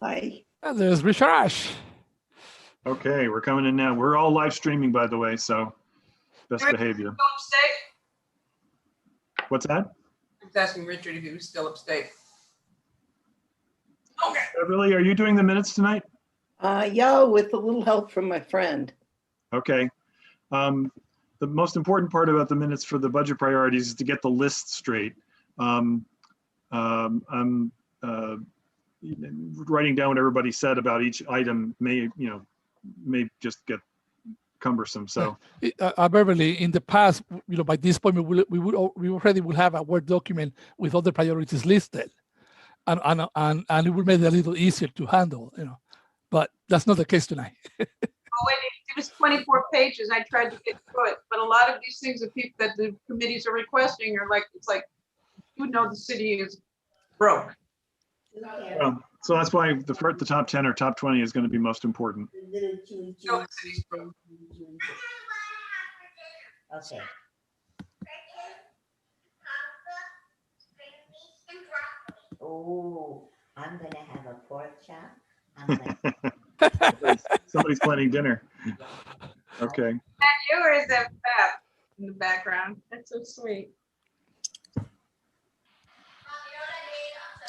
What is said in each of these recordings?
Hi. And there's Richard Ash. Okay, we're coming in now. We're all live streaming, by the way, so best behavior. Still upstate? What's that? I was asking Richard if he was still upstate. Okay. Beverly, are you doing the minutes tonight? Yeah, with a little help from my friend. Okay. The most important part about the minutes for the budget priorities is to get the list straight. I'm writing down what everybody said about each item may just get cumbersome. So Beverly, in the past, by this point, we already will have a Word document with all the priorities listed, and it will make it a little easier to handle, but that's not the case tonight. Oh, wait, it was 24 pages. I tried to get through it, but a lot of these things that the committees are requesting are it's like, the city is broke. so that's why the top 10 or top 20 is going to be most important. No, the city's broke. Okay. Oh, I'm gonna have a pork chop. Somebody's planning dinner. Okay. And you, or is that Fab in the background? That's so sweet.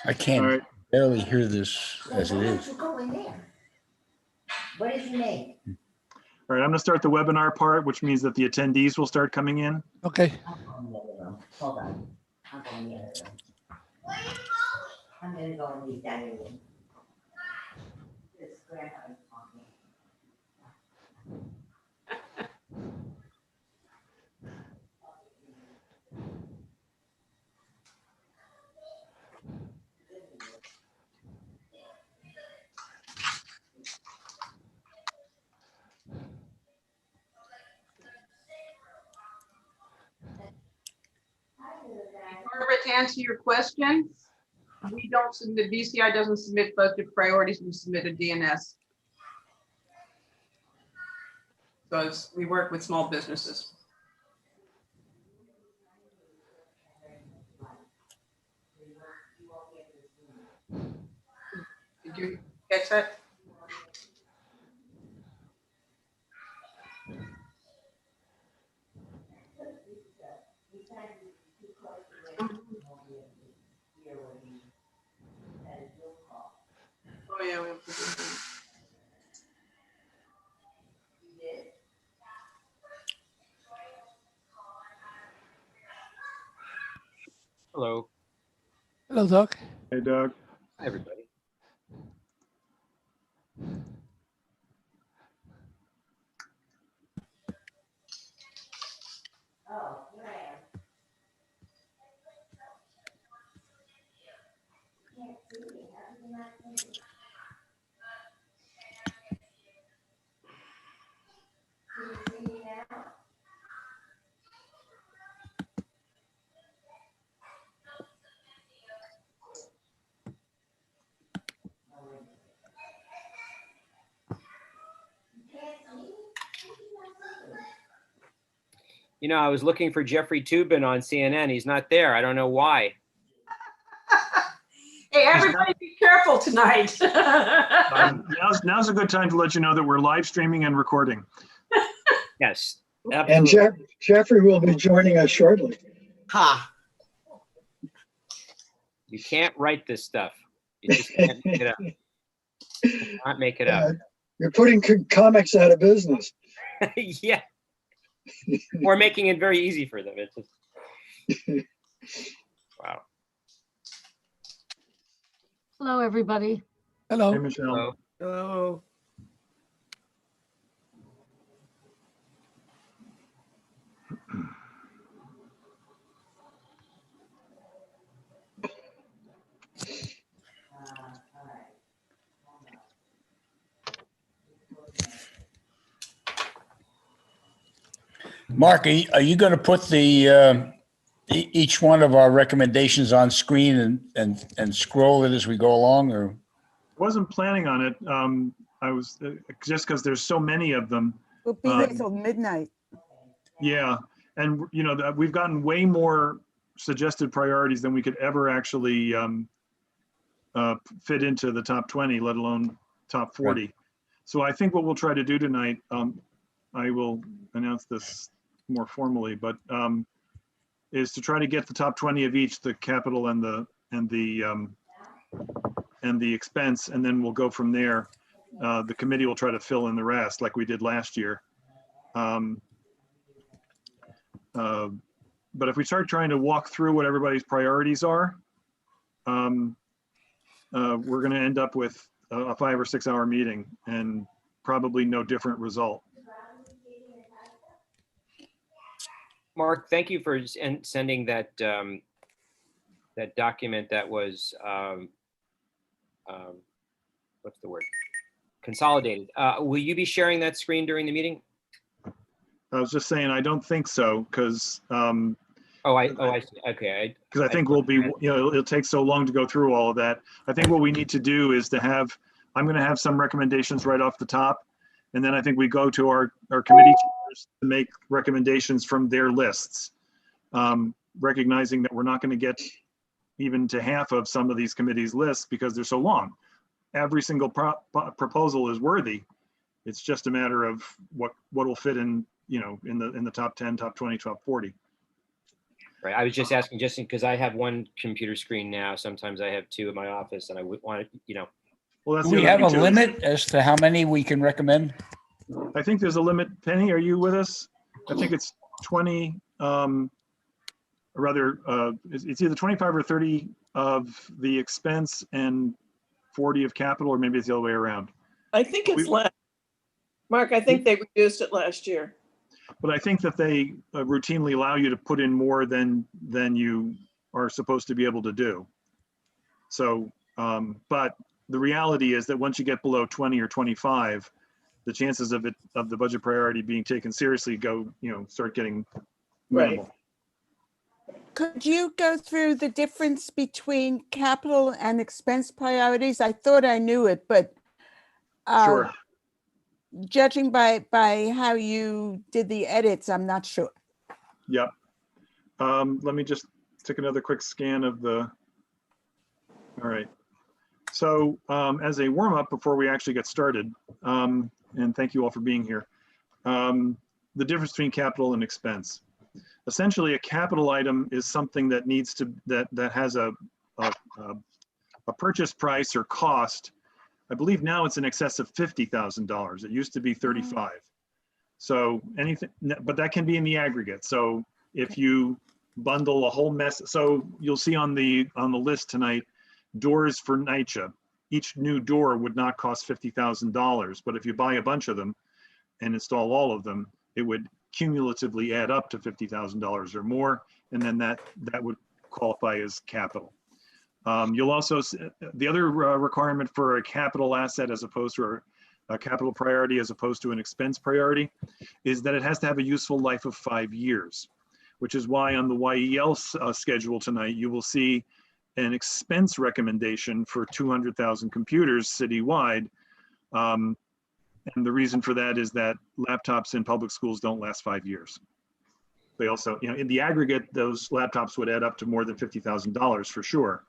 I can't All right. barely hear this as it Why don't is. you go in there? What did you make? All right, I'm going to start the webinar part, which means that the attendees will start coming in. Okay. Hold on. I'm going in the other room. I'm gonna go in the dining room. This grandma is talking. Margaret, to answer your question, we don't submit, BCI doesn't submit budget priorities, we submit a DNS. So we work with small businesses. Did you catch that? Oh, yeah. Hello. Hello, Doc. Hey, Doug. Hi, everybody. Oh, here I am. Can't see me. How do you not see me? Can you see me now? I was looking for Jeffrey Toobin on CNN. He's not there. I don't know why. Hey, everybody be careful tonight. Now's a good time to let you know that we're live streaming and recording. Yes. And Jeffrey will be joining us shortly. Ha. You can't write this stuff. You just can't make it up. You can't make it up. You're putting comics out of business. Yeah. We're making it very easy for them. It's just... Wow. Hello, everybody. Hello. Hey, Michelle. Hello. Hello. Mark, are you going to put the each one of our recommendations on screen and scroll it as we go along, or? Wasn't planning on it. I was just because there's so many of them. We'll be here till midnight. Yeah, and we've gotten way more suggested priorities than we could ever actually fit into the top 20, let alone top 40. So I think what we'll try to do tonight, I will announce this more formally, but is to try to get the top 20 of each, the capital and the expense, and then we'll go from there. The committee will try to fill in the rest like we did last year. But if we start trying to walk through what everybody's priorities are, we're going to end up with a 5 or 6 hour meeting and probably no different result. Mark, thank you for sending that that document that was what's the word? Consolidated. Will you be sharing that screen during the meeting? I was just saying, I don't think so, because I see. Okay. because I think we'll be, you know, it'll take so long to go through all of that. I think what we need to do is to have, I'm going to have some recommendations right off the top. And then I think we go to our committee chairs to make recommendations from their lists. Recognizing that we're not going to get even to half of some of these committees' lists because they're so long. Every single proposal is worthy. It's just a matter of what will fit in, you know, in the top 10, top 20, top 40. Right. I was just asking just because I have one computer screen now. Sometimes I have two in my office, and I would want to, you know. Well, that's Do we have a limit as to how many we can recommend? I think there's a limit. Penny, are you with us? I think it's 20, it's either 25 or 30 of the expense and 40 of capital, or maybe it's the other way around. I think it's less. Mark, I think they reduced it last year. But I think that they routinely allow you to put in more than you are supposed to be able to do. So, but the reality is that once you get below 20 or 25, the chances of the budget priority being taken seriously start getting minimal. Right. Could you go through the difference between capital and expense priorities? I thought I knew it, but Sure. judging by how you did the edits, I'm not sure. Yep. Let me just take another quick scan of the. All right. So as a warm up before we actually get started, and thank you all for being here, the difference between capital and expense. Essentially, a capital item is something that needs to that has a purchase price or cost. I believe now it's in excess of $50,000. It used to be 35. So anything, but that can be in the aggregate. So if you bundle a whole mess, so you'll see on the list tonight, doors for NYCHA. Each new door would not cost $50,000, but if you buy a bunch of them and install all of them, it would cumulatively add up to $50,000 or more, and then that would qualify as capital. You'll also, the other requirement for a capital asset as opposed to a capital priority as opposed to an expense priority is that it has to have a useful life of 5 years, which is why on the YEL schedule tonight, you will see an expense recommendation for 200,000 computers citywide. And the reason for that is that laptops in public schools don't last 5 years. They also, you know, in the aggregate, those laptops would add up to more than $50,000 for sure.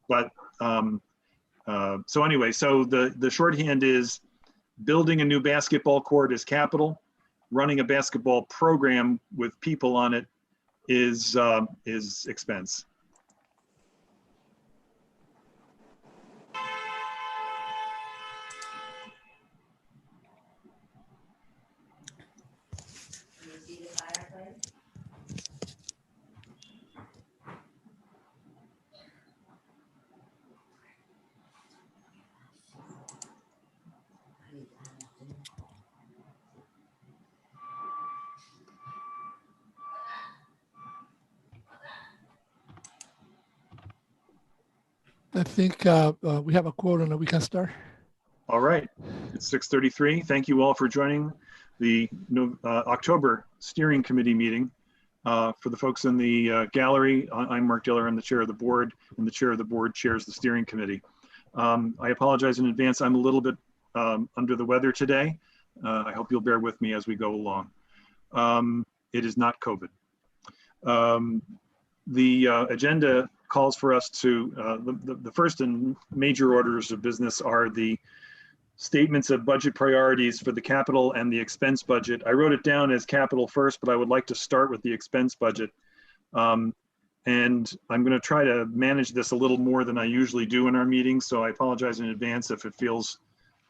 But so anyway, so the shorthand is building a new basketball court is capital. Running a basketball program with people on it is expense. I think we have a quorum and we can start. All right, it's 6:33. Thank you all for joining the October Steering Committee meeting. For the folks in the gallery, I'm Mark Diller. I'm the chair of the board, and the chair of the board chairs the steering committee. I apologize in advance. I'm a little bit under the weather today. I hope you'll bear with me as we go along. It is not COVID. The agenda calls for us to, the first and major orders of business are the statements of budget priorities for the capital and the expense budget. I wrote it down as capital first, but I would like to start with the expense budget. And I'm going to try to manage this a little more than I usually do in our meetings, so I apologize in advance if it feels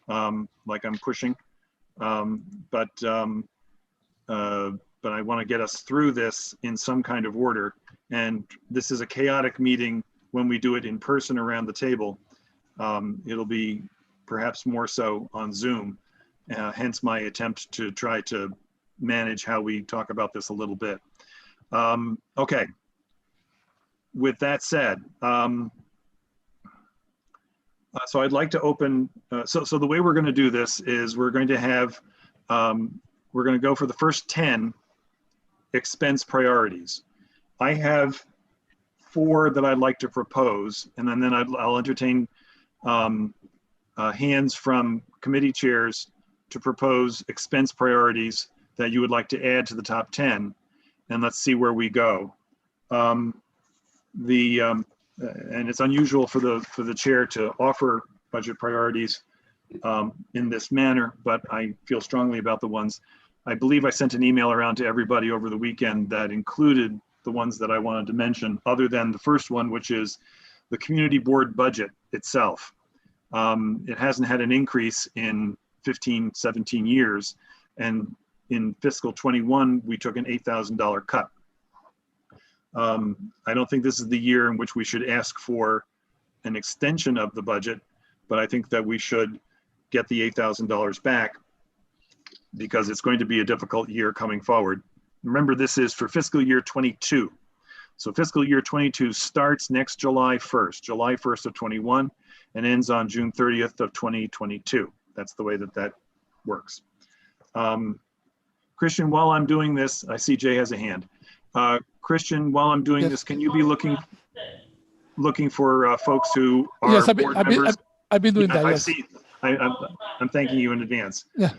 like I'm pushing. But I want to get us through this in some kind of order. And this is a chaotic meeting when we do it in person around the table. It'll be perhaps more so on Zoom, hence my attempt to try to manage how we talk about this a little bit. Okay. With that said, so I'd like to open, so the way we're going to do this is we're going to have, we're going to go for the first 10 expense priorities. I have 4 that I'd like to propose, and then I'll entertain hands from committee chairs to propose expense priorities that you would like to add to the top 10, and let's see where we go. And it's unusual for the chair to offer budget priorities in this manner, but I feel strongly about the ones. I believe I sent an email around to everybody over the weekend that included the ones that I wanted to mention, other than the first one, which is the community board budget itself. It hasn't had an increase in 15, 17 years. And in fiscal 21, we took an $8,000 cut. I don't think this is the year in which we should ask for an extension of the budget, but I think that we should get the $8,000 back because it's going to be a difficult year coming forward. Remember, this is for fiscal year 22. So fiscal year 22 starts next July 1st, July 1st of 21, and ends on June 30th of 2022. That's the way that works. Christian, while I'm doing this, I see Jay has a hand. Christian, while I'm doing this, can you be looking for folks who are yes, board members? I've been doing that. I Yes. see. I'm thanking you in advance. Yeah.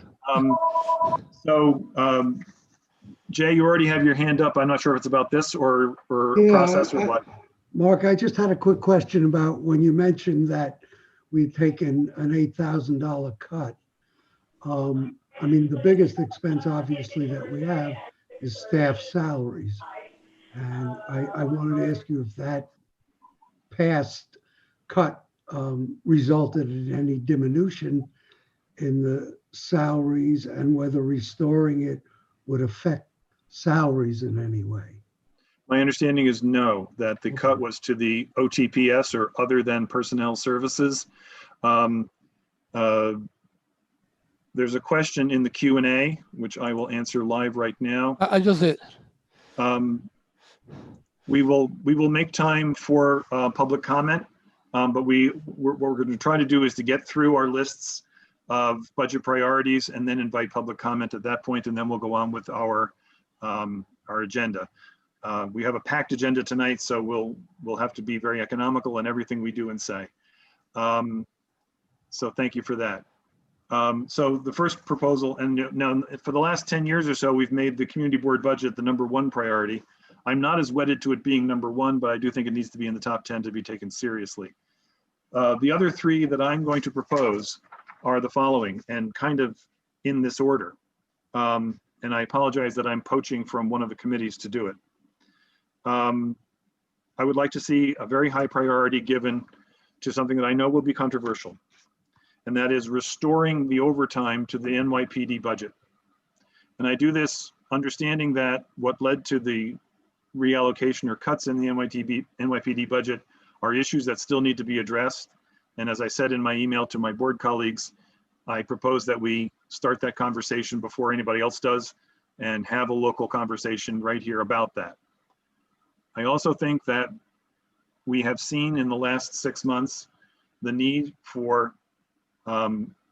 Jay, you already have your hand up. I'm not sure if it's about this or Yeah, process or what. Mark, I just had a quick question about when you mentioned that we've taken an $8,000 cut. I mean, the biggest expense obviously that we have is staff salaries. And I wanted to ask you if that past cut resulted in any diminution in the salaries and whether restoring it would affect salaries in any way. My understanding is no, that the cut was to the OTPS or other than personnel services. There's a question in the Q&A, which I will answer live right now. I just did. We will make time for public comment, but what we're going to try to do is to get through our lists of budget priorities and then invite public comment at that point, and then we'll go on with our agenda. We have a packed agenda tonight, so we'll have to be very economical in everything we do and say. So thank you for that. So the first proposal, and now for the last 10 years or so, we've made the community board budget the #1 priority. I'm not as wedded to it being #1, but I do think it needs to be in the top 10 to be taken seriously. The other 3 that I'm going to propose are the following, and kind of in this order. And I apologize that I'm poaching from one of the committees to do it. I would like to see a very high priority given to something that I know will be controversial, and that is restoring the overtime to the NYPD budget. And I do this understanding that what led to the reallocation or cuts in the NYPD budget are issues that still need to be addressed. And as I said in my email to my board colleagues, I propose that we start that conversation before anybody else does and have a local conversation right here about that. I also think that we have seen in the last 6 months the need for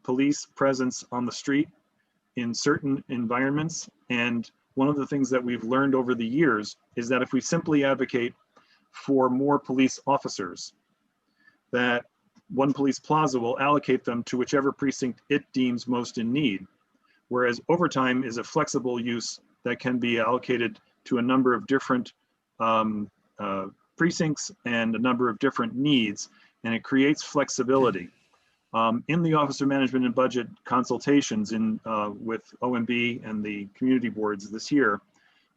police presence on the street in certain environments. And one of the things that we've learned over the years is that if we simply advocate for more police officers, that one police plaza will allocate them to whichever precinct it deems most in need. Whereas overtime is a flexible use that can be allocated to a number of different precincts and a number of different needs, and it creates flexibility. In the Office of Management and Budget consultations with OMB and the community boards this year,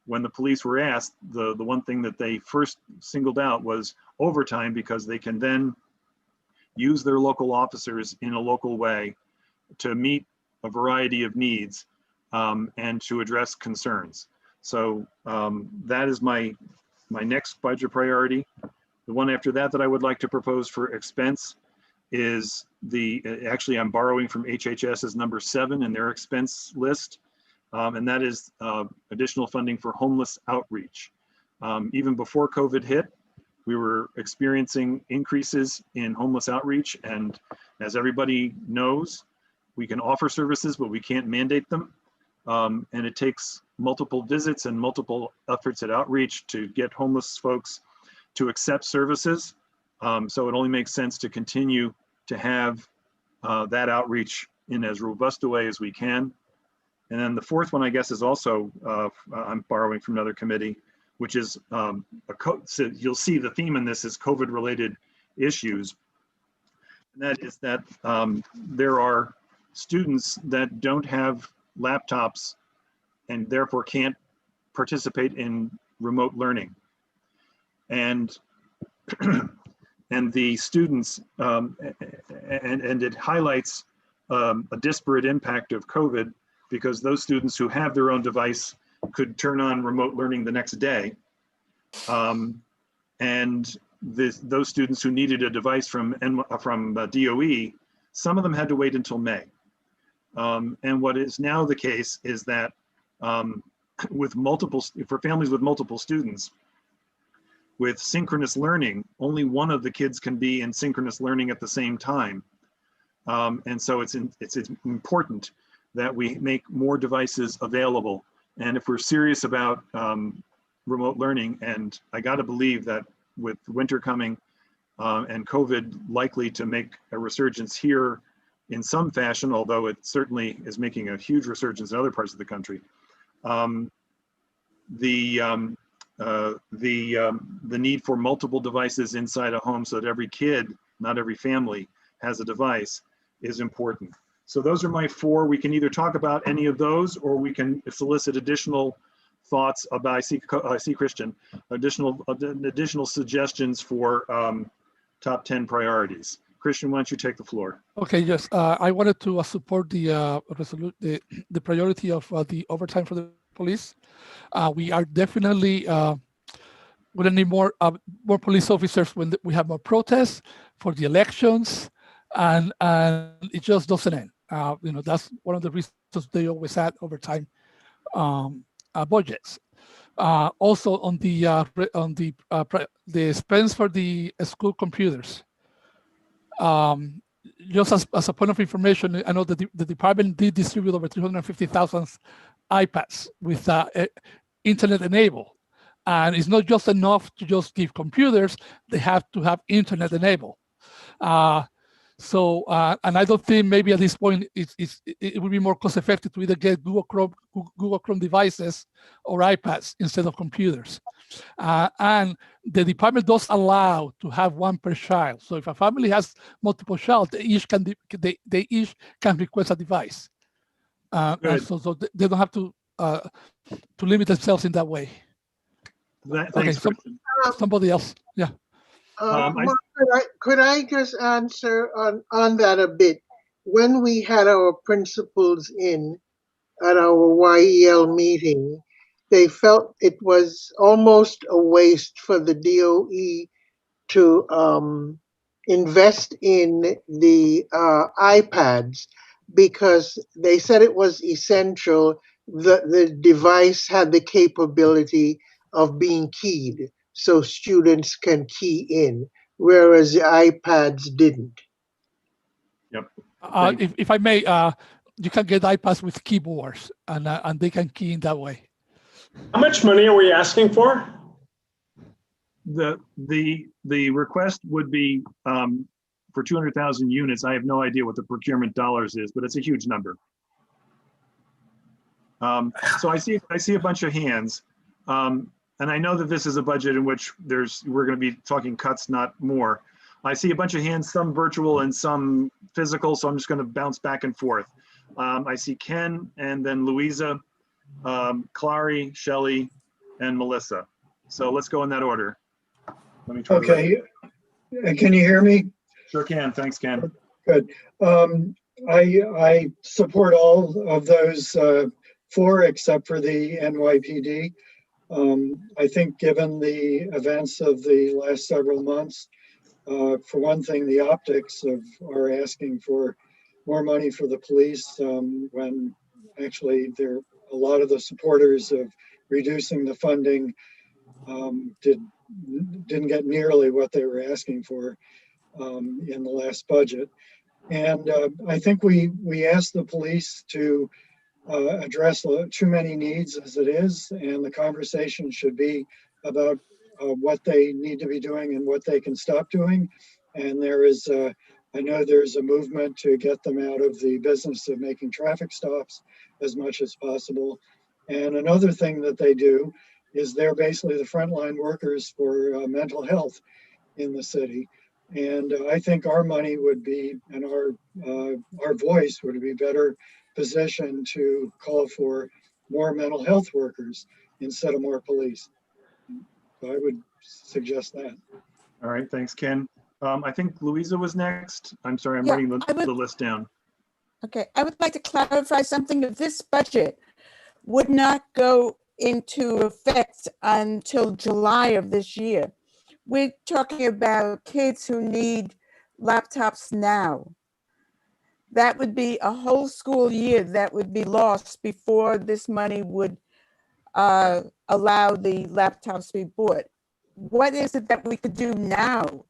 when the police were asked, the one thing that they first singled out was overtime, because they can then use their local officers in a local way to meet a variety of needs and to address concerns. So that is my next budget priority. The one after that I would like to propose for expense is actually I'm borrowing from HHS's number 7 in their expense list. And that is additional funding for homeless outreach. Even before COVID hit, we were experiencing increases in homeless outreach. And as everybody knows, we can offer services, but we can't mandate them. And it takes multiple visits and multiple efforts at outreach to get homeless folks to accept services. So it only makes sense to continue to have that outreach in as robust a way as we can. And then the fourth one, I guess, is also, I'm borrowing from another committee, which is, so you'll see the theme in this is COVID-related issues. And that is that there are students that don't have laptops and therefore can't participate in remote learning. And and the students, and it highlights a disparate impact of COVID, because those students who have their own device could turn on remote learning the next day. And those students who needed a device from DOE, some of them had to wait until May. And what is now the case is that for families with multiple students, with synchronous learning, only one of the kids can be in synchronous learning at the same time. And so it's important that we make more devices available. And if we're serious about remote learning, and I gotta believe that with winter coming and COVID likely to make a resurgence here in some fashion, although it certainly is making a huge resurgence in other parts of the country, the need for multiple devices inside a home so that every kid, not every family, has a device is important. So those are my 4. We can either talk about any of those, or we can solicit additional thoughts about, I see Christian, additional suggestions for top 10 priorities. Christian, why don't you take the floor? Okay, yes, I wanted to support the priority of the overtime for the police. We are definitely going to need more police officers when we have more protests for the elections, and it just doesn't end. That's one of the reasons they always had overtime budgets. Also on the expense for the school computers. Just as a point of information, I know that the department did distribute over 350,000 iPads with internet enabled. And it's not just enough to just give computers, they have to have internet enabled. And I don't think maybe at this point it would be more cost effective to either get Google Chrome devices or iPads instead of computers. And the department does allow to have 1 per child. So if a family has multiple child, they each can request a device. And so they don't have to limit themselves in that way. Thanks, okay, somebody else, yeah. Mark, could I just answer on that a bit? When we had our principals in at our YEL meeting, they felt it was almost a waste for the DOE to invest in the iPads, because they said it was essential that the device had the capability of being keyed, so students can key in, whereas the iPads didn't. Yep. If I may, you can get iPads with keyboards, and they can key in that way. How much money are we asking for? The request would be for 200,000 units. I have no idea what the procurement dollars is, but it's a huge number. So I see a bunch of hands. and I know that this is a budget in which we're going to be talking cuts, not more. I see a bunch of hands, some virtual and some physical, so I'm just going to bounce back and forth. I see Ken and then Louisa, Clary, Shelley, and Melissa. So let's go in that order. Let me try. Okay, can you hear me? Sure can. Thanks, Ken. Good. I support all of those four except for the NYPD. I think given the events of the last several months, for one thing, the optics of our asking for more money for the police when actually a lot of the supporters of reducing the funding didn't get nearly what they were asking for in the last budget. And I think we asked the police to address too many needs as it is, and the conversation should be about what they need to be doing and what they can stop doing. And there is, I know there's a movement to get them out of the business of making traffic stops as much as possible. And another thing that they do is they're basically the frontline workers for mental health in the city. And I think our money would be, and our voice would be better positioned to call for more mental health workers instead of more police. So I would suggest that. All right, thanks, Ken. I think Louisa was next. I'm sorry, I'm Yeah, writing the list down. Okay, I would like to clarify something. If this budget would not go into effect until July of this year, we're talking about kids who need laptops now. That would be a whole school year that would be lost before this money would allow the laptops to be bought. What is it that we could do now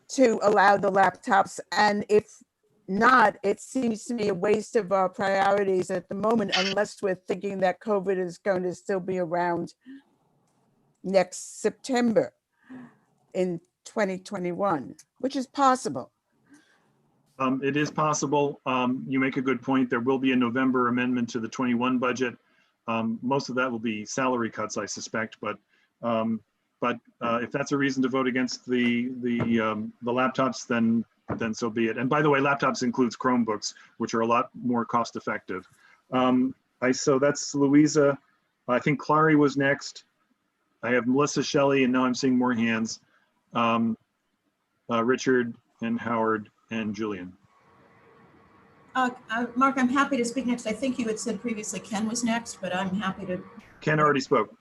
to allow the laptops? And if not, it seems to me a waste of our priorities at the moment, unless we're thinking that COVID is going to still be around next September in 2021, which is possible. It is possible. You make a good point. There will be a November amendment to the 21 budget. Most of that will be salary cuts, I suspect. But if that's a reason to vote against the laptops, then so be it. And by the way, laptops includes Chromebooks, which are a lot more cost effective. So that's Louisa. I think Clary was next. I have Melissa, Shelley, and now I'm seeing more hands. Richard and Howard and Julian. Mark, I'm happy to speak next. I think you had said previously Ken was next, but I'm happy to. Ken already spoke.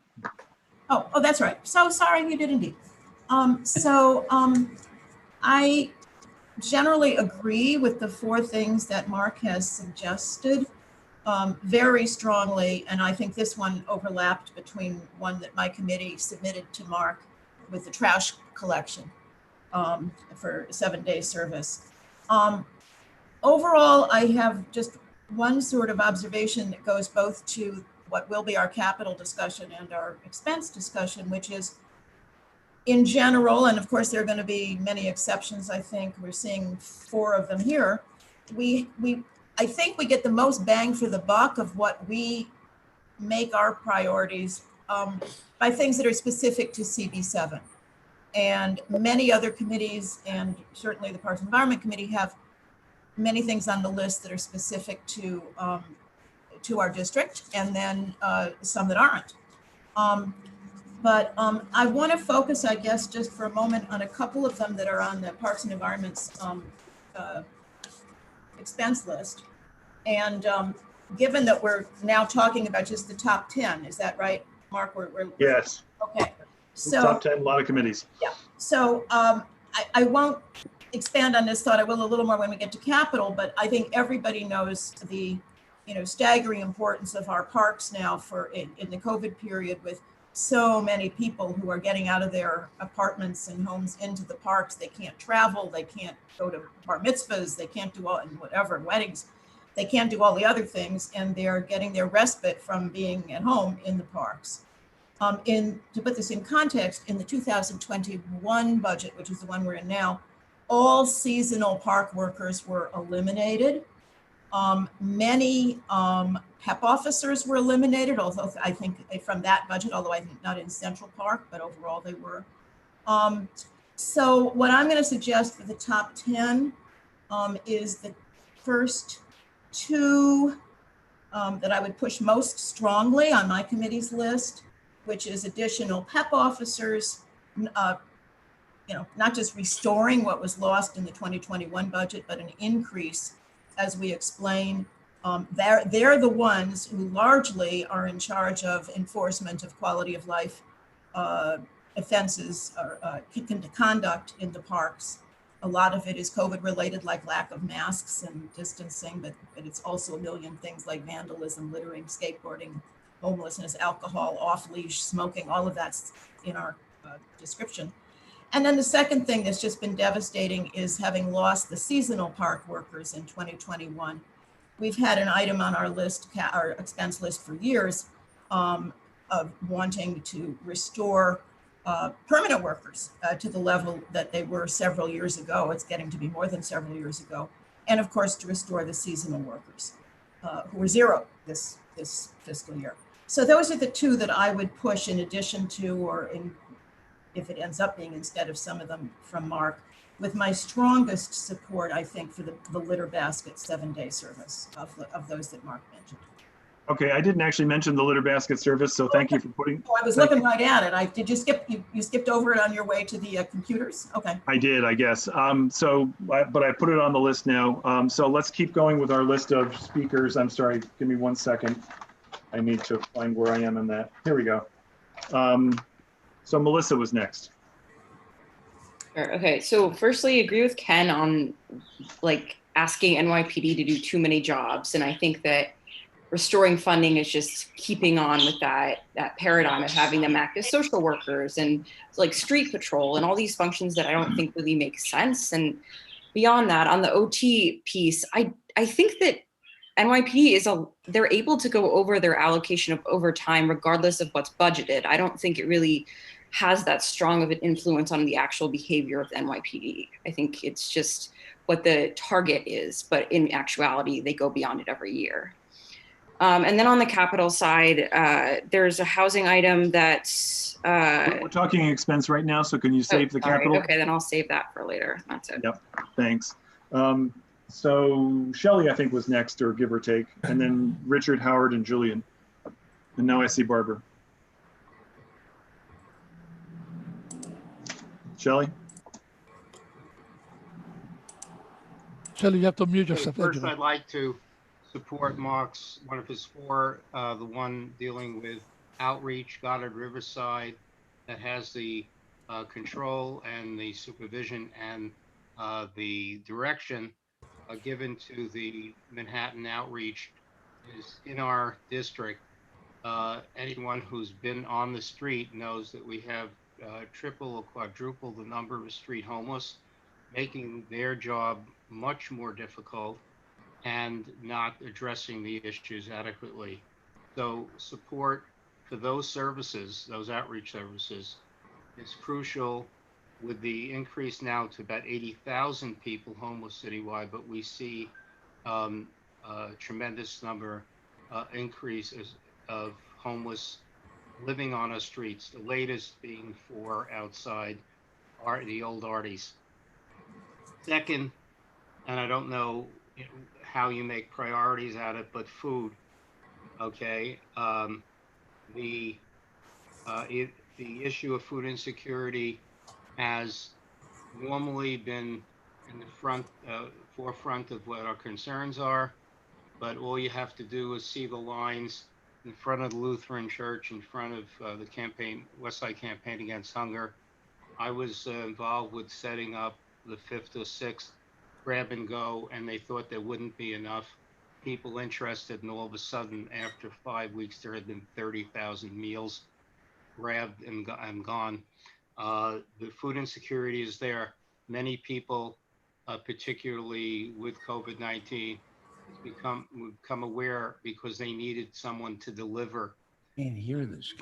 Oh, that's right. So sorry, you did indeed. I generally agree with the four things that Mark has suggested very strongly, and I think this one overlapped between one that my committee submitted to Mark with the trash collection for 7-day service. Overall, I have just one sort of observation that goes both to what will be our capital discussion and our expense discussion, which is in general, and of course there are going to be many exceptions. I think we're seeing 4 of them here. I think we get the most bang for the buck of what we make our priorities by things that are specific to CB7. And many other committees, and certainly the Parks and Environment Committee, have many things on the list that are specific to our district, and then some that aren't. But I want to focus, I guess, just for a moment on a couple of them that are on the Parks and Environment's expense list. And given that we're now talking about just the top 10, is that right, Mark? Yes. Okay. So top 10, a lot of committees. Yeah. So I won't expand on this thought. I will a little more when we get to capital, but I think everybody knows the staggering importance of our parks now in the COVID period, with so many people who are getting out of their apartments and homes into the parks. They can't travel, they can't go to bar mitzvahs, they can't do weddings, they can't do all the other things, and they're getting their respite from being at home in the parks. To put this in context, in the 2021 budget, which is the one we're in now, all seasonal park workers were eliminated. Many PEP officers were eliminated, although I think from that budget, although I think not in Central Park, but overall they were. So what I'm going to suggest for the top 10 is the first two that I would push most strongly on my committee's list, which is additional PEP officers, not just restoring what was lost in the 2021 budget, but an increase, as we explained. They're the ones who largely are in charge of enforcement of quality of life offenses or conduct in the parks. A lot of it is COVID related, like lack of masks and distancing, but it's also a million things like vandalism, littering, skateboarding, homelessness, alcohol, off leash, smoking, all of that's in our description. And then the second thing that's just been devastating is having lost the seasonal park workers in 2021. We've had an item on our list, our expense list for years, of wanting to restore permanent workers to the level that they were several years ago. It's getting to be more than several years ago. And of course, to restore the seasonal workers who were zero this fiscal year. So those are the two that I would push in addition to, or in, if it ends up being instead of some of them from Mark, with my strongest support, I think, for the litter basket 7-day service of those that Mark mentioned. Okay, I didn't actually mention the litter basket service, so thank you for putting. Oh, I was looking right at it. Did you skip? You skipped over it on your way to the computers? Okay. I did, I guess. But I put it on the list now. So let's keep going with our list of speakers. I'm sorry, give me 1 second. I need to find where I am in that. Here we go. So Melissa was next. Sure. Okay, so firstly, agree with Ken on like asking NYPD to do too many jobs, and I think that restoring funding is just keeping on with that paradigm of having them act as social workers and like street patrol and all these functions that I don't think really make sense. And beyond that, on the OT piece, I think that NYPD they're able to go over their allocation of overtime regardless of what's budgeted. I don't think it really has that strong of an influence on the actual behavior of the NYPD. I think it's just what the target is, but in actuality, they go beyond it every year. And then on the capital side, there's a housing item that's... We're talking expense right now, so can you save the capital? Okay, then I'll save that for later. That's it. Yep, thanks. So Shelley, I think, was next, or give or take, and then Richard, Howard, and Julian. And now I see Barbara. Shelley? Shelley, you have to mute yourself. First, I'd like to support Mark's, one of his four, the one dealing with outreach, Goddard Riverside, that has the control and the supervision and the direction given to the Manhattan outreach is in our district. Anyone who's been on the street knows that we have triple or quadruple the number of street homeless, making their job much more difficult and not addressing the issues adequately. So support for those services, those outreach services, is crucial, with the increase now to about 80,000 people homeless citywide, but we see a tremendous number increases of homeless living on our streets, the latest being 4 outside the old Arties. Second, and I don't know how you make priorities out of it, but food, okay? The issue of food insecurity has normally been in the forefront of what our concerns are, but all you have to do is see the lines in front of the Lutheran Church, in front of the campaign, Westside Campaign Against Hunger. I was involved with setting up the 5th or 6th grab and go, and they thought there wouldn't be enough people interested, and all of a sudden, after 5 weeks, there had been 30,000 meals grabbed and gone. The food insecurity is there. Many people, particularly with COVID-19, become aware because they needed someone to deliver. Can't hear this.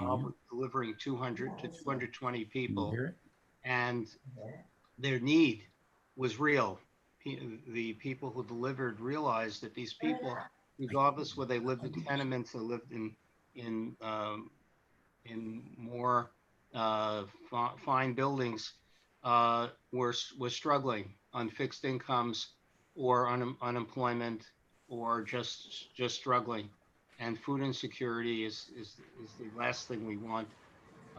Delivering 200 to 220 people, and their need was real. the people who delivered realized that these people, regardless whether they lived in tenements or lived in more fine buildings, were struggling on fixed incomes or unemployment or just struggling. And food insecurity is the last thing we want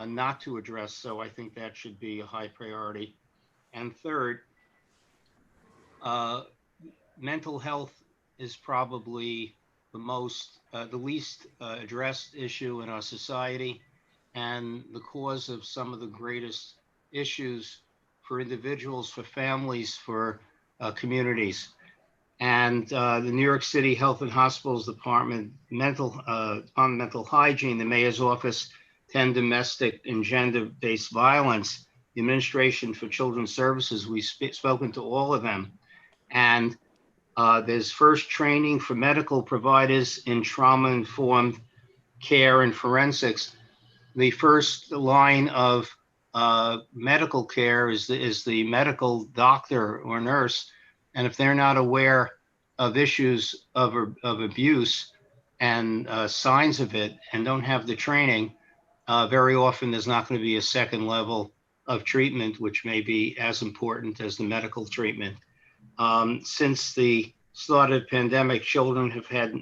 not to address. So I think that should be a high priority. And third, mental health is probably the least addressed issue in our society, and the cause of some of the greatest issues for individuals, for families, for communities. And the New York City Health and Hospitals Department, on mental hygiene, the mayor's office, 10 domestic and gender-based violence, the Administration for Children's Services, we've spoken to all of them. And there's first training for medical providers in trauma-informed care and forensics. The first line of medical care is the medical doctor or nurse. And if they're not aware of issues of abuse and signs of it and don't have the training, very often there's not going to be a second level of treatment, which may be as important as the medical treatment. Since the start of the pandemic, children have had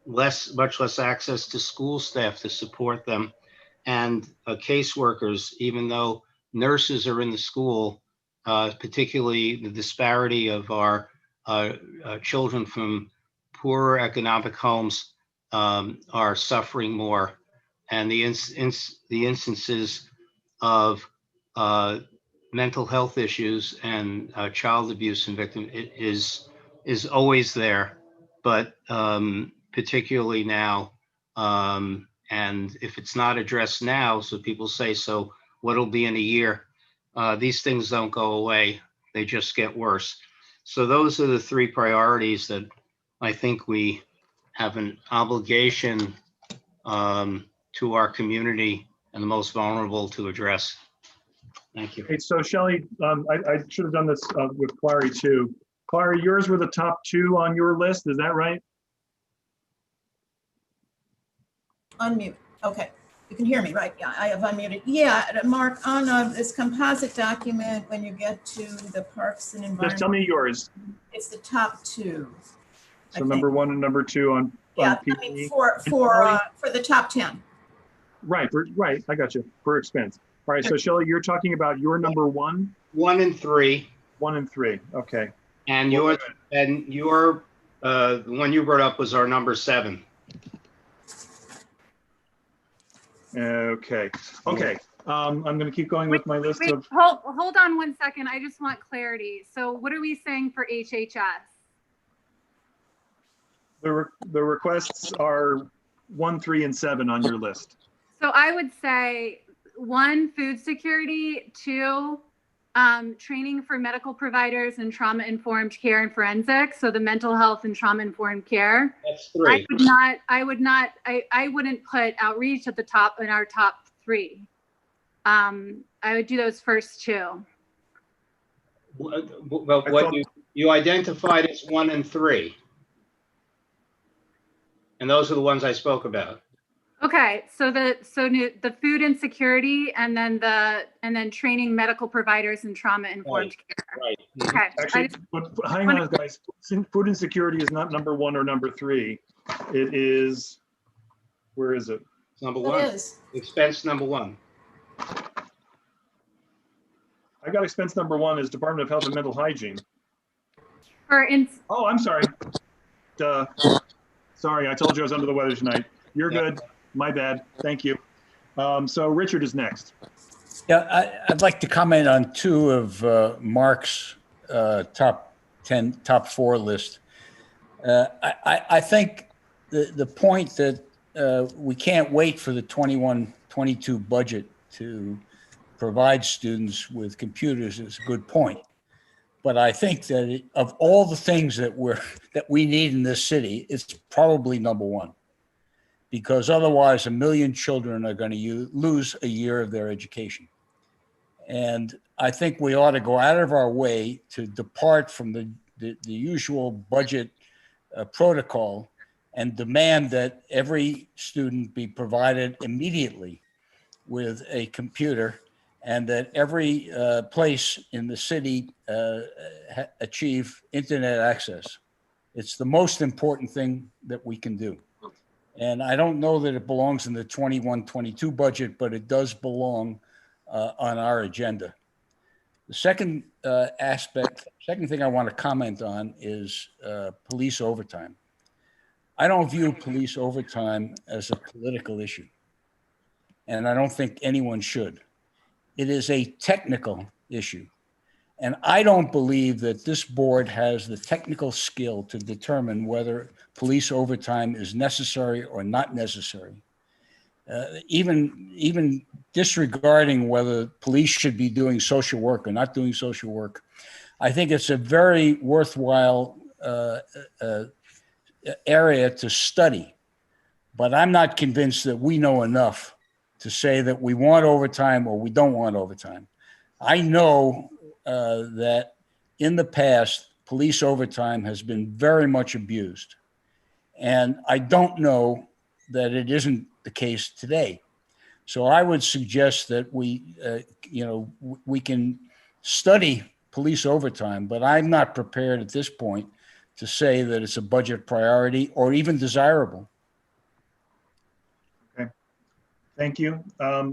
much less access to school staff to support them, and caseworkers, even though nurses are in the school, particularly the disparity of our children from poorer economic homes are suffering more. And the instances of mental health issues and child abuse and victim is always there, but particularly now. And if it's not addressed now, so people say, so what'll be in a year? These things don't go away, they just get worse. So those are the three priorities that I think we have an obligation to our community and the most vulnerable to address. Thank you. Okay, so Shelley, I should have done this with Clary too. Clary, yours were the top two on your list, is that right? Unmute. Okay. You can hear me, right? Yeah, I have unmuted. Yeah, Mark, on this composite document, when you get to the parks and environment. Just tell me yours. It's the top two. So number one and number two on Yeah, PPE. I mean for the top 10. Right, right. I got you. For expense. All right. So Shelley, you're talking about your number one, 1 and 3. 1 and 3. Okay. And your the one you brought up was our number 7. Okay. Okay. I'm going to keep going with my list Wait, of. hold on 1 second. I just want clarity. So what are we saying for HHS? The requests are 1, 3, and 7 on your list. So I would say 1, food security, 2, training for medical providers and trauma-informed care and forensics. So the mental health and trauma-informed care. That's 3. I wouldn't put outreach at the top in our top 3. I would do those first 2. Well, what you identified as 1 and 3. And those are the ones I spoke about. Okay, so the food insecurity and then training medical providers and trauma informed care. Right. Okay. Actually, but hang on, guys. Food insecurity is not number 1 or number 3. It is. Where is it? Number 1. It is. Expense number 1. I got expense number 1 is Department of Health and Mental Hygiene. Oh, I'm sorry. Duh. Sorry, I told you I was under the weather tonight. You're good. My bad. Thank you. So Richard is next. Yeah, I'd like to comment on 2 of Mark's top 4 list. I think the point that we can't wait for the 21-22 budget to provide students with computers is a good point. But I think that of all the things that we need in this city, it's probably number 1. Because otherwise 1 million children are going to lose a year of their education. And I think we ought to go out of our way to depart from the the usual budget protocol and demand that every student be provided immediately with a computer, and that every place in the city achieve internet access. It's the most important thing that we can do. And I don't know that it belongs in the 21-22 budget, but it does belong on our agenda. The second second thing I want to comment on is police overtime. I don't view police overtime as a political issue, and I don't think anyone should. It is a technical issue. And I don't believe that this board has the technical skill to determine whether police overtime is necessary or not necessary. Even disregarding whether police should be doing social work or not doing social work, I think it's a very worthwhile area to study. But I'm not convinced that we know enough to say that we want overtime or we don't want overtime. I know that in the past, police overtime has been very much abused. And I don't know that it isn't the case today. So I would suggest that we can study police overtime, but I'm not prepared at this point to say that it's a budget priority or even desirable. Okay, thank you.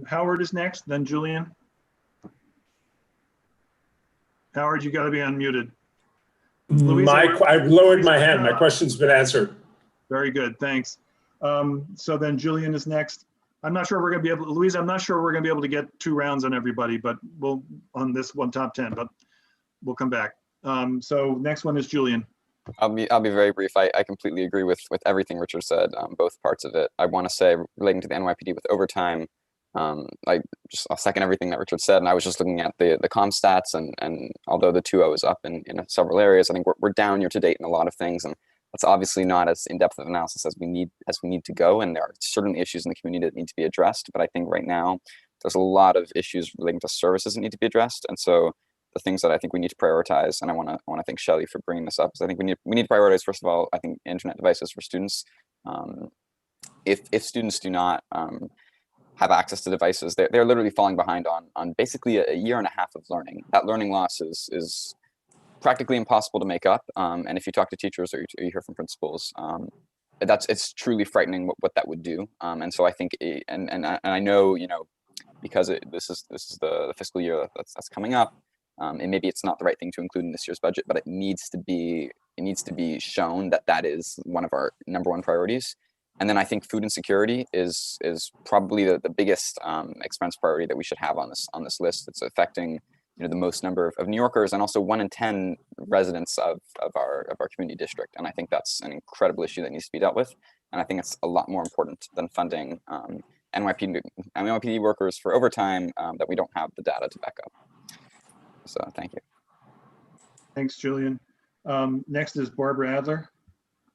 Howard is next, then Julian. Howard, you got to be unmuted. I've lowered my hand. My question's been answered. Very good, thanks. So then Julian is next. I'm not sure we're going to be able, Louise, I'm not sure we're going to be able to get 2 rounds on everybody, but we'll, on this one top 10, but we'll come back. So next one is Julian. I'll be very brief. I completely agree with everything Richard said, both parts of it. I want to say, relating to the NYPD with overtime, I'll second everything that Richard said. And I was just looking at the comm stats, and although the 2.0 is up in several areas, I think we're down year to date in a lot of things, and that's obviously not as in-depth of analysis as we need to go. And there are certainly issues in the community that need to be addressed. But I think right now there's a lot of issues relating to services that need to be addressed. And so the things that I think we need to prioritize, and I want to thank Shelley for bringing this up, is I think we need to prioritize, first of all, I think internet devices for students. If students do not have access to devices, they're literally falling behind on basically a year and a half of learning. That learning loss is practically impossible to make up. And if you talk to teachers or you hear from principals, it's truly frightening what that would do. And so I think, and I know, because this is the fiscal year that's coming up, and maybe it's not the right thing to include in this year's budget, but it needs to be shown that is one of our #1 priorities. And then I think food insecurity is probably the biggest expense priority that we should have on this list. It's affecting the most number of New Yorkers, and also 1 in 10 residents of our community district. And I think that's an incredible issue that needs to be dealt with. And I think it's a lot more important than funding NYPD workers for overtime that we don't have the data to back up. So thank you. Thanks, Julian. Next is Barbara Adler.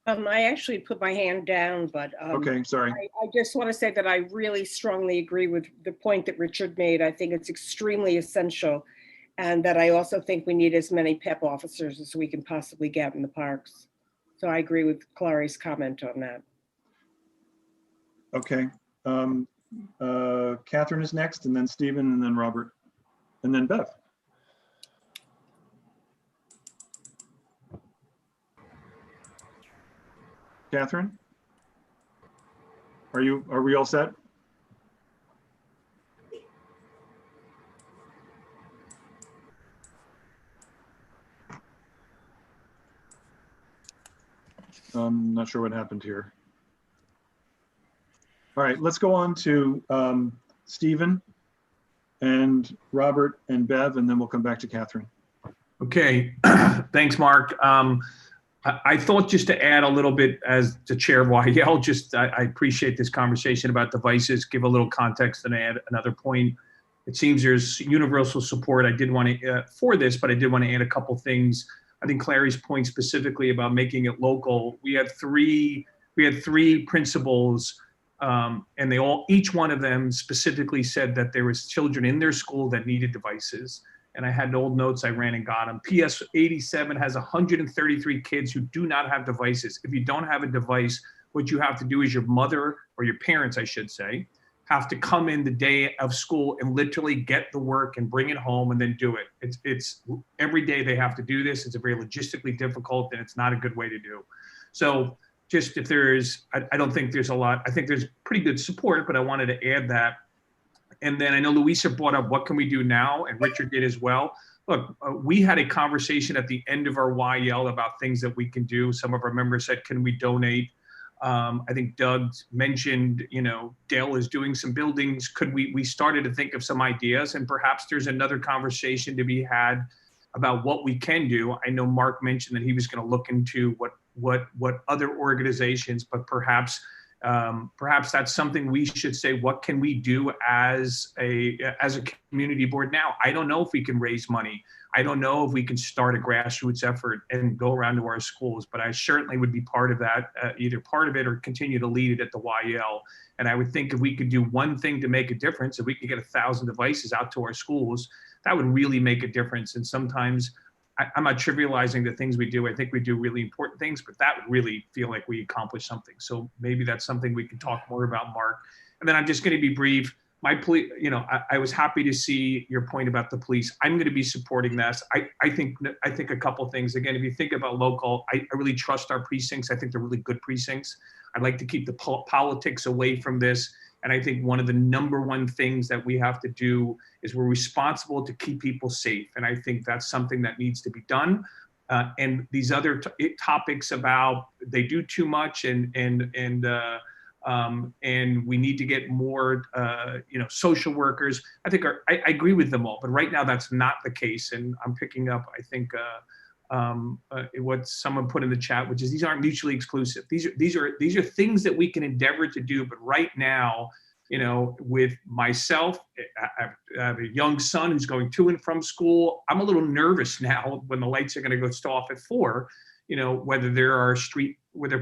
I actually put my hand down, but okay, sorry. I just want to say that I really strongly agree with the point that Richard made. I think it's extremely essential, and that I also think we need as many PEP officers as we can possibly get in the parks. So I agree with Clary's comment on that. Okay. Catherine is next, and then Stephen, and then Robert, and then Bev. Catherine, are we all set? I'm not sure what happened here. All right, let's go on to Stephen and Robert and Bev, and then we'll come back to Catherine. Okay, thanks, Mark. I thought just to add a little bit as the chair of YEL, I appreciate this conversation about devices, give a little context and add another point. It seems there's universal support. I did want to, for this, but I did want to add a couple things. I think Clary's point specifically about making it local. We had three principals, and each one of them specifically said that there was children in their school that needed devices. and I had old notes, I ran and got them. PS 87 has 133 kids who do not have devices. If you don't have a device, what you have to do is your mother, or your parents, I should say, have to come in the day of school and literally get the work and bring it home and then do it. It's every day they have to do this. It's a very logistically difficult, and it's not a good way to do. So just if there's, I don't think there's a lot, I think there's pretty good support, but I wanted to add that. And then I know Louisa brought up, what can we do now? And Richard did as well. Look, we had a conversation at the end of our YL about things that we can do. Some of our members said, can we donate? I think Doug mentioned, you know, Dale is doing some buildings. Could we started to think of some ideas, and perhaps there's another conversation to be had about what we can do. I know Mark mentioned that he was going to look into what other organizations, but perhaps that's something we should say, what can we do as a community board now? I don't know if we can raise money. I don't know if we can start a grassroots effort and go around to our schools, but I certainly would be part of that, either part of it or continue to lead it at the YL. And I would think if we could do one thing to make a difference, if we could get 1,000 devices out to our schools, that would really make a difference. And sometimes I'm not trivializing the things we do. I think we do really important things, but that would really feel like we accomplished something. So maybe that's something we can talk more about, Mark. And then I'm just going to be brief. My police, you know, I was happy to see your point about the police. I'm going to be supporting this. I think a couple of things. Again, if you think about local, I really trust our precincts. I think they're really good precincts. I'd like to keep the politics away from this. And I think one of the #1 things that we have to do is we're responsible to keep people safe. And I think that's something that needs to be done. And these other topics about they do too much and we need to get more, you know, social workers. I think I agree with them all, but right now that's not the case. And I'm picking up, I think, what someone put in the chat, which is these aren't mutually exclusive. These are things that we can endeavor to do. But right now, you know, with myself, I have a young son who's going to and from school. I'm a little nervous now when the lights are going to go off at 4. You know, whether there are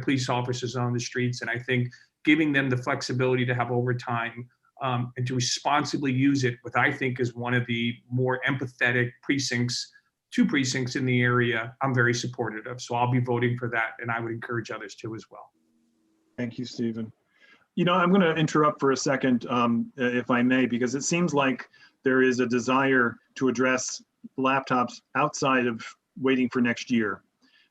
police officers on the streets, and I think giving them the flexibility to have overtime and to responsibly use it, what I think is one of the more empathetic precincts. 2 precincts in the area, I'm very supportive of. So I'll be voting for that, and I would encourage others to as well. Thank you, Stephen. You know, I'm going to interrupt for a second, if I may, because it seems like there is a desire to address laptops outside of waiting for next year.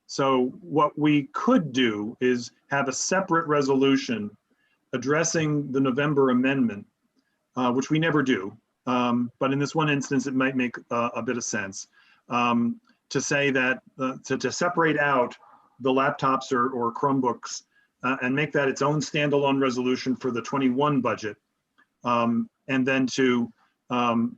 So what we could do is have a separate resolution addressing the November amendment, which we never do. But in this one instance, it might make a bit of sense. To say that, to separate out the laptops or Chromebooks and make that its own standalone resolution for the 21 budget, and then to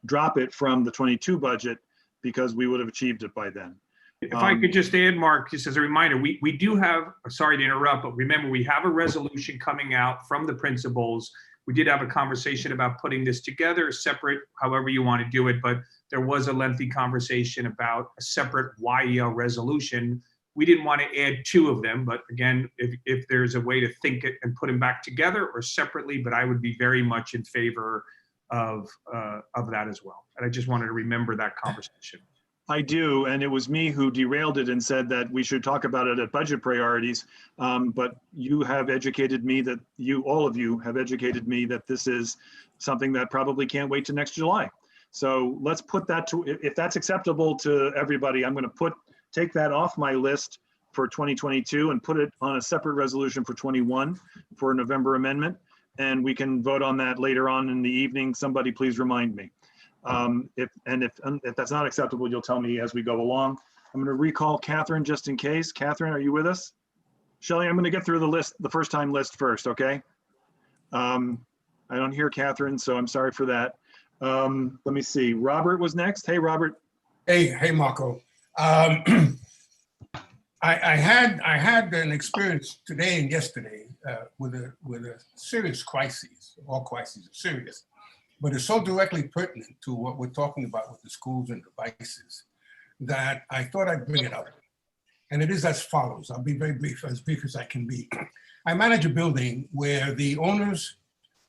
drop it from the 22 budget because we would have achieved it by then. If I could just add, Mark, just as a reminder, we do have, sorry to interrupt, but remember we have a resolution coming out from the principals. We did have a conversation about putting this together, separate, however you want to do it, but there was a lengthy conversation about a separate YEL resolution. We didn't want to add 2 of them, but again, if there's a way to think it and put them back together or separately, but I would be very much in favor of that as well. And I just wanted to remember that conversation. I do, and it was me who derailed it and said that we should talk about it at budget priorities. But you have educated me that all of you have educated me that this is something that probably can't wait to next July. So let's put that to, if that's acceptable to everybody, I'm going to take that off my list for 2022 and put it on a separate resolution for 21 for a November amendment. And we can vote on that later on in the evening. Somebody please remind me. If that's not acceptable, you'll tell me as we go along. I'm going to recall Catherine just in case. Catherine, are you with us? Shelley, I'm going to get through the list, the first time list first, okay? I don't hear Catherine, so I'm sorry for that. Let me see. Robert was next. Hey, Robert. Hey, Marco. I had an experience today and yesterday with a serious crisis. All crises are serious, but it's so directly pertinent to what we're talking about with the schools and devices that I thought I'd bring it up. And it is as follows. I'll be very brief as I can be. I manage a building where the owners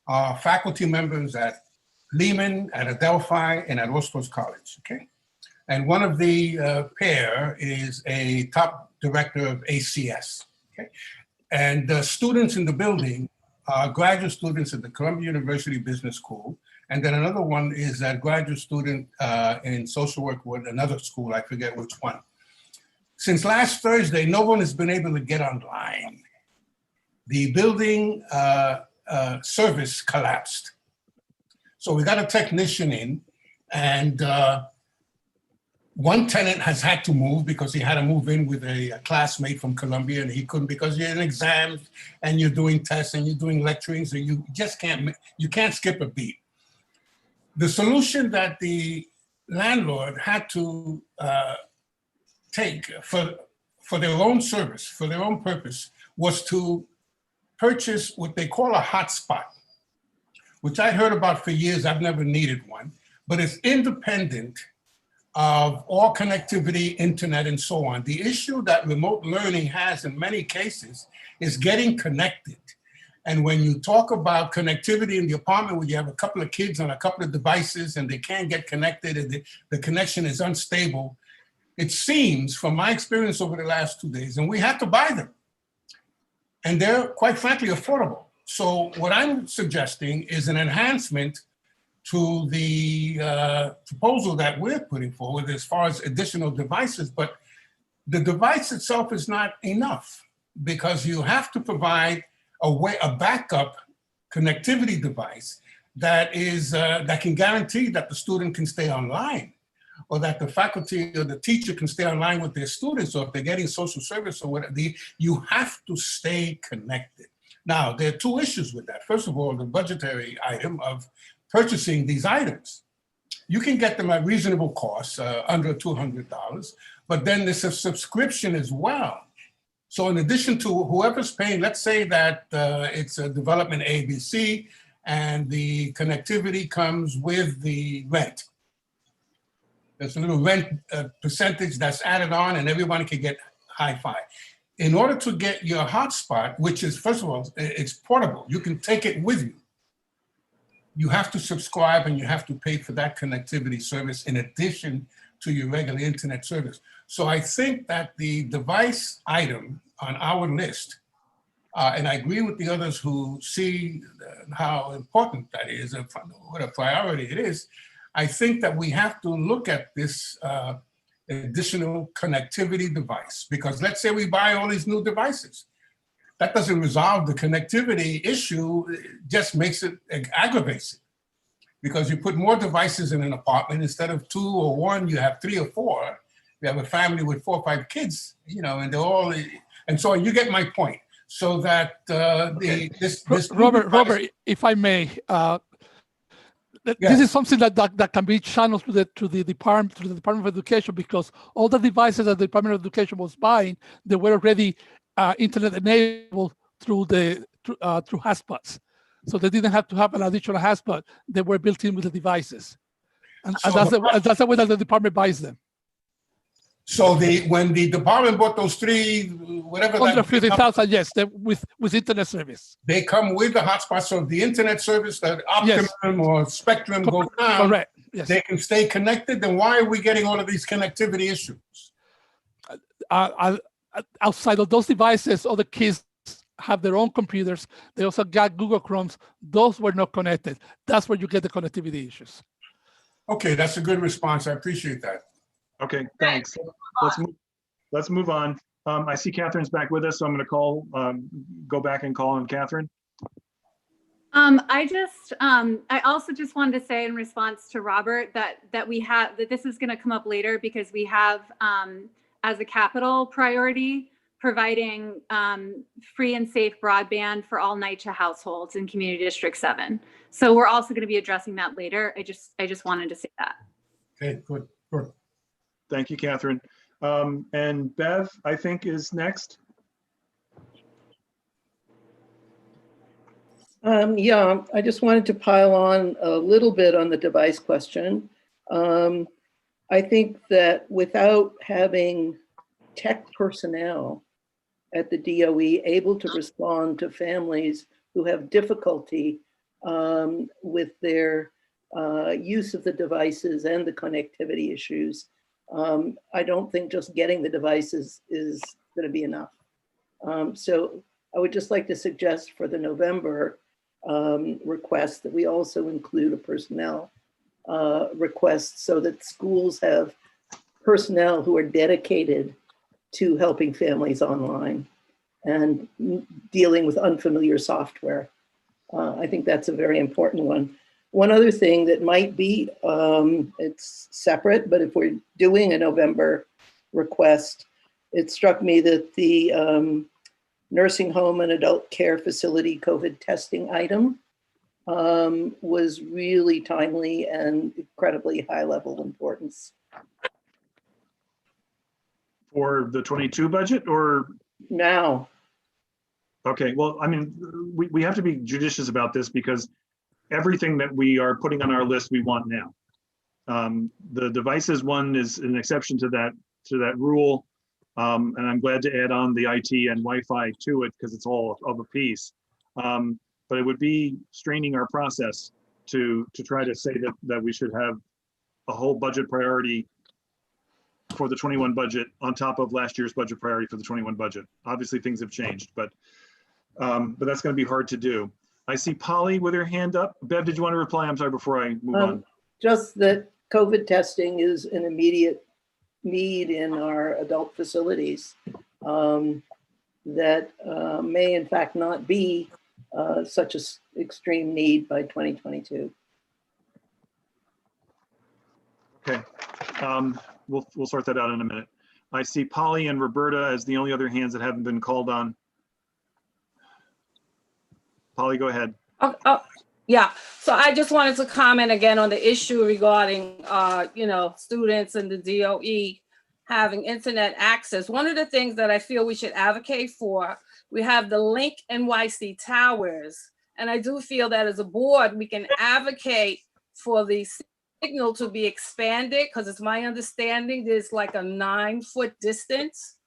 are faculty members at Lehman, at Adelphi, and at Ostos College, okay? And one of the pair is a top director of ACS. Okay? And the students in the building are graduate students at the Columbia University Business School. And then another one is a graduate student in social work with another school, I forget which one. Since last Thursday, no one has been able to get online. The building service collapsed. So we got a technician in, and one tenant has had to move because he had to move in with a classmate from Columbia, and he couldn't because you're in exams and you're doing tests and you're doing lecturing, so you just can't skip a beat. The solution that the landlord had to take for their own service, for their own purpose, was to purchase what they call a hotspot, which I heard about for years. I've never needed one, but it's independent of all connectivity, internet, and so on. The issue that remote learning has in many cases is getting connected. And when you talk about connectivity in the apartment where you have a couple of kids on a couple of devices and they can't get connected and the connection is unstable, it seems from my experience over the last 2 days, and we have to buy them. And they're quite frankly affordable. So what I'm suggesting is an enhancement to the proposal that we're putting forward as far as additional devices, but the device itself is not enough because you have to provide a backup connectivity device that is that can guarantee that the student can stay online, or that the faculty or the teacher can stay online with their students, or if they're getting social service or whatever. You have to stay connected. Now, there are two issues with that. First of all, the budgetary item of purchasing these items. You can get them at reasonable costs, under $200, but then there's a subscription as well. So in addition to whoever's paying, let's say that it's a development ABC and the connectivity comes with the rent. There's a little rent percentage that's added on and everyone can get hi-fi. In order to get your hotspot, which is, first of all, it's portable. You can take it with you. You have to subscribe and you have to pay for that connectivity service in addition to your regular internet service. So I think that the device item on our list, and I agree with the others who see how important that is, and what a priority it is, I think that we have to look at this additional connectivity device, because let's say we buy all these new devices. That doesn't resolve the connectivity issue, it just makes it, aggravates it. Because you put more devices in an apartment, instead of 2 or 1, you have 3 or 4. You have a family with 4 or 5 kids, and they're all, and so you get my point. So that this Robert, if I may, this is something that can be channeled to the Department of Education, because all the devices that the Department of Education was buying, they were already internet enabled through hotspots. So they didn't have to have an additional hotspot. They were built in with the devices. And that's the way that the department buys them. So when the department bought those 3, whatever, 150,000, yes, with internet service. They come with the hotspot. So the internet service, that Optimum or Spectrum goes down, correct. Yes. They can stay connected. Then why are we getting all of these connectivity issues? Outside of those devices, other kids have their own computers. They also got Google Chromes. Those were not connected. That's where you get the connectivity issues. Okay, that's a good response. I appreciate that. Okay, thanks. Let's move on. I see Catherine's back with us, so I'm going to go back and call on Catherine. I also just wanted to say in response to Robert that this is going to come up later, because we have as a capital priority providing free and safe broadband for all NYCHA households in Community District 7. So we're also going to be addressing that later. I just wanted to say that. Okay, good. Thank you, Catherine. And Bev, I think, is next. Yeah, I just wanted to pile on a little bit on the device question. I think that without having tech personnel at the DOE able to respond to families who have difficulty with their use of the devices and the connectivity issues, I don't think just getting the devices is going to be enough. So I would just like to suggest for the November request that we also include a personnel request so that schools have personnel who are dedicated to helping families online and dealing with unfamiliar software. I think that's a very important one. One other thing that might be, it's separate, but if we're doing a November request, it struck me that the nursing home and adult care facility COVID testing item was really timely and incredibly high level importance. For the 22 budget or? Now. Okay, well, I mean, we have to be judicious about this because everything that we are putting on our list, we want now. The devices one is an exception to that rule. And I'm glad to add on the IT and Wi-Fi to it because it's all of a piece. But it would be straining our process to try to say that we should have a whole budget priority for the 21 budget on top of last year's budget priority for the 21 budget. Obviously things have changed, but that's going to be hard to do. I see Polly with her hand up. Bev, did you want to reply? I'm sorry, before I move on. Just that COVID testing is an immediate need in our adult facilities that may in fact not be such an extreme need by 2022. Okay, we'll sort that out in a minute. I see Polly and Roberta as the only other hands that haven't been called on. Polly, go ahead. Yeah, so I just wanted to comment again on the issue regarding, students and the DOE having internet access. One of the things that I feel we should advocate for, we have the Link NYC towers. And I do feel that as a board, we can advocate for the signal to be expanded because it's my understanding there's like a 9-foot distance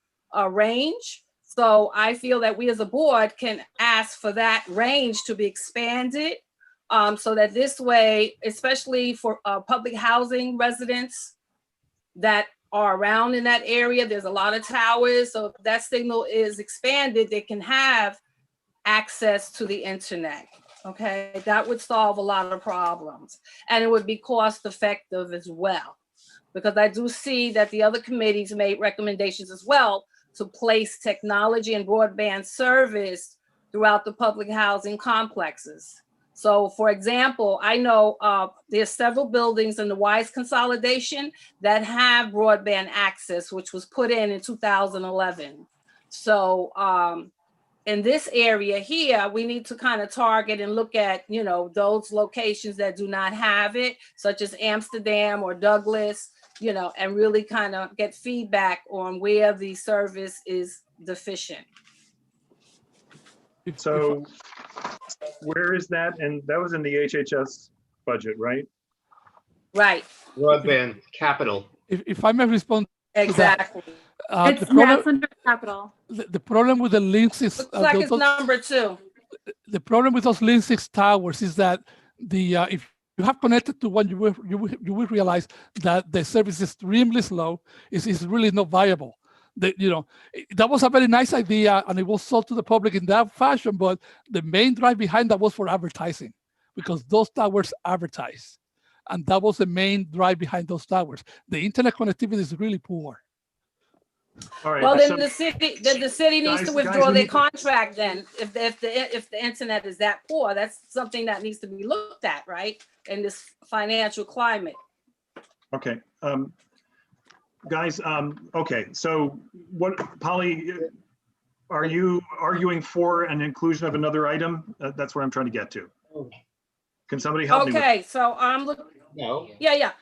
range. So I feel that we as a board can ask for that range to be expanded so that this way, especially for public housing residents that are around in that area, there's a lot of towers. So if that signal is expanded, they can have access to the internet. Okay, that would solve a lot of problems. And it would be cost effective as well. Because I do see that the other committees made recommendations as well to place technology and broadband service throughout the public housing complexes. So for example, I know there's several buildings in the WISE consolidation that have broadband access, which was put in 2011. So in this area here, we need to kind of target and look at, those locations that do not have it, such as Amsterdam or Douglas, and really kind of get feedback on where the service is deficient. So where is that? And that was in the HHS budget, right? Right. Broadband capital. If I may respond. Exactly. It's under capital. The problem with the links is looks like it's number 2. The problem with those Link 6 towers is that if you have connected to one, you will realize that the service is extremely slow. It's really not viable. That was a very nice idea, and it was sold to the public in that fashion. But the main drive behind that was for advertising, because those towers advertise, and that was the main drive behind those towers. The internet connectivity is really poor. All right, well, then the city needs to withdraw their contract. Then, if the internet is that poor, that's something that needs to be looked at, right? In this financial climate. Okay, guys. Okay, so what, Polly? Are you arguing for an inclusion of another item? That's where I'm trying to get to. Can somebody help me? Okay, so I'm looking. No. Yeah.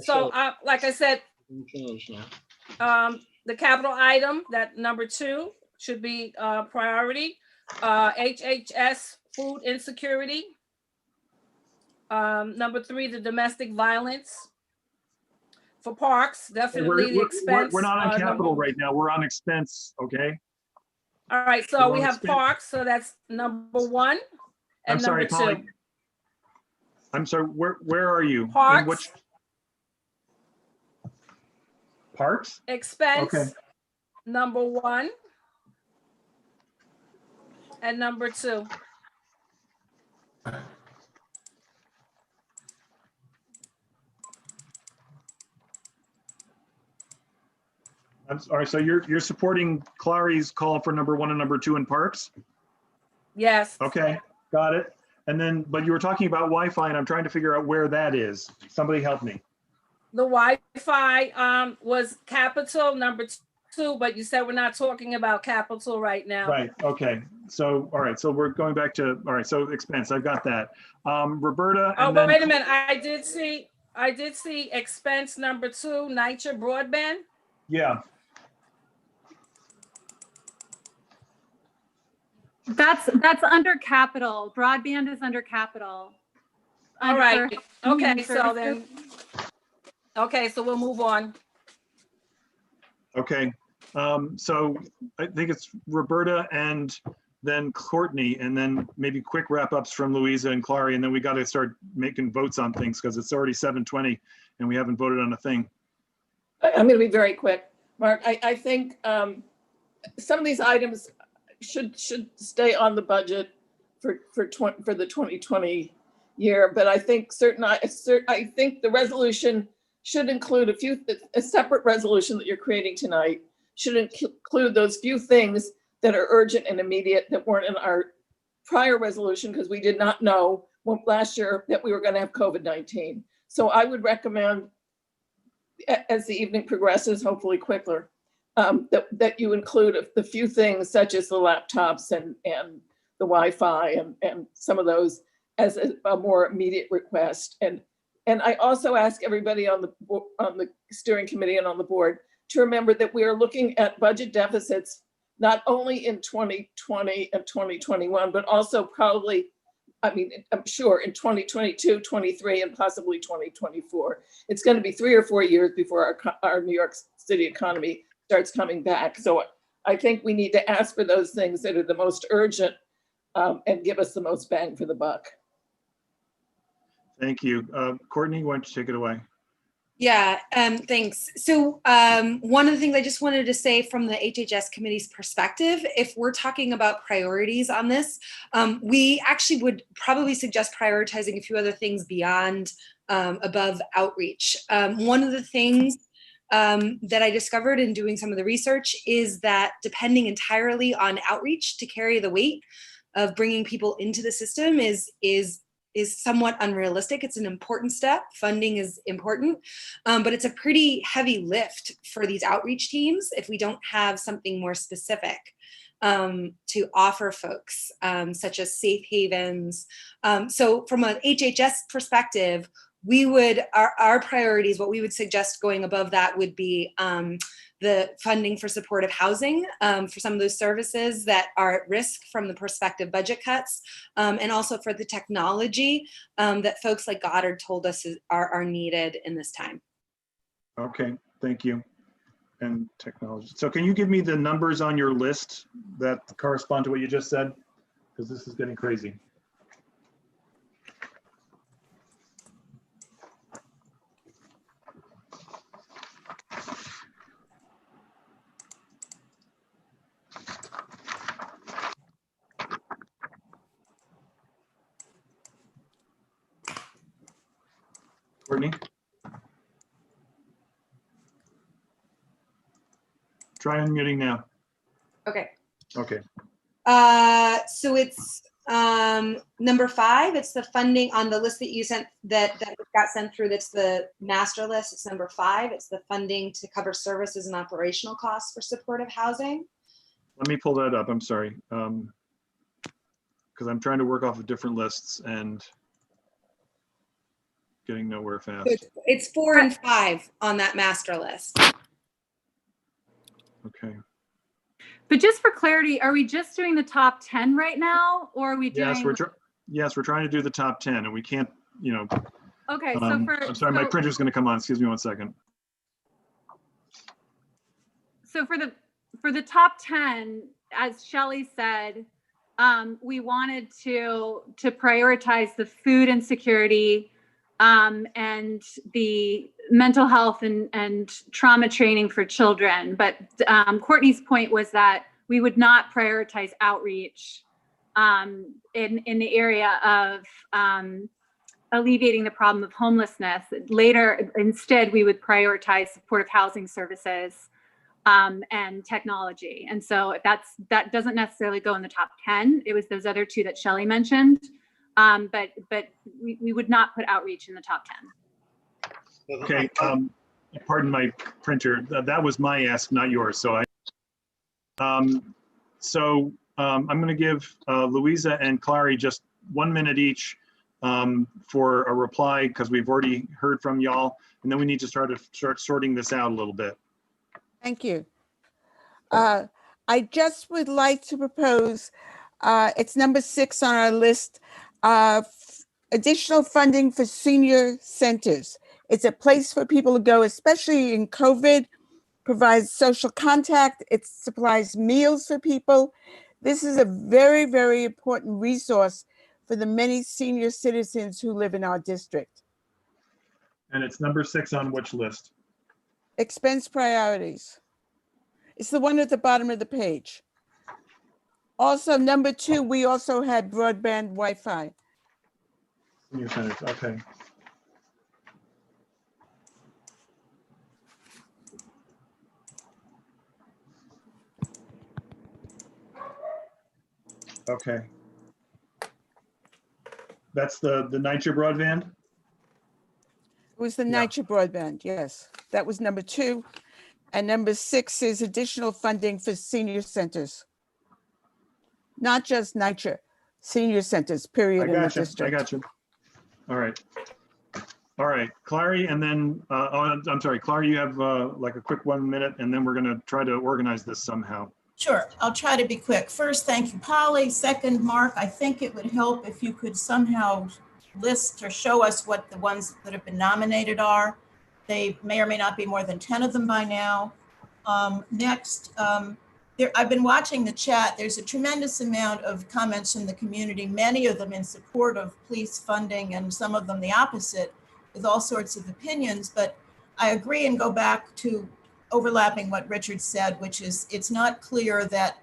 So, like I said, the capital item, that number 2 should be priority. HHS food insecurity. Number 3, the domestic violence. For parks, definitely the expense. We're not on capital right now. We're on expense. Okay. All right. So we have parks. So that's number 1. And I'm sorry, number 2. Polly. I'm sorry. Where are you? Parks. Parks? Expense Okay. number 1 and number 2. I'm sorry, so you're supporting Clary's call for number 1 and number 2 in Parks? Yes. Okay, got it. And then, but you were talking about Wi-Fi, and I'm trying to figure out where that is. Somebody help me. The Wi-Fi was capital number 2, but you said we're not talking about capital right now. Right, okay. So, all right, so we're going back to, all right, so expense, I've got that. Roberta, Oh, and but then. wait a minute. I did see expense number 2, NYCHA broadband. Yeah, That's under capital. Broadband is under capital. All Under right. Okay, community so services. then, okay, so we'll move on. okay. So I think it's Roberta and then Courtney, and then maybe quick wrap-ups from Louisa and Clary, and then we got to start making votes on things because it's already 7:20 and we haven't voted on a thing. I'm going to be very quick. Mark, I think some of these items should stay on the budget for the 2020 year, but I think I think the resolution should include a separate resolution that you're creating tonight should include those few things that are urgent and immediate that weren't in our prior resolution because we did not know last year that we were going to have COVID-19. So I would recommend, as the evening progresses, hopefully quicker, that you include the few things such as the laptops and the Wi-Fi and some of those as a more immediate request. And I also ask everybody on the steering committee and on the board to remember that we are looking at budget deficits not only in 2020 and 2021, but also probably, I mean, I'm sure in 2022, 23, and possibly 2024. It's going to be 3 or 4 years before our New York City economy starts coming back. So I think we need to ask for those things that are the most urgent and give us the most bang for the buck. Thank you. Courtney, why don't you take it away? Yeah, thanks. So one of the things I just wanted to say from the HHS committee's perspective, if we're talking about priorities on this, we actually would probably suggest prioritizing a few other things beyond above outreach. One of the things that I discovered in doing some of the research is that depending entirely on outreach to carry the weight of bringing people into the system is somewhat unrealistic. It's an important step. Funding is important, but it's a pretty heavy lift for these outreach teams if we don't have something more specific to offer folks, such as safe havens. So from an HHS perspective, we would, our priorities, what we would suggest going above that would be the funding for supportive housing for some of those services that are at risk from the prospective budget cuts, and also for the technology that folks like Goddard told us are needed in this time. Okay, thank you. And technology. So can you give me the numbers on your list that correspond to what you just said? Because this is getting crazy. Courtney? Try unmuting now. Okay. Okay. So it's number 5. It's the funding on the list that you sent that got sent through. That's the master list. It's number 5. It's the funding to cover services and operational costs for supportive housing. Let me pull that up. I'm sorry. Because I'm trying to work off of different lists and getting nowhere fast. So it's 4 and 5 on that master list. Okay. But just for clarity, are we just doing the top 10 right now, or are we doing? Yes, we're trying to do the top 10, and we can't, you know. Okay, so I'm sorry, my printer's going to come on. Excuse me one second. So for the top 10, as Shelley said, we wanted to prioritize the food insecurity and the mental health and trauma training for children. But Courtney's point was that we would not prioritize outreach in the area of alleviating the problem of homelessness. Later, instead, we would prioritize supportive housing services and technology. And so that doesn't necessarily go in the top 10. It was those other two that Shelley mentioned. But we would not put outreach in the top 10. Okay, pardon my printer. That was my ask, not yours. So I'm going to give Louisa and Clary just 1 minute each for a reply, because we've already heard from y'all, and then we need to start sorting this out a little bit. Thank you. I just would like to propose, it's number 6 on our list, additional funding for senior centers. It's a place for people to go, especially in COVID, provides social contact, it supplies meals for people. This is a very, very important resource for the many senior citizens who live in our district. And it's number 6 on which list? Expense priorities. It's the one at the bottom of the page. Also, number 2, we also had broadband Wi-Fi. Senior centers, okay. Okay. That's the NYCHA broadband? It was the NYCHA broadband, yes. That was number 2. And number 6 is additional funding for senior centers. Not just NYCHA, senior centers, period, in the district. I got you. All right. All right, Clary, and then, I'm sorry, Clary, you have like a quick 1 minute, and then we're gonna try to organize this somehow. Sure, I'll try to be quick. First, thank you, Polly. Second, Mark, I think it would help if you could somehow list or show us what the ones that have been nominated are. They may or may not be more than 10 of them by now. Next, I've been watching the chat. There's a tremendous amount of comments from the community, many of them in support of police funding and some of them the opposite, with all sorts of opinions. But I agree and go back to overlapping what Richard said, which is it's not clear that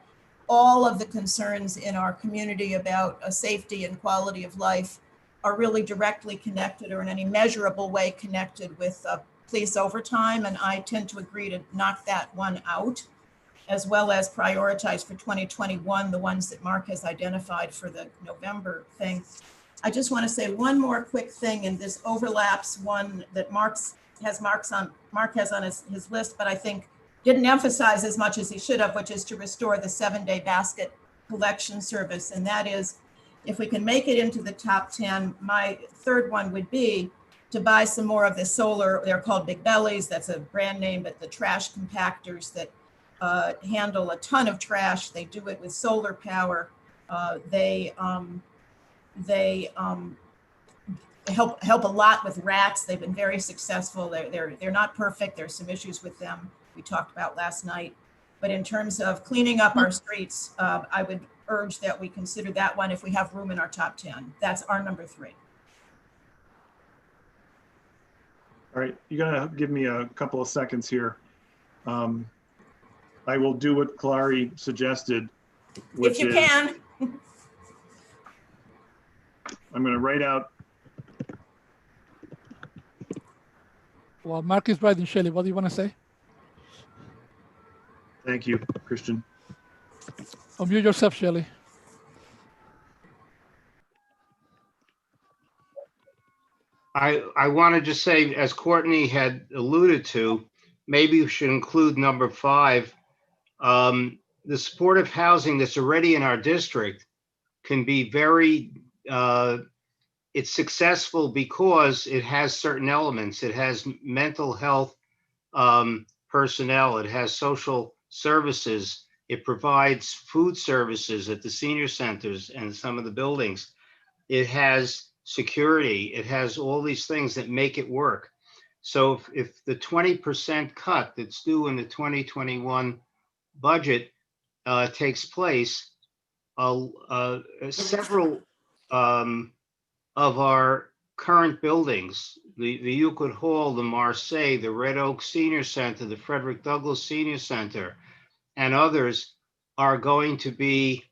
all of the concerns in our community about safety and quality of life are really directly connected or in any measurable way connected with police overtime. And I tend to agree to knock that one out, as well as prioritize for 2021, the ones that Mark has identified for the November thing. I just want to say one more quick thing, and this overlaps one that Mark has on his list, but I think didn't emphasize as much as he should have, which is to restore the 7-day basket collection service. And that is, if we can make it into the top 10, my third one would be to buy some more of the solar, they're called Big Bellies, that's a brand name, but the trash compactors that handle a ton of trash. They do it with solar power. They help a lot with rats. They've been very successful. They're not perfect. There's some issues with them we talked about last night. But in terms of cleaning up our streets, I would urge that we consider that one if we have room in our top 10. That's our number 3. All right, you gotta give me a couple of seconds here. I will do what Clary suggested, which if you is, can. I'm gonna write out. Well, Mark is right, and Shelley, what do you want to say? Thank you, Christian. Unmute yourself, Shelley. I want to just say, as Courtney had alluded to, maybe we should include number 5. The supportive housing that's already in our district can be very, it's successful because it has certain elements. It has mental health personnel. It has social services. It provides food services at the senior centers and some of the buildings. It has security. It has all these things that make it work. So if the 20% cut that's due in the 2021 budget takes place, several of our current buildings, the Euclid Hall, the Marseille, the Red Oak Senior Center, the Frederick Douglass Senior Center, and others are going to be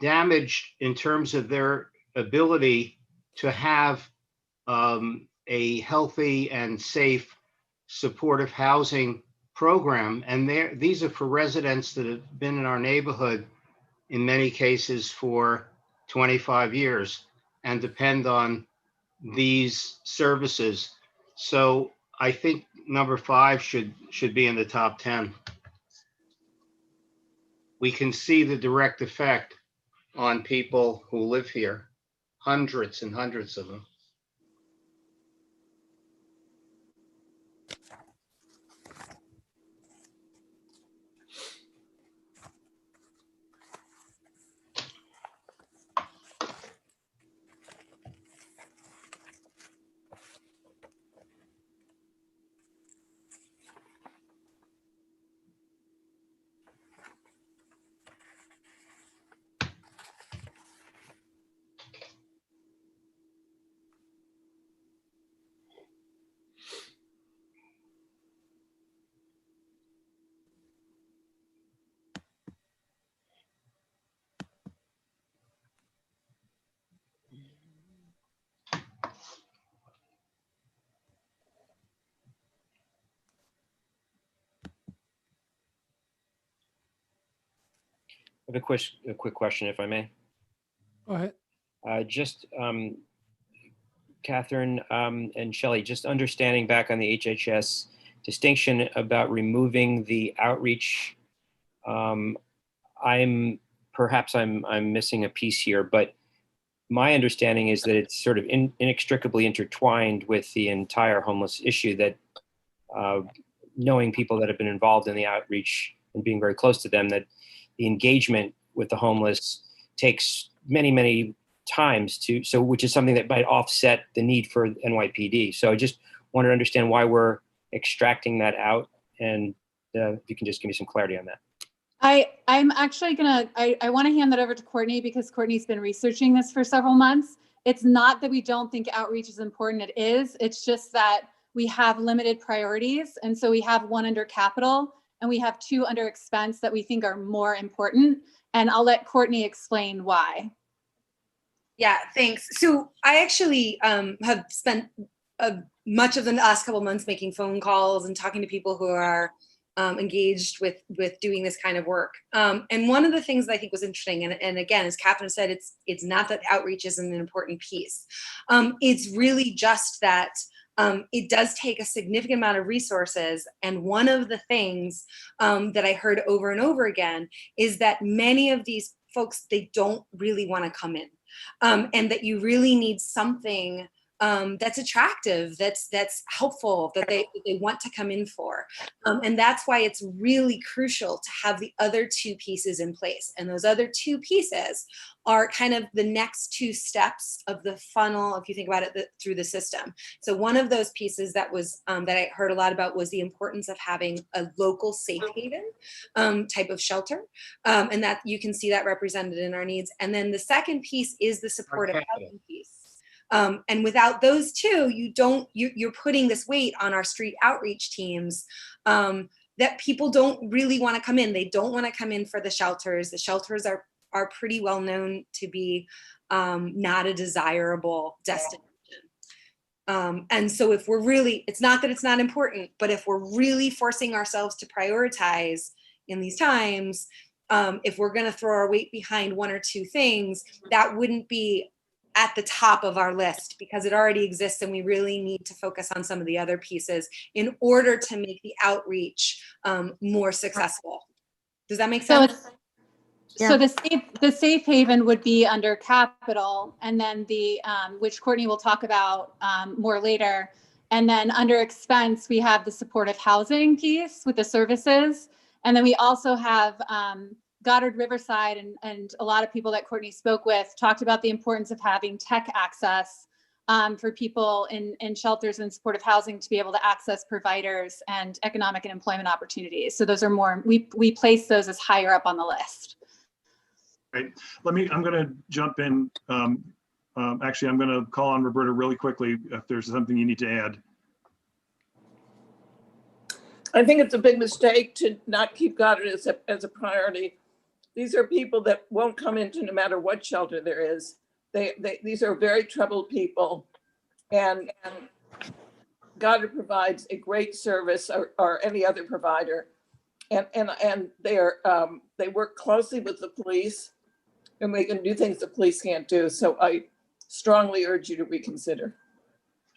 damaged in terms of their ability to have a healthy and safe supportive housing program. And these are for residents that have been in our neighborhood in many cases for 25 years and depend on these services. So I think number 5 should be in the top 10. We can see the direct effect on people who live here, hundreds and hundreds of them. I have a quick question, if I may. Go ahead. Catherine and Shelley, just understanding back on the HHS distinction about removing the outreach. Perhaps I'm missing a piece here, but my understanding is that it's sort of inextricably intertwined with the entire homeless issue, that knowing people that have been involved in the outreach and being very close to them, that the engagement with the homeless takes many, many times which is something that might offset the need for NYPD. So I just want to understand why we're extracting that out, and if you can just give me some clarity on that. I'm actually I want to hand that over to Courtney, because Courtney's been researching this for several months. It's not that we don't think outreach is important. It is. It's just that we have limited priorities. And so we have one under capital and we have 2 under expense that we think are more important. And I'll let Courtney explain why. Yeah, thanks. So I actually have spent much of the last couple of months making phone calls and talking to people who are engaged with doing this kind of work. And one of the things that I think was interesting, and again, as Catherine said, it's not that outreach isn't an important piece. It's really just that it does take a significant amount of resources. And one of the things that I heard over and over again is that many of these folks, they don't really want to come in. And that you really need something that's attractive, that's helpful, that they want to come in for. And that's why it's really crucial to have the other 2 pieces in place. And those other 2 pieces are kind of the next 2 steps of the funnel, if you think about it through the system. So one of those pieces that was that I heard a lot about was the importance of having a local safe haven type of shelter. And that you can see that represented in our needs. And then the second piece is the supportive housing piece. And without those 2, you're putting this weight on our street outreach teams that people don't really want to come in. They don't want to come in for the shelters. The shelters are pretty well known to be not a desirable destination. And so if we're really, it's not that it's not important, but if we're really forcing ourselves to prioritize in these times, if we're going to throw our weight behind 1 or 2 things, that wouldn't be at the top of our list, because it already exists and we really need to focus on some of the other pieces in order to make the outreach more successful. Does that make sense? So the safe haven would be under capital, and then the which Courtney will talk about more later. And then under expense, we have the supportive housing piece with the services. And then we also have Goddard Riverside, and a lot of people that Courtney spoke with talked about the importance of having tech access for people in shelters and supportive housing to be able to access providers and economic and employment opportunities. So those are more, we place those as higher up on the list. Right. I'm going to jump in. Actually, I'm going to call on Roberta really quickly if there's something you need to add. I think it's a big mistake to not keep Goddard as a priority. These are people that won't come into no matter what shelter there is. These are very troubled people, and Goddard provides a great service, or any other provider, and they work closely with the police, and they can do things the police can't do. So I strongly urge you to reconsider.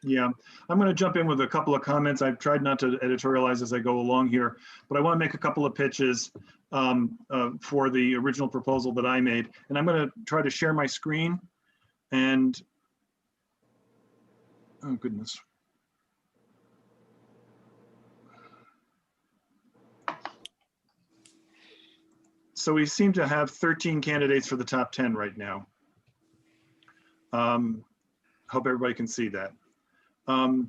Yeah, I'm going to jump in with a couple of comments. I've tried not to editorialize as I go along here, but I want to make a couple of pitches for the original proposal that I made. And I'm going to try to share my screen. And, oh goodness. So we seem to have 13 candidates for the top 10 right now. Hope everybody can see that. I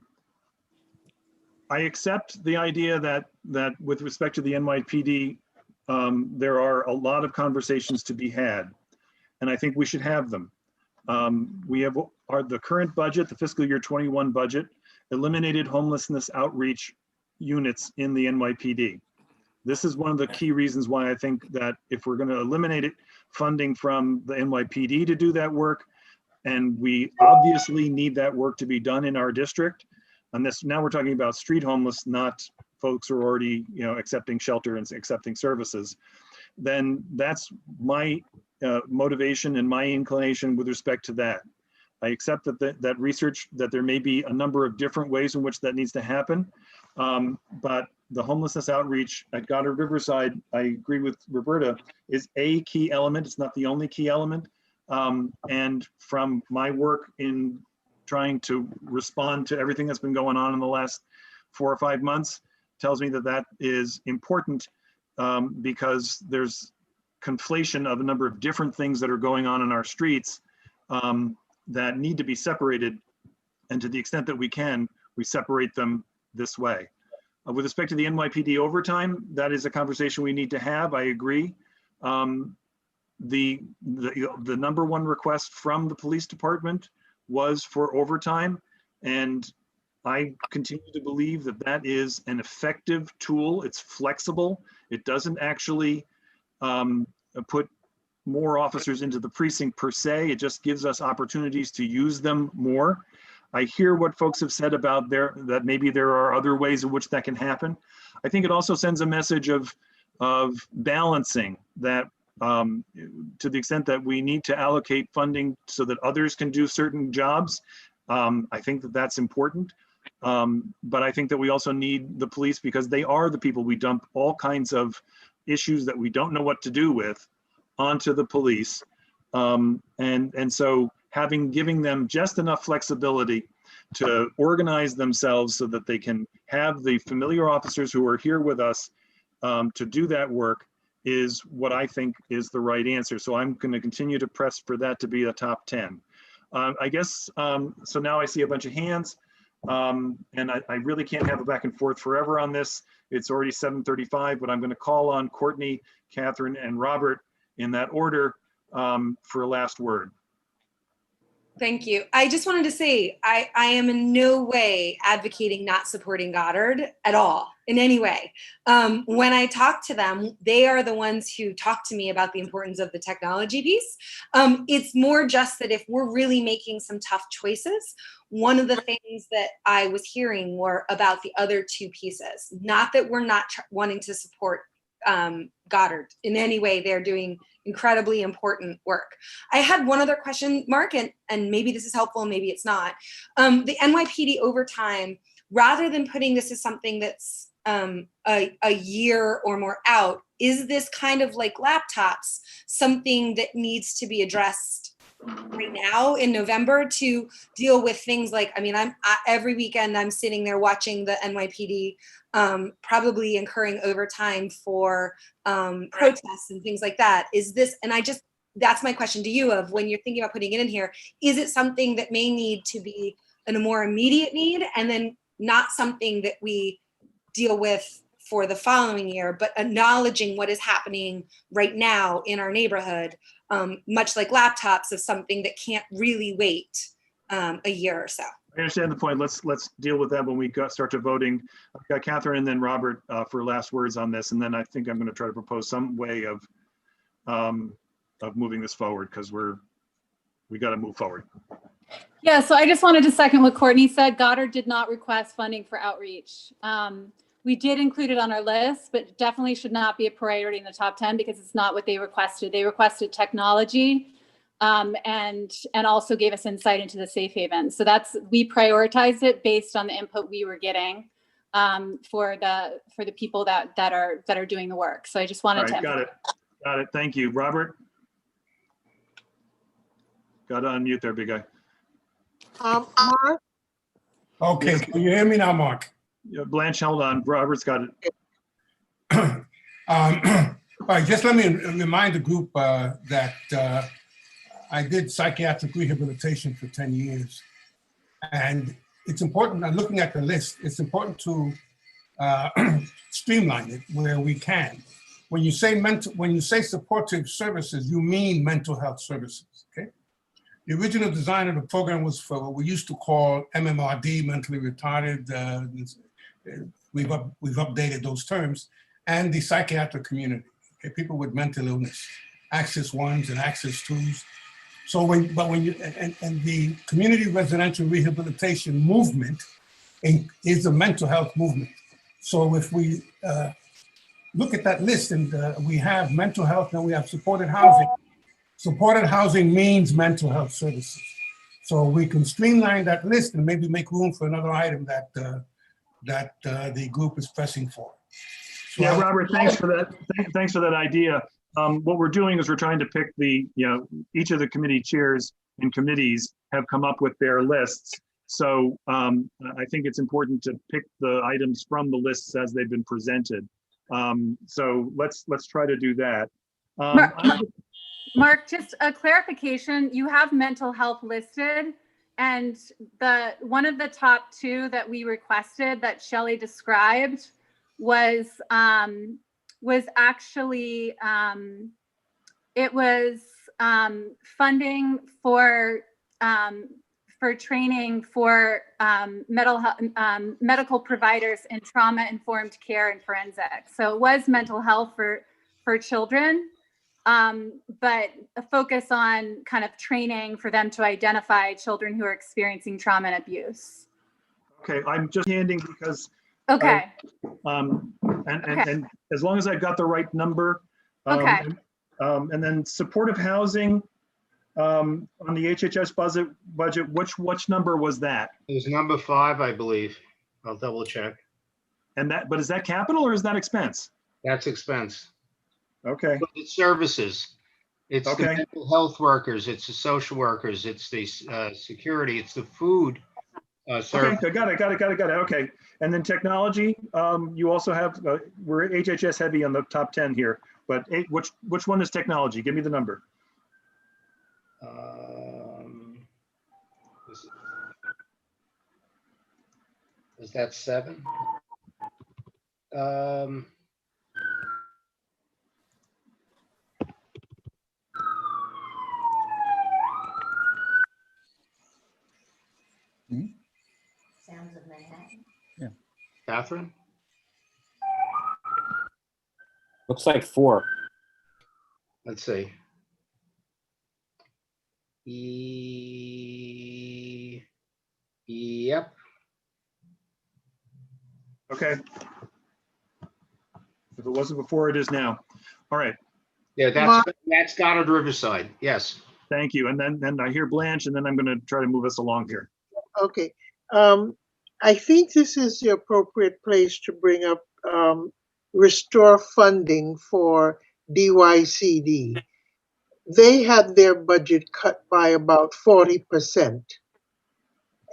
accept the idea that with respect to the NYPD, there are a lot of conversations to be had, and I think we should have them. We have the current budget, the fiscal year 21 budget, eliminated homelessness outreach units in the NYPD. This is one of the key reasons why I think that if we're going to eliminate it, funding from the NYPD to do that work, and we obviously need that work to be done in our district. And this, now we're talking about street homeless, not folks who are already, accepting shelter and accepting services. Then that's my motivation and my inclination with respect to that. I accept that research, that there may be a number of different ways in which that needs to happen. But the homelessness outreach at Goddard Riverside, I agree with Roberta, is a key element. It's not the only key element. And from my work in trying to respond to everything that's been going on in the last 4 or 5 months, tells me that that is important because there's conflation of a number of different things that are going on in our streets that need to be separated. And to the extent that we can, we separate them this way. With respect to the NYPD overtime, that is a conversation we need to have. I agree. The number one request from the police department was for overtime, and I continue to believe that that is an effective tool. It's flexible. It doesn't actually put more officers into the precinct per se. It just gives us opportunities to use them more. I hear what folks have said about that maybe there are other ways in which that can happen. I think it also sends a message of balancing that. To the extent that we need to allocate funding so that others can do certain jobs, I think that that's important. But I think that we also need the police because they are the people we dump all kinds of issues that we don't know what to do with onto the police. And so giving them just enough flexibility to organize themselves so that they can have the familiar officers who are here with us to do that work is what I think is the right answer. So I'm going to continue to press for that to be a top 10. I guess, so now I see a bunch of hands and I really can't have a back and forth forever on this. It's already 7:35, but I'm going to call on Courtney, Catherine, and Robert in that order for a last word. Thank you. I just wanted to say, I am in no way advocating not supporting Goddard at all, in any way. When I talk to them, they are the ones who talk to me about the importance of the technology piece. It's more just that if we're really making some tough choices, one of the things that I was hearing were about the other two pieces. Not that we're not wanting to support Goddard in any way. They're doing incredibly important work. I had one other question, Mark, and maybe this is helpful, maybe it's not. The NYPD overtime, rather than putting this as something that's a year or more out, is this kind of like laptops something that needs to be addressed right now in November to deal with things like, I mean, every weekend I'm sitting there watching the NYPD probably incurring overtime for protests and things like that. Is this, and that's my question to you of when you're thinking about putting it in here, is it something that may need to be a more immediate need and then not something that we deal with for the following year, but acknowledging what is happening right now in our neighborhood much like laptops, of something that can't really wait a year or so. I understand the point. Let's deal with that when we start to voting. I've got Catherine and then Robert for last words on this, and then I think I'm going to try to propose some way of moving this forward, because we got to move forward. Yeah, so I just wanted to second what Courtney said. Goddard did not request funding for outreach. We did include it on our list, but definitely should not be a priority in the top 10 because it's not what they requested. They requested technology and also gave us insight into the safe haven. So we prioritized it based on the input we were getting for the people that are doing the work. So I just wanted to. Got it. Thank you, Robert. Got to unmute there, big guy. Mark? Okay, can you hear me now, Mark? Yeah, Blanche, hold on. Robert's got it. All right, just let me remind the group that I did psychiatric rehabilitation for 10 years. And it's important, looking at the list, it's important to streamline it where we can. When you say supportive services, you mean mental health services, okay? The original design of the program was for what we used to call MMRD, mentally retarded. We've updated those terms, and the psychiatric community, okay? People with mental illness, Access 1s and Access 2s. So the community residential rehabilitation movement is a mental health movement. So if we look at that list and we have mental health and we have supported housing. Supported housing means mental health services. So we can streamline that list and maybe make room for another item that the group is pressing for. So yeah, Robert, thanks for that. Thanks for that idea. What we're doing is we're trying to pick each of the committee chairs and committees have come up with their lists. So I think it's important to pick the items from the lists as they've been presented. So let's try to do that. Mark, just a clarification. You have mental health listed, and one of the top two that we requested that Shelley described was actually it was funding for training for medical providers in trauma-informed care and forensics. So it was mental health for children, but a focus on kind of training for them to identify children who are experiencing trauma and abuse. Okay, I'm just handing because. Okay. And as long as I've got the right number. Okay. And then supportive housing on the HHS budget, which number was that? It was number 5, I believe. I'll double check. But is that capital or is that expense? That's expense. Okay. But it's services. It's the mental health workers. It's the social workers. It's the security. It's the food. Okay, got it. Okay, and then technology. You also have. We're HHS heavy on the top 10 here, but which one is technology? Give me the number. Is that 7? Sounds of Manhattan. Yeah. Catherine? Looks like 4. Let's see. Yep. Okay. If it wasn't before, it is now. All right. Yeah, that's Goddard Riverside. Yes. Thank you. And then I hear Blanche, and then I'm going to try to move us along here. Okay. I think this is the appropriate place to bring up restore funding for DYCD. They had their budget cut by about 40%.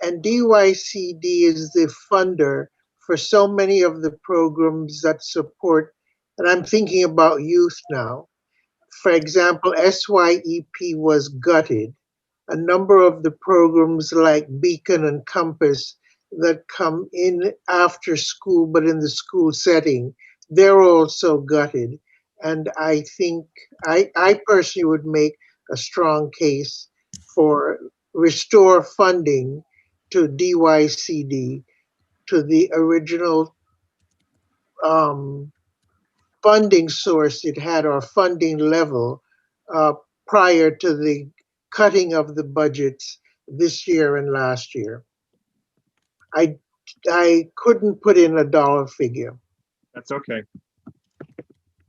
And DYCD is the funder for so many of the programs that support, and I'm thinking about youth now. For example, SYEP was gutted. A number of the programs like Beacon and Compass that come in after school, but in the school setting, they're also gutted. And I think I personally would make a strong case for restore funding to DYCD to the original funding source it had, or funding level, prior to the cutting of the budgets this year and last year. I couldn't put in a dollar figure. That's okay.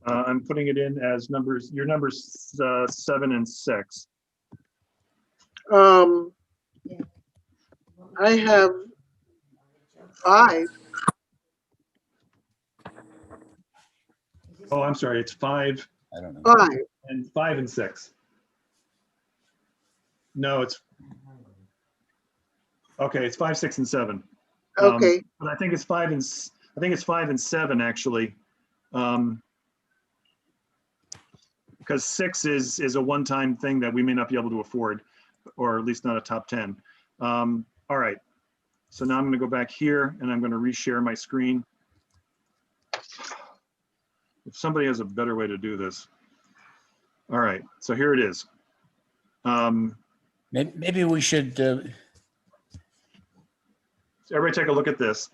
I'm putting it in as numbers, your numbers 7 and 6. I have 5. Oh, I'm sorry, it's 5. I don't know. 5. And 5 and 6. No, it's okay. It's 5, 6, and 7. Okay. But I think it's 5 and 7 actually, because 6 is a one-time thing that we may not be able to afford, or at least not a top 10. All right. So now I'm going to go back here and I'm going to reshare my screen. If somebody has a better way to do this. All right, so here it is. Maybe we should. Everybody take a look at this.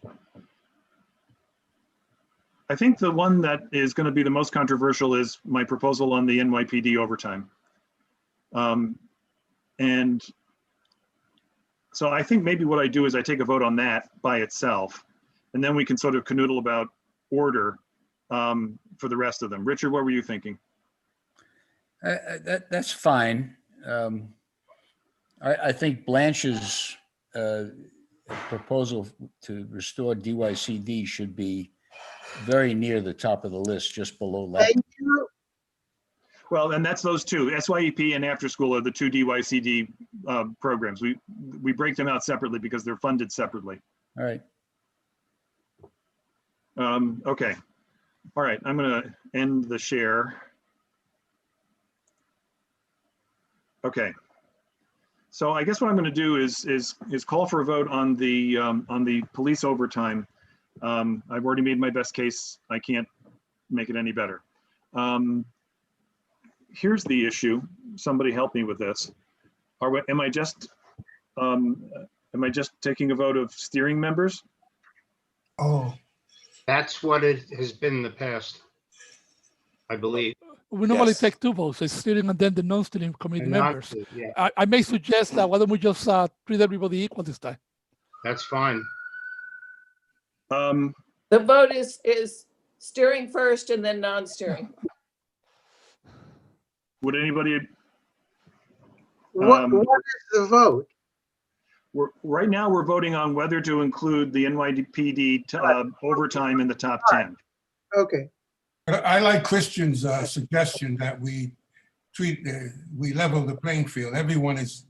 I think the one that is going to be the most controversial is my proposal on the NYPD overtime. And so I think maybe what I do is I take a vote on that by itself, and then we can sort of canoodle about order for the rest of them. Richard, what were you thinking? That's fine. I think Blanche's proposal to restore DYCD should be very near the top of the list, just below that. Thank you. Well, and that's those two. SYEP and after school are the two DYCD programs. We break them out separately because they're funded separately. All right. Okay. All right, I'm going to end the share. Okay. So I guess what I'm going to do is call for a vote on the police overtime. I've already made my best case. I can't make it any better. Here's the issue. Somebody help me with this. Am I just taking a vote of steering members? Oh, That's what it has been in the past, I believe. We normally take 2 votes, a steering and then the non-steering committee And members. yeah. I may suggest that why don't we just treat everybody equal this time? That's fine. The vote is steering first and then non-steering. Would anybody? What is the vote? Right now, we're voting on whether to include the NYPD overtime in the top 10. Okay. but I like Christian's suggestion that we we level the playing field. Everyone is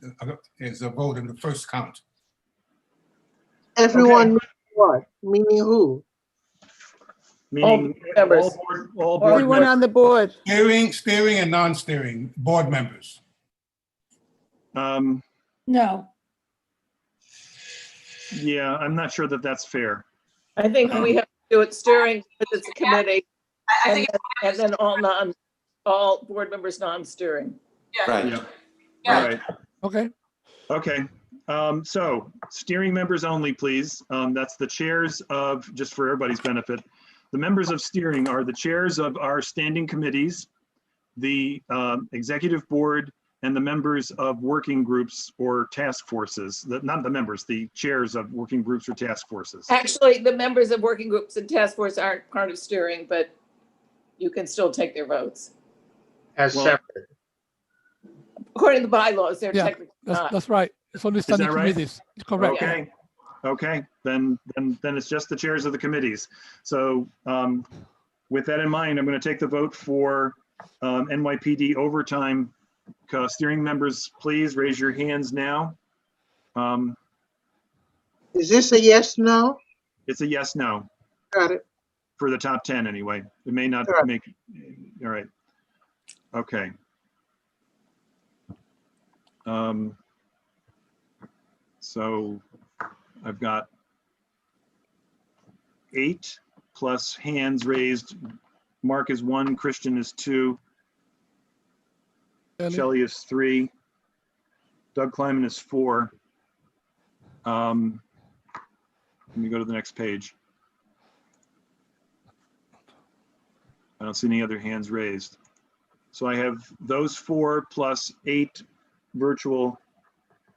a vote in the first count. Everyone meaning what? Meaning who? Meaning all board Everyone members. on the board. Steering and non-steering board members. No. Yeah, I'm not sure that that's fair. I think we have to do it steering because it's a committee, and then all board members non-steering. Right. Yeah. All right. Okay. Okay. So steering members only, please. That's the chairs of, just for everybody's benefit, the members of steering are the chairs of our standing committees, the executive board, and the members of working groups or task forces. Not the members, the chairs of working groups or task forces. Actually, the members of working groups and task force aren't part of steering, but you can still take their votes. As separate. According to the bylaws, they're technically not. That's right. It's only standing committees. It's correct. Okay. Okay. Then it's just the chairs of the committees. So with that in mind, I'm going to take the vote for NYPD overtime. Steering members, please raise your hands now. Is this a yes, no? It's a yes, no. Got it. For the top 10 anyway. It may not make, all right. Okay. So I've got 8 plus hands raised. Mark is 1, Christian is 2. Shelley is 3. Doug Kleiman is 4. Let me go to the next page. I don't see any other hands raised. So I have those 4 plus 8 virtual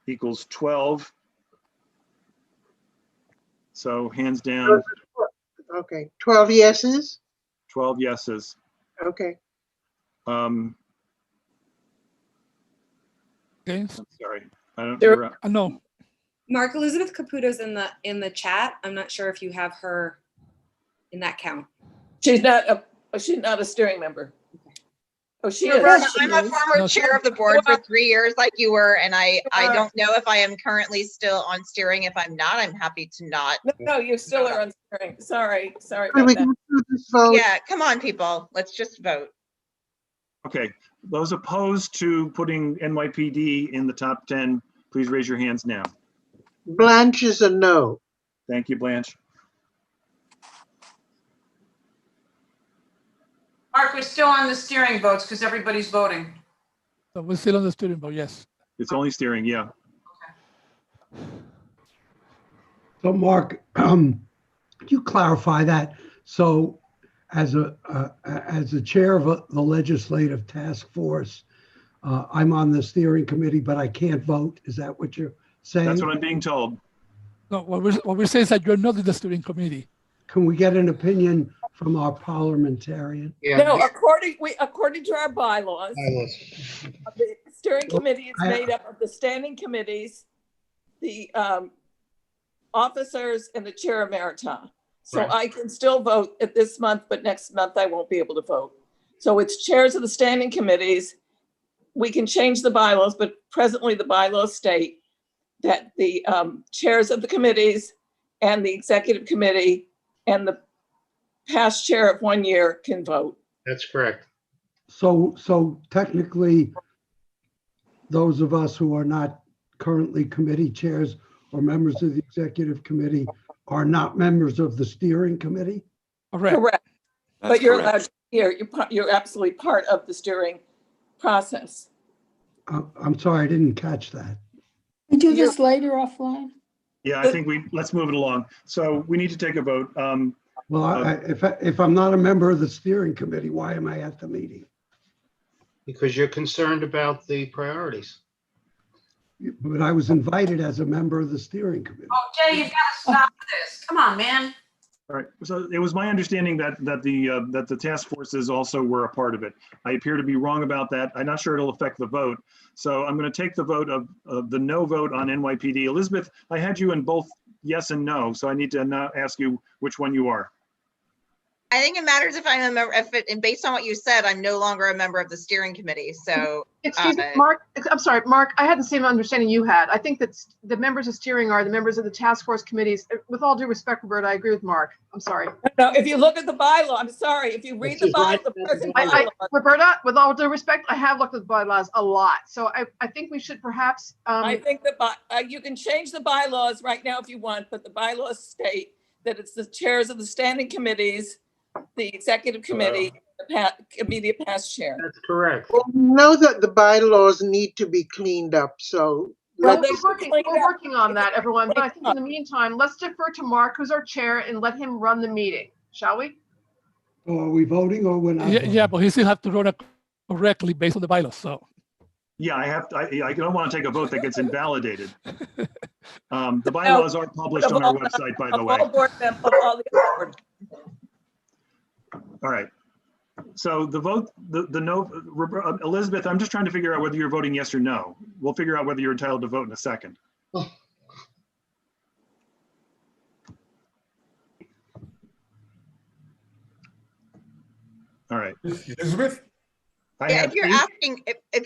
equals 12. So hands down. Okay, 12 yeses? 12 yeses. Okay. James? I'm sorry. I don't There- No. Mark, Elizabeth Caputo's in the chat. I'm not sure if you have her in that count. She's not a steering member. Oh, she is. Roberta, I'm a former No, chair of the board for 3 years like you were, and I don't know if I am currently still on steering. If I'm not, I'm happy to not. No, you still are on steering. Sorry Could about we that. go through this vote? Yeah, come on, people. Let's just vote. Okay, those opposed to putting NYPD in the top 10, please raise your hands now. Blanche is a no. Thank you, Blanche. Mark, we're still on the steering votes because everybody's voting. So we're still on the student vote, yes. It's only steering, yeah. So Mark, could you clarify that? So as a chair of the legislative task force, I'm on the steering committee, but I can't vote. Is that what you're saying? That's what I'm being told. No, what we're saying is that you're not in the steering committee. Can we get an opinion from our parliamentarian? No, according to our bylaws, the steering committee is made up of the standing committees, the officers, and the chair emerita. So Right. I can still vote at this month, but next month I won't be able to vote. So it's chairs of the standing committees. We can change the bylaws, but presently the bylaws state that the chairs of the committees and the executive committee and the past chair of 1 year can vote. That's correct. So technically, those of us who are not currently committee chairs or members of the executive committee are not members of the steering committee? Correct. But you're allowed to hear, you're absolutely part of the steering process. I'm sorry, I didn't catch that. We do this later offline? Yeah, I think let's move it along. So we need to take a vote. Well, if I'm not a member of the steering committee, why am I at the meeting? Because you're concerned about the priorities. But I was invited as a member of the steering committee. Oh, Jay, you've got to stop this. Come on, man. All right, so it was my understanding that the task forces also were a part of it. I appear to be wrong about that. I'm not sure it'll affect the vote. So I'm going to take the vote of the no vote on NYPD. Elizabeth, I had you in both yes and no, so I need to now ask you which one you are. I think it matters if I'm a member, and based on what you said, I'm no longer a member of the steering committee. So, Excuse me, Mark. I'm sorry, Mark. I had the same understanding you had. I think that the members of steering are the members of the task force committees. With all due respect, Roberta, I agree with Mark. I'm sorry. No, if you look at the bylaw, I'm sorry, if you read the bylaw, the present bylaw. Roberta, with all due respect, I have looked at the bylaws a lot. So I think we should perhaps. I think that you can change the bylaws right now if you want, but the bylaws state that it's the chairs of the standing committees, the executive committee, the immediate past chair. That's correct. Well, we know that the bylaws need to be cleaned up, so. Well, we're working on that, everyone. But I think in the meantime, let's defer to Mark, who's our chair, and let him run the meeting, shall we? So are we voting or we're not? Yeah, but he still have to run it correctly based on the bylaws, so. Yeah, I don't want to take a vote that gets invalidated. The bylaws are published on our website, by the way. All right. So the vote, the no, Elizabeth, I'm just trying to figure out whether you're voting yes or no. We'll figure out whether you're entitled to vote in a second. Oh. All right. Elizabeth? yeah, if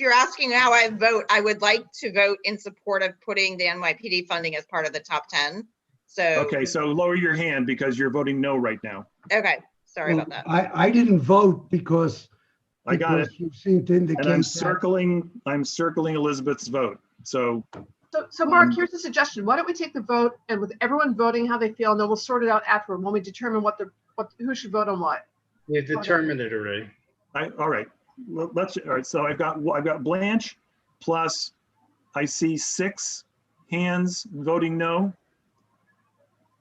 you're asking how I vote, I would like to vote in support of putting the NYPD funding as part of the top 10. So Okay, so lower your hand because you're voting no right now. okay, sorry about that. I didn't vote because I got it. you seem to indicate. And I'm that- circling Elizabeth's vote. So So Mark, here's a suggestion. Why don't we take the vote and with everyone voting how they feel, and then we'll sort it out afterward when we determine who should vote on what. We determined it already. all right. let's, all right, so I've got Blanche plus, I see 6 hands voting no.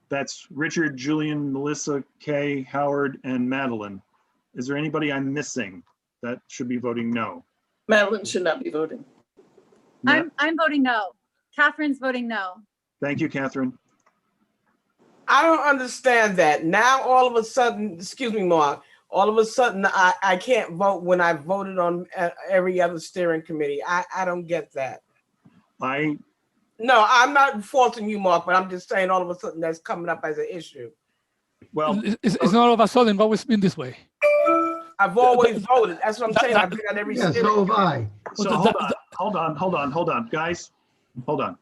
That's Richard, Julian, Melissa, Kay, Howard, and Madeline. Is there anybody I'm missing that should be voting no? Madeline should not be voting. I'm voting no. Catherine's voting no. Thank you, Catherine. I don't understand that. Now all of a sudden, excuse me, Mark, all of a sudden I can't vote when I voted on every other steering committee. I don't get that. No, I'm not faulting you, Mark, but I'm just saying all of a sudden that's coming up as an issue. Well, it's not all of a sudden, but it's been this way. I've always voted. That's what I'm saying. I've been on every Yeah, steering so have committee. I. So hold on, guys, hold on.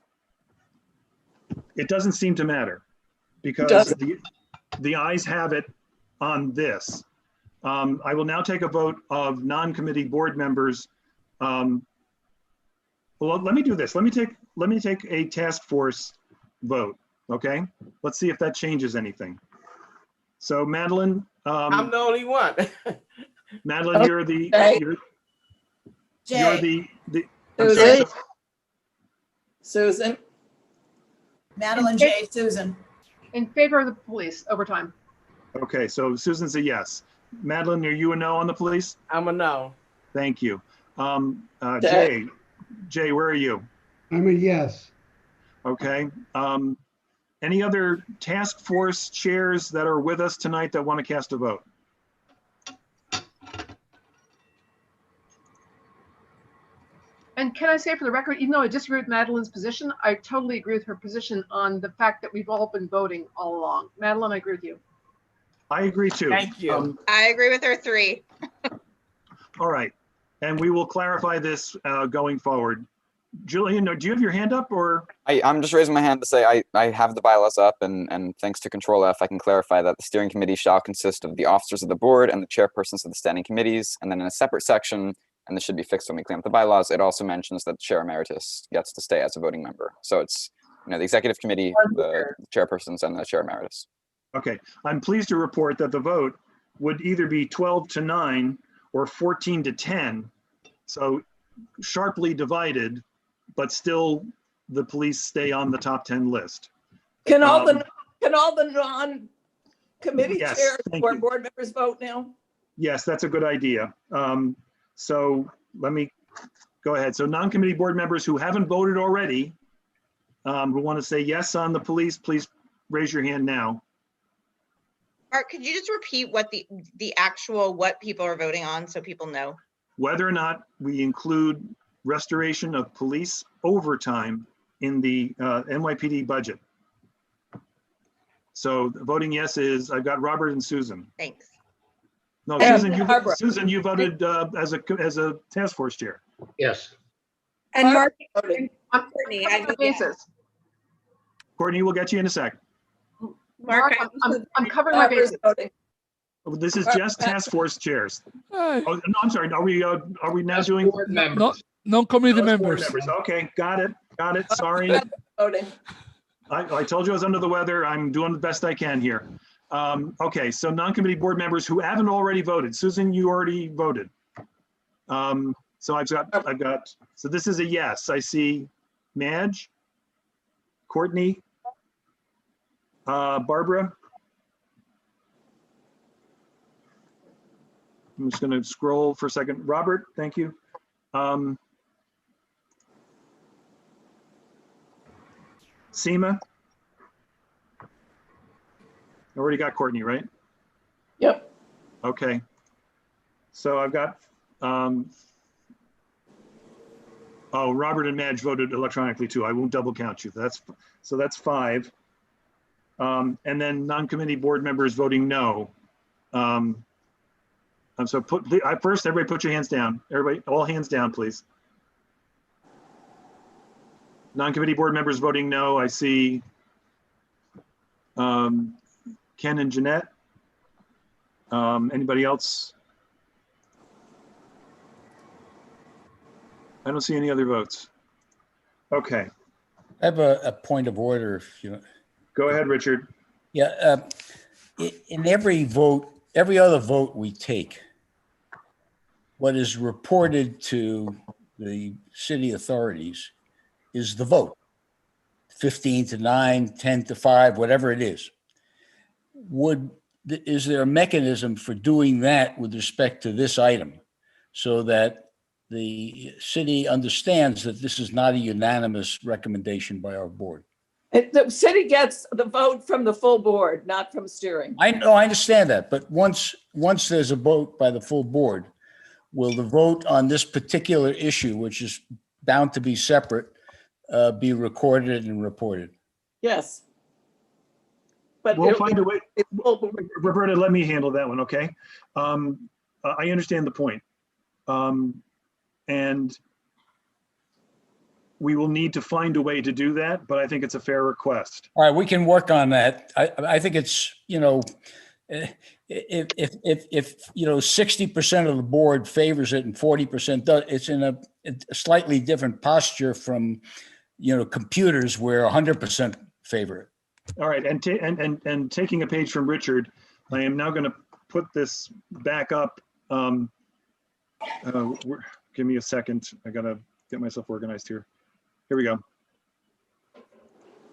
It doesn't seem to matter because the ayes have it on this. I will now take a vote of non-committee board members. Well, let me do this. Let me take a task force vote. Okay, let's see if that changes anything. So Madeline, I'm the only one. Madeline, you're the Susan. Madeline J. Susan. In favor of the police overtime. Okay, so Susan's a yes. Madeline, are you a no on the police? I'm a no. Thank you. Jay, where are you? I'm a yes. Okay. Any other task force chairs that are with us tonight that want to cast a vote? And can I say for the record, even though I disagree with Madeline's position, I totally agree with her position on the fact that we've all been voting all along. Madeline, I agree with you. I agree too. Thank you. I agree with her 3. All right. And we will clarify this going forward. Julian, do you have your hand up or? I'm just raising my hand to say I have the bylaws up and thanks to Control F, I can clarify that the steering committee shall consist of the officers of the board and the chairpersons of the standing committees. And then in a separate section, and this should be fixed when we clean up the bylaws, it also mentions that the chair emeritus gets to stay as a voting member. So it's, the executive committee, the chairpersons, and the chair emeritus. Okay, I'm pleased to report that the vote would either be 12-9 or 14-10. So sharply divided, but still the police stay on the top 10 list. Can all the non-committee Yes, chairs thank or you. board members vote now? Yes, that's a good idea. So let me go ahead. So non-committee board members who haven't voted already, who want to say yes on the police, please raise your hand now. Mark, could you just repeat what the actual, what people are voting on so people know? Whether or not we include restoration of police overtime in the NYPD budget. So voting yes is, I've got Robert and Susan. Thanks. No, And Susan, you voted as a task force chair. Yes. And Mark, voting. Courtney, I vote yes. Bases. Courtney, we'll get you in a sec. Mark, I'm covering my Barbara's bases. voting. This is just task force chairs. Oh, no, I'm sorry. Are we now doing Board members. Non-committee board members. members? Okay, got it. Sorry. Voting. I told you I was under the weather. I'm doing the best I can here. Okay, so non-committee board members who haven't already voted. Susan, you already voted. So I've got, so this is a yes. I see Madge, Courtney, Barbara. I'm just going to scroll for a second. Robert, thank you. Seema. I already got Courtney, right? Yep. Okay. So I've got, oh, Robert and Madge voted electronically too. I won't double count you. So that's 5. And then non-committee board members voting no. So first, everybody put your hands down. Everybody, all hands down, please. Non-committee board members voting no. I see Ken and Jeanette. Anybody else? I don't see any other votes. Okay. I have a point of order. If you go ahead, Richard. Yeah. In every vote, every other vote we take, what is reported to the city authorities is the vote. 15 to 9, 10 to 5, whatever it is. Is there a mechanism for doing that with respect to this item so that the city understands that this is not a unanimous recommendation by our board? The city gets the vote from the full board, not from steering. I know, I understand that, but once there's a vote by the full board, will the vote on this particular issue, which is bound to be separate, be recorded and reported? Yes. But we'll find a way. Roberta, let me handle that one, okay? I understand the point. And we will need to find a way to do that, but I think it's a fair request. All right, we can work on that. I think it's, if 60% of the board favors it and 40% does, it's in a slightly different posture from, computers where 100% favor it. All right, and taking a page from Richard, I am now going to put this back up. Give me a second. I got to get myself organized here. Here we go.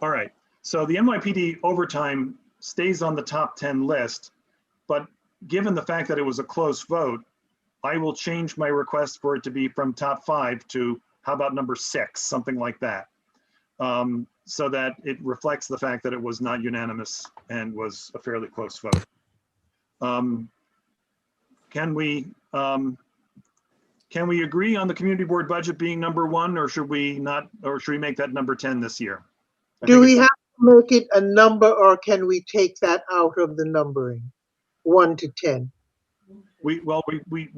All right, so the NYPD overtime stays on the top 10 list, but given the fact that it was a close vote, I will change my request for it to be from top 5 to, how about number 6, something like that. So that it reflects the fact that it was not unanimous and was a fairly close vote. Can we agree on the community board budget being number 1, or should we not, or should we make that number 10 this year? Do we have to make it a number, or can we take that out of the numbering, 1 to 10? We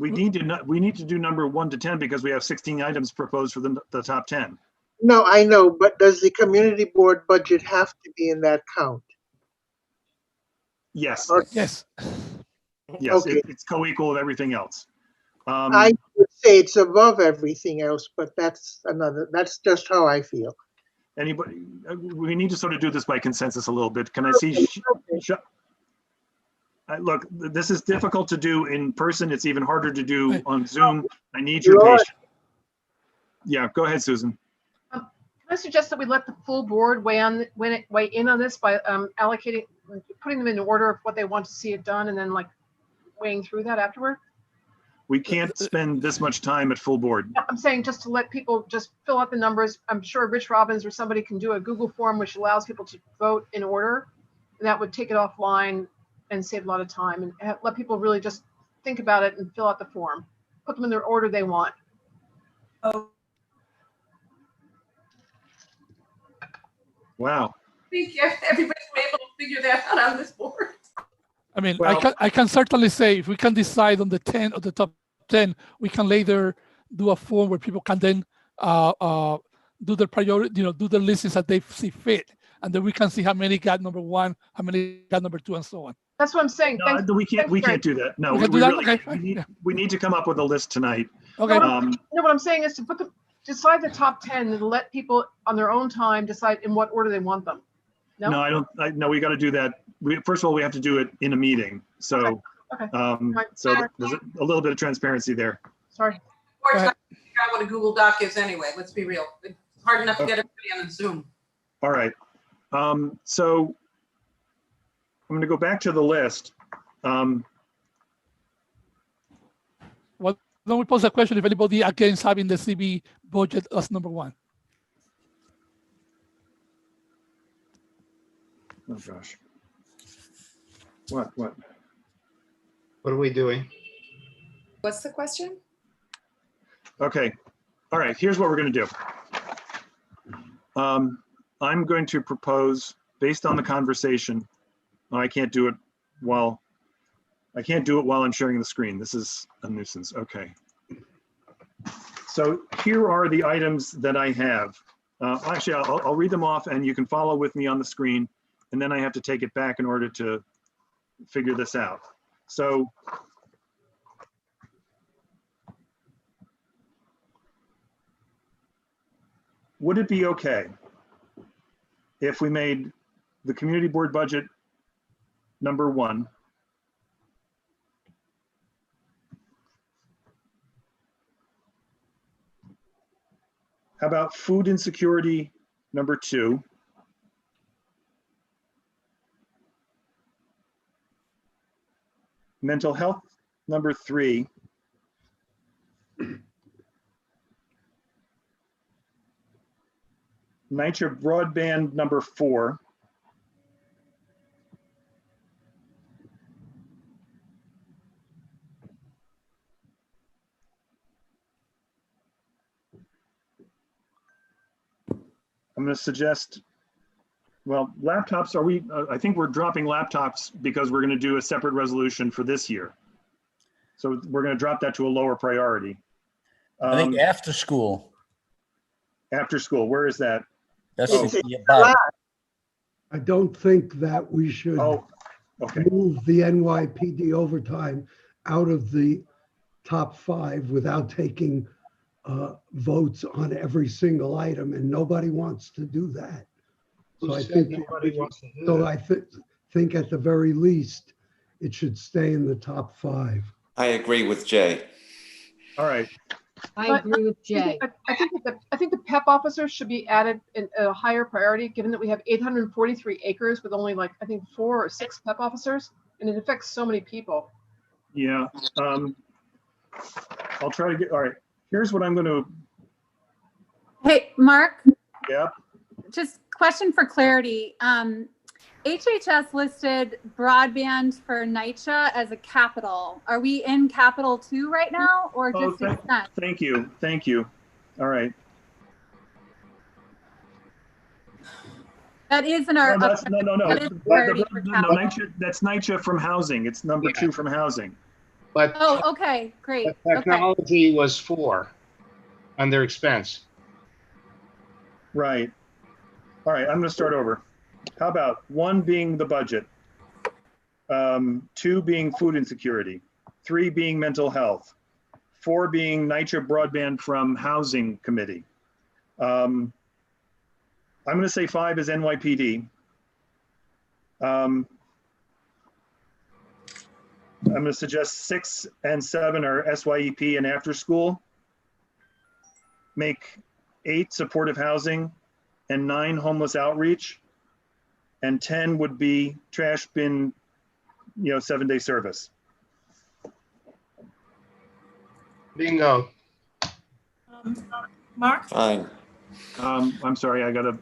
need to do number 1 to 10 because we have 16 items proposed for the top 10. No, I know, but does the community board budget have to be in that count? Yes. Yes. Yes, Okay. it's co-equal with everything else. I would say it's above everything else, but that's just how I feel. Anybody, we need to sort of do this by consensus a little bit. Can I see? Look, this is difficult to do in person. It's even harder to do on Zoom. I need your patience. Yeah, go ahead, Susan. Can I suggest that we let the full board weigh in on this by allocating, putting them in order of what they want to see it done, and then like weighing through that afterward? We can't spend this much time at full board. I'm saying just to let people just fill out the numbers. I'm sure Rich Robbins or somebody can do a Google form which allows people to vote in order, and that would take it offline and save a lot of time, and let people really just think about it and fill out the form. Put them in the order they want. Oh. Wow. I think everybody's able to figure that out on this board. I mean, Well, I can certainly say if we can decide on the 10 of the top 10, we can later do a form where people can then do their priority, do the listings that they see fit, and then we can see how many got number 1, how many got number 2, and so on. That's what I'm saying. No, we can't do that. No, We can do that? Okay, we need to come up with a list tonight. Okay. No, what I'm saying is to decide the top 10 and let people on their own time decide in what order they want them. No, I don't. No, we got to do that. First of all, we have to do it in a meeting. So, Okay. so there's a little bit of transparency there. Sorry. Or it's not figure out what a Google Doc is anyway. Let's be real. It's hard enough to get everybody on Zoom. All right. So I'm going to go back to the list. Well, then we pose a question if anybody against having the CB budget as number 1. Oh gosh. What? What are we doing? What's the question? Okay. All right. Here's what we're going to do. I'm going to propose, based on the conversation, I can't do it while I'm sharing the screen. This is a nuisance. Okay. So here are the items that I have. Actually, I'll read them off and you can follow with me on the screen. And then I have to take it back in order to figure this out. So would it be okay if we made the community board budget number 1, How about food insecurity, number 2? Mental health, number 3. NYCHA broadband, number 4. I'm going to suggest, well, laptops, are we, I think we're dropping laptops because we're going to do a separate resolution for this year. So we're going to drop that to a lower priority. I think after school. After school, where is that? That's Oh. the bottom. I don't think that we should okay. move the NYPD overtime out of the top 5 without taking votes on every single item, and nobody wants to do that. Who So I said think nobody wants to do so. that? I think at the very least, it should stay in the top 5. I agree with Jay. All right. I agree with Jay. I think the PEP officers should be added in a higher priority, given that we have 843 acres with only like, I think 4 or 6 PEP officers, and it affects so many people. Yeah. I'll try to get, all right. Here's what I'm going to, Hey, Mark, yeah. just question for clarity. HHS listed broadband for NYCHA as a capital. Are we in capital 2 right now, or Oh, just expense? thank you. Thank you. All right. That is in our. No, that's, no. That is priority for capital. NYCHA, that's NYCHA from housing. It's number 2 from housing. But Oh, okay, great. technology was 4 on their expense. Right. All right, I'm going to start over. How about 1 being the budget, 2 being food insecurity, 3 being mental health, 4 being NYCHA broadband from housing committee. I'm going to say 5 is NYPD. I'm going to suggest 6 and 7 are SYEP and after school. Make 8 supportive housing and 9 homeless outreach. And 10 would be trash bin, 7-day service. Bingo. Mark? Fine. I'm sorry, I gotta.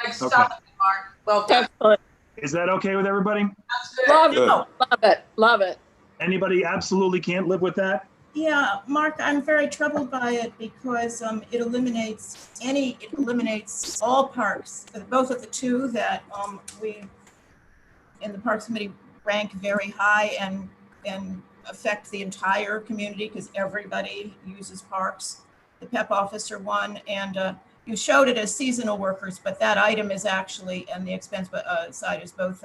Next Okay. stop, Mark. Well done. Excellent. Is that okay with everybody? That's good. Love Good. it. Love it. Love it. Anybody absolutely can't live with that? Yeah, Mark, I'm very troubled by it because it eliminates all parks, both of the 2 that we in the Parks Committee rank very high and affect the entire community because everybody uses parks. The PEP officer one, and you showed it as seasonal workers, but that item is actually, and the expense side is both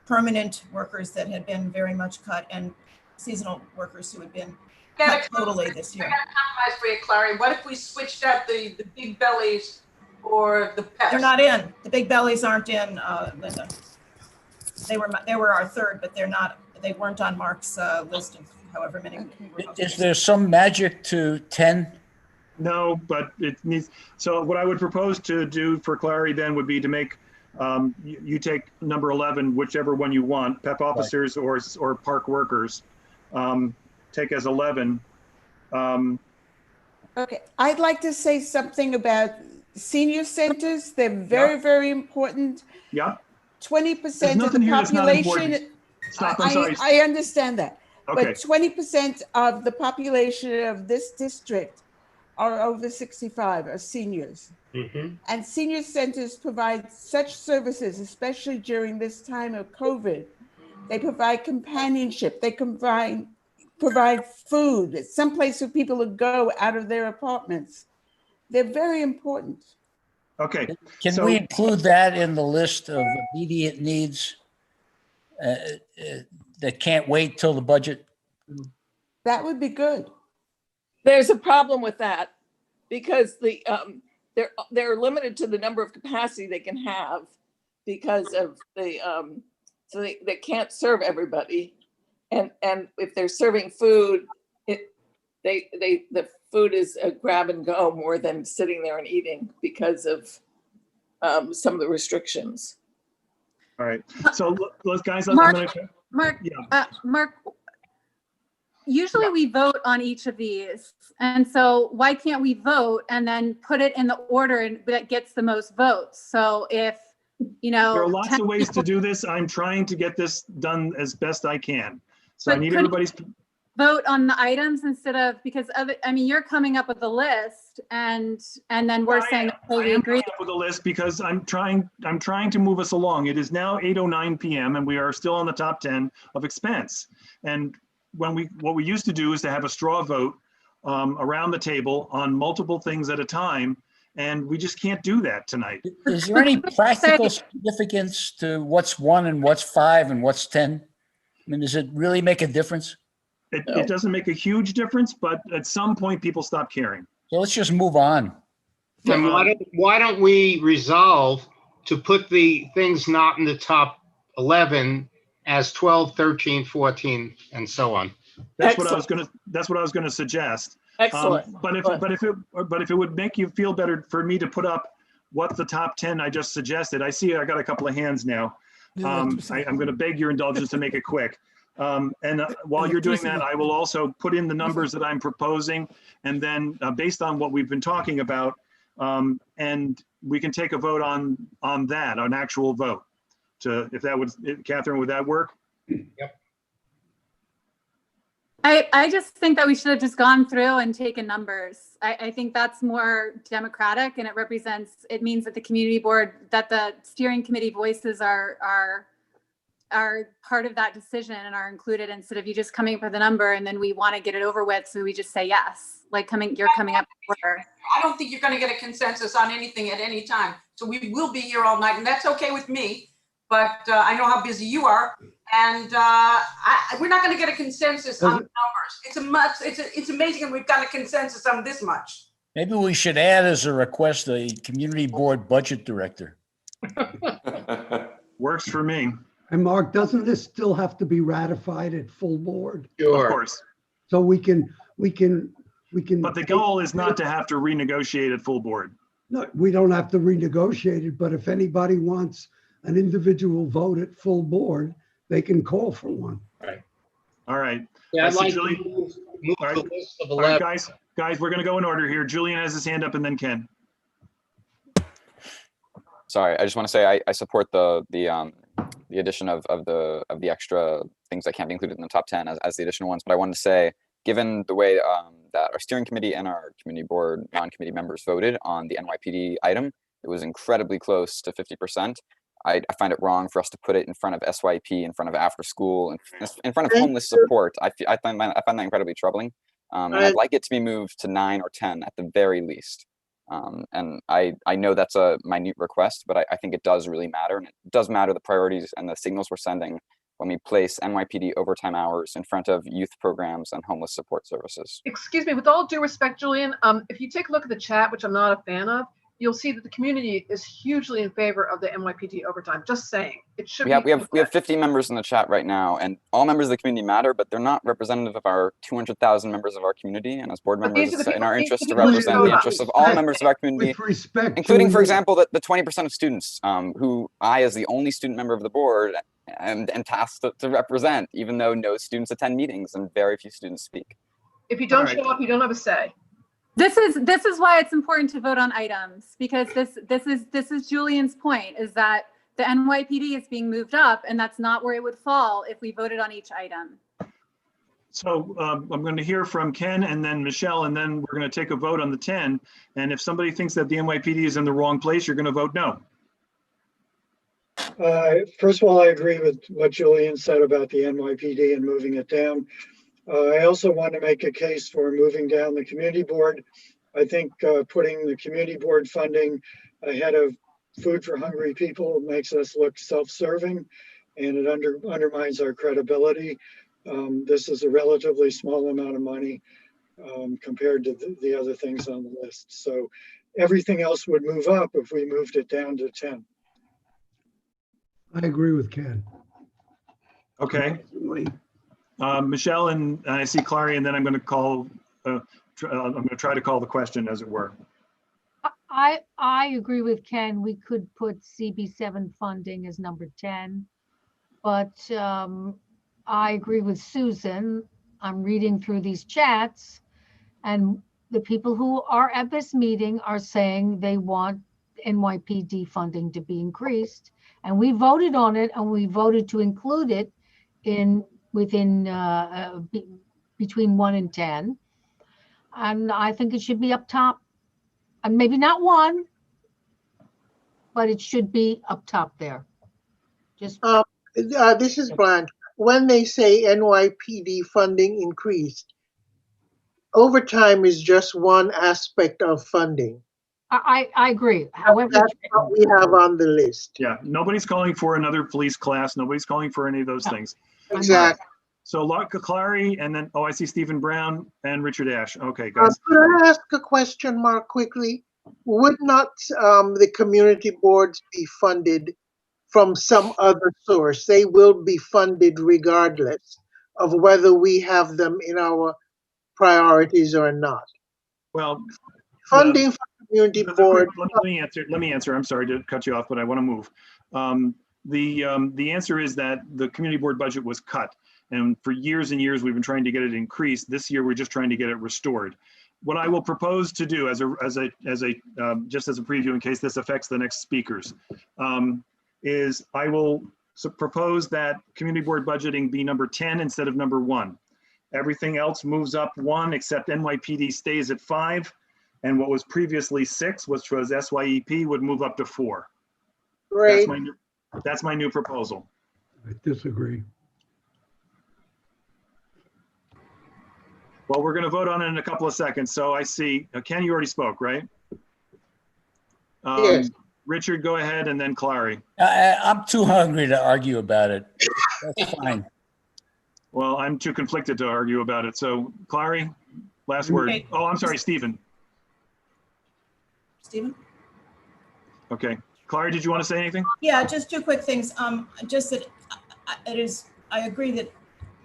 permanent workers that had been very much cut and seasonal workers who had been cut totally this year. I got a compromise for you, Clary. What if we switched out the big bellies or the pets? They're not in. The big bellies aren't in, Linda. They were our 3rd, but they weren't on Mark's list of however many. Is there some magic to 10? No, but it needs, so what I would propose to do for Clary then would be to make, you take number 11, whichever one you want, PEP officers or park workers, take as 11. Okay, I'd like to say something about senior centers. They're very, very important. Yeah. 20% of the population. Stop, I'm sorry. I understand that. Okay. But 20% of the population of this district are over 65, are seniors. And senior centers provide such services, especially during this time of COVID. They provide companionship. They provide food, someplace for people to go out of their apartments. They're very important. Okay. Can we include that in the list of immediate needs that can't wait till the budget? That would be good. There's a problem with that because they're limited to the number of capacity they can have because of the so they can't serve everybody, and if they're serving food, the food is a grab and go more than sitting there and eating because of some of the restrictions. All right. So let's guys, Mark, I'm gonna, Mark, yeah. Mark, usually we vote on each of these. And so why can't we vote and then put it in the order that gets the most votes? So if, you know, There are lots 10 of ways to people do this. I'm trying to get this done as best I can. So I But need couldn't everybody's. vote on the items instead of, because I mean, you're coming up with a list and then we're saying, okay, we I am agree. coming up with a list because I'm trying to move us along. It is now 8:09 p.m. and we are still on the top 10 of expense. And what we used to do is to have a straw vote around the table on multiple things at a time. And we just can't do that tonight. Is there any practical significance to what's 1 and what's 5 and what's 10? I mean, does it really make a difference? It doesn't make a huge difference, but at some point people stop caring. So let's just move on. And why don't we resolve to put the things not in the top 11 as 12, 13, 14, and so on? That's what I was gonna suggest. Excellent. But if it would make you feel better for me to put up what the top 10 I just suggested, I see I got a couple of hands now. I'm going to beg your indulgence to make it quick. While you're doing that, I will also put in the numbers that I'm proposing, and then based on what we've been talking about, and we can take a vote on that, an actual vote. If that would, Catherine, would that work? Yep. I just think that we should have just gone through and taken numbers. I think that's more democratic, and it means that the community board, that the steering committee voices are part of that decision and are included, instead of you just coming up with a number and then we want to get it over with, so we just say yes. Like you're coming up with order. I don't think you're going to get a consensus on anything at any time. So we will be here all night, and that's okay with me. But I know how busy you are, and we're not going to get a consensus on the numbers. It's amazing, and we've got a consensus on this much. Maybe we should add as a request a community board budget director. Works for me. And Mark, doesn't this still have to be ratified at full board? Of course. So we can. But the goal is not to have to renegotiate at full board. No, we don't have to renegotiate it, but if anybody wants an individual vote at full board, they can call for one. Right. All right. Yeah, I'd like to Julie, move all right. the list of All right, 11. guys, we're going to go in order here. Julian has his hand up, and then Ken. Sorry, I just want to say I support the addition of the extra things that can't be included in the top 10 as the additional ones. But I wanted to say, given the way that our steering committee and our community board non-committee members voted on the NYPD item, it was incredibly close to 50%. I find it wrong for us to put it in front of SYP, in front of after school, in front of homeless support. I find that incredibly troubling. And I'd like it to be moved to 9 or 10 at the very least. And I know that's a minute request, but I think it does really matter. And it does matter the priorities and the signals we're sending when we place NYPD overtime hours in front of youth programs and homeless support services. Excuse me, with all due respect, Julian, if you take a look at the chat, which I'm not a fan of, you'll see that the community is hugely in favor of the NYPD overtime. Just saying, it should we have 50 members in the chat right now, and all members of the community matter, but they're not representative of our 200,000 members of our community. And as board members, it's in our interest to represent the interests of all members of our community, including, for example, the 20% of students who I, as the only student member of the board, am tasked to represent, even though no students attend meetings and very few students speak. If you don't show up, you don't have a say. This is why it's important to vote on items, because this is Julian's point, is that the NYPD is being moved up, and that's not where it would fall if we voted on each item. So I'm going to hear from Ken and then Michelle, and then we're going to take a vote on the 10. And if somebody thinks that the NYPD is in the wrong place, you're going to vote no. First of all, I agree with what Julian said about the NYPD and moving it down. I also want to make a case for moving down the community board. I think putting the community board funding ahead of food for hungry people makes us look self-serving, and it undermines our credibility. This is a relatively small amount of money compared to the other things on the list. So everything else would move up if we moved it down to 10. I agree with Ken. Okay. Michelle, and I see Clary, and then I'm going to call I'm going to try to call the question, as it were. I agree with Ken. We could put CB7 funding as number 10, but I agree with Susan. I'm reading through these chats, and the people who are at this meeting are saying they want NYPD funding to be increased, and we voted on it, and we voted to include it within between 1 and 10, and I think it should be up top, and maybe not 1, but it should be up top there. Just This is Blanche. When they say NYPD funding increased, overtime is just one aspect of funding. I agree. However, that's what we have on the list. Yeah, nobody's calling for another police class. Nobody's calling for any of those things. Exactly. So Lot Clary, and then, I see Stephen Brown and Richard Ash. Okay, guys. Could I ask a question, Mark, quickly? Would not the community boards be funded from some other source? They will be funded regardless of whether we have them in our priorities or not. Well, funding for community board. Let me answer. I'm sorry to cut you off, but I want to move. The answer is that the community board budget was cut, and for years and years we've been trying to get it increased. This year we're just trying to get it restored. What I will propose to do just as a preview in case this affects the next speakers, is I will propose that community board budgeting be number 10 instead of number 1. Everything else moves up 1 except NYPD stays at 5, and what was previously 6, which was SYEP, would move up to 4. Great. That's my new proposal. I disagree. Well, we're going to vote on it in a couple of seconds. So I see, Ken, you already spoke, right? Yes. Richard, go ahead, and then Clary. I'm too hungry to argue about it. That's fine. Well, I'm too conflicted to argue about it. So Clary, last word. Okay. Oh, I'm sorry, Stephen. Stephen? Okay. Clary, did you want to say anything? Yeah, just 2 quick things. Just that I agree that,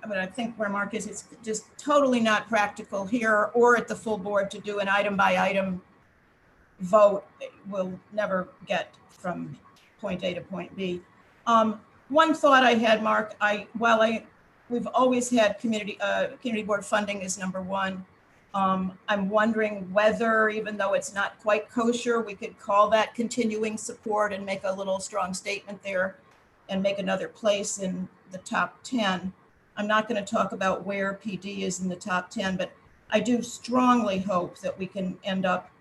I think where Mark is, it's just totally not practical here or at the full board to do an item by item vote. We'll never get from point A to point B. One thought I had, Mark, we've always had community board funding as number 1. I'm wondering whether, even though it's not quite kosher, we could call that continuing support and make a little strong statement there and make another place in the top 10. I'm not going to talk about where PD is in the top 10, but I do strongly hope that we can end up,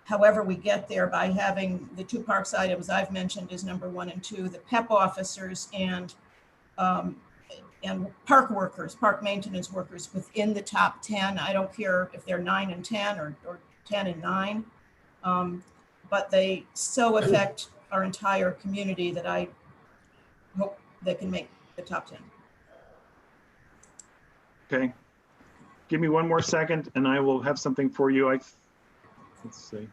however we get there, by having the 2 parks items I've mentioned as number 1 and 2, the PEP officers and park workers, park maintenance workers within the top 10. I don't care if they're 9 and 10 or 10 and 9, but they so affect our entire community that I hope they can make the top 10. Okay. Give me 1 more second and I will have something for you. Let's see.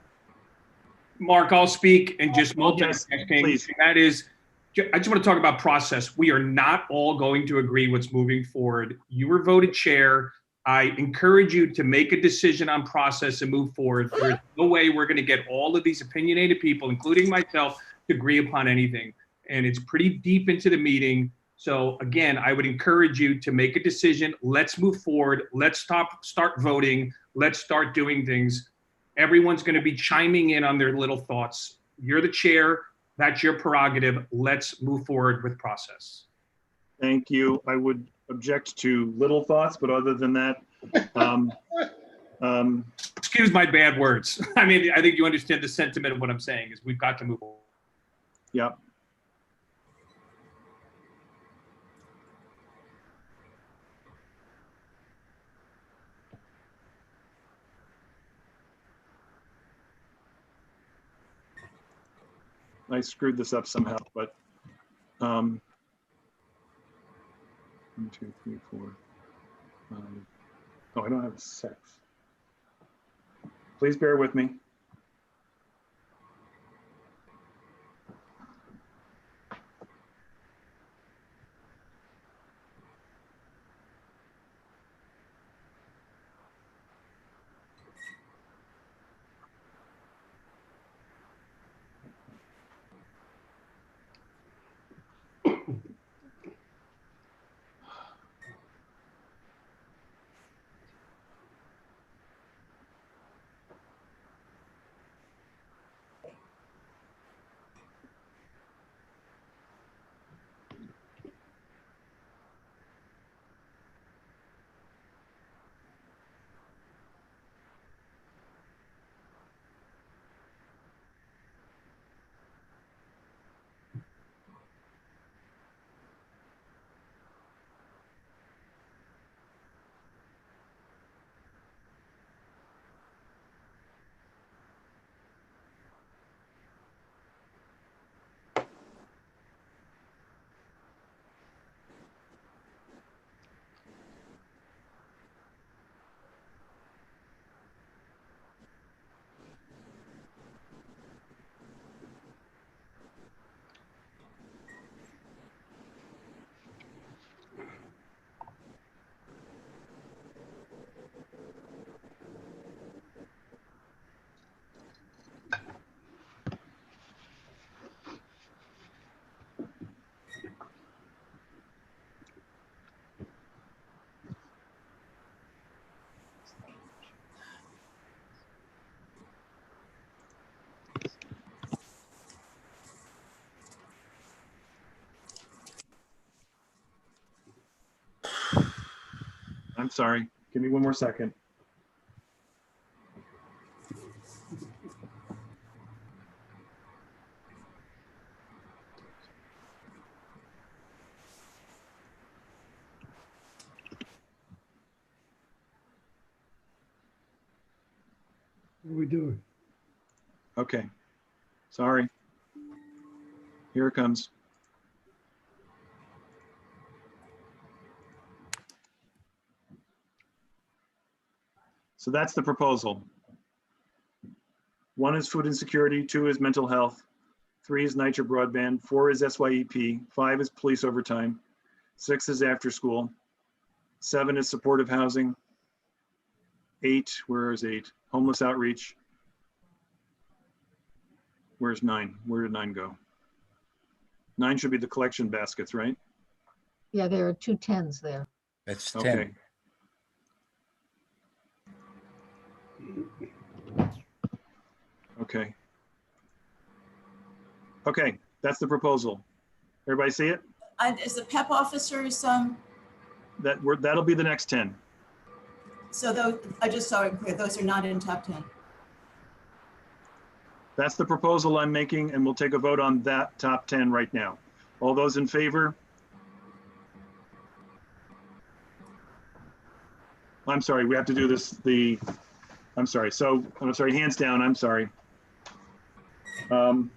Mark, I'll speak and just Yes, please. that is, I just want to talk about process. We are not all going to agree what's moving forward. You were voted chair. I encourage you to make a decision on process and move forward. There's no way we're going to get all of these opinionated people, including myself, to agree upon anything. And it's pretty deep into the meeting. So again, I would encourage you to make a decision. Let's move forward. Let's start voting. Let's start doing things. Everyone's going to be chiming in on their little thoughts. You're the chair. That's your prerogative. Let's move forward with process. Thank you. I would object to little thoughts, but other than that, excuse my bad words. I mean, I think you understand the sentiment of what I'm saying is we've got to move forward. Yep. I screwed this up somehow, but 1, 2, 3, 4, 5. Oh, I don't have 6. Please bear with me. sorry. Give me one more second. What are we doing? Okay, sorry. Here it comes. So that's the proposal. 1 is food insecurity, 2 is mental health, 3 is NYCHA broadband, 4 is SYEP, 5 is police overtime, 6 is after school, 7 is supportive housing, 8, where is 8? Homeless outreach. Where's 9? Where did 9 go? 9 should be the collection baskets, right? Yeah, there are 2 10s there. That's 10. Okay. Okay. Okay, that's the proposal. Everybody see it? Is the PEP officers, That'll be the next 10. so those, I just saw it clear, those are not in top 10. That's the proposal I'm making, and we'll take a vote on that top 10 right now. All those in favor? I'm sorry, we have to do this, I'm sorry, hands down, I'm sorry. The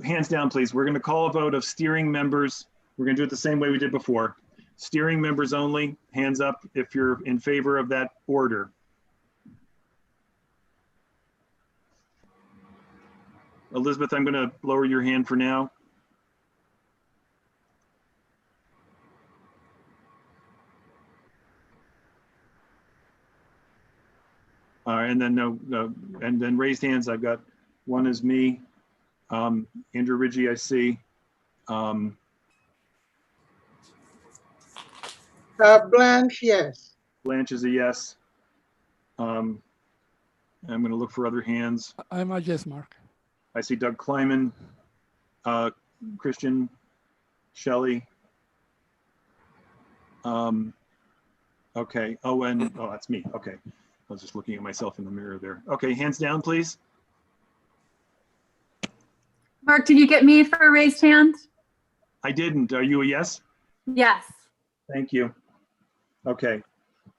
hands down, please. We're going to call a vote of steering members. We're going to do it the same way we did before. Steering members only, hands up if you're in favor of that order. Elizabeth, I'm going to lower your hand for now. And then raised hands. I've got one is me. Andrew Ridgie, I see. Blanche, yes. Blanche is a yes. I'm going to look for other hands. I'm a yes, Mark. I see Doug Kleiman, Christian, Shelley. Okay. Oh, that's me. Okay. I was just looking at myself in the mirror there. Okay, hands down, please. Mark, did you get me for a raised hand? I didn't. Are you a yes? Yes. Thank you. Okay.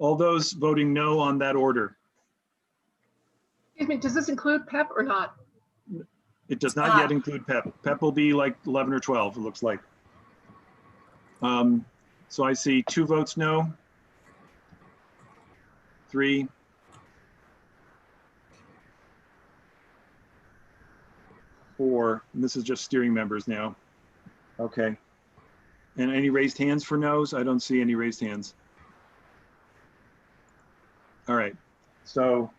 All those voting no on that order. Excuse me, does this include PEP or not? It does not yet include PEP. PEP will be like 11 or 12, it looks like. So I see 2 votes no. 3. 4, and this is just steering members now. Okay. And any raised hands for no's? I don't see any raised hands. All right. So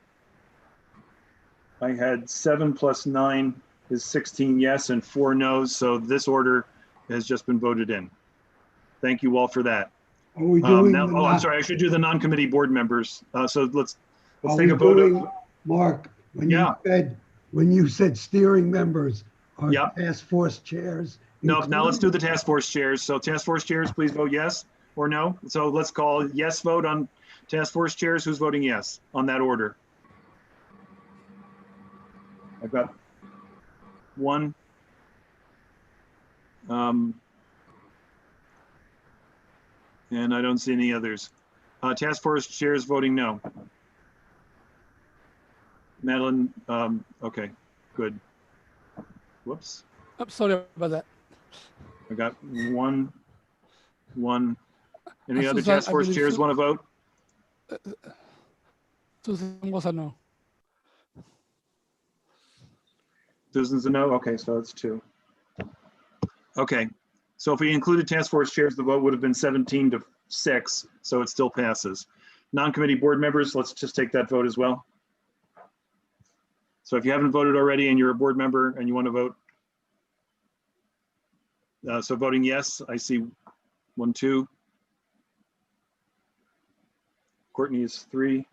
I had 7 plus 9 is 16 yes and 4 no's. So this order has just been voted in. Thank you all for that. Are we doing? I'm sorry. I should do the non-committee board members. So let's Are take we a vote. doing, Mark, when you said steering members are task force chairs? No, now let's do the task force chairs. So task force chairs, please vote yes or no. So let's call yes vote on task force chairs. Who's voting yes on that order? I've got 1. And I don't see any others. Task force chairs voting no. Madeline, okay, good. Whoops. I'm sorry about that. I got 1. Any other Susan, task force chairs want to vote? Susan was a no. Susan's a no? Okay, so that's 2. Okay, so if we included task force chairs, the vote would have been 17-6, so it still passes. Non-committee board members, let's just take that vote as well. So if you haven't voted already and you're a board member and you want to vote, so voting yes, I see 1, 2. Courtney is 3.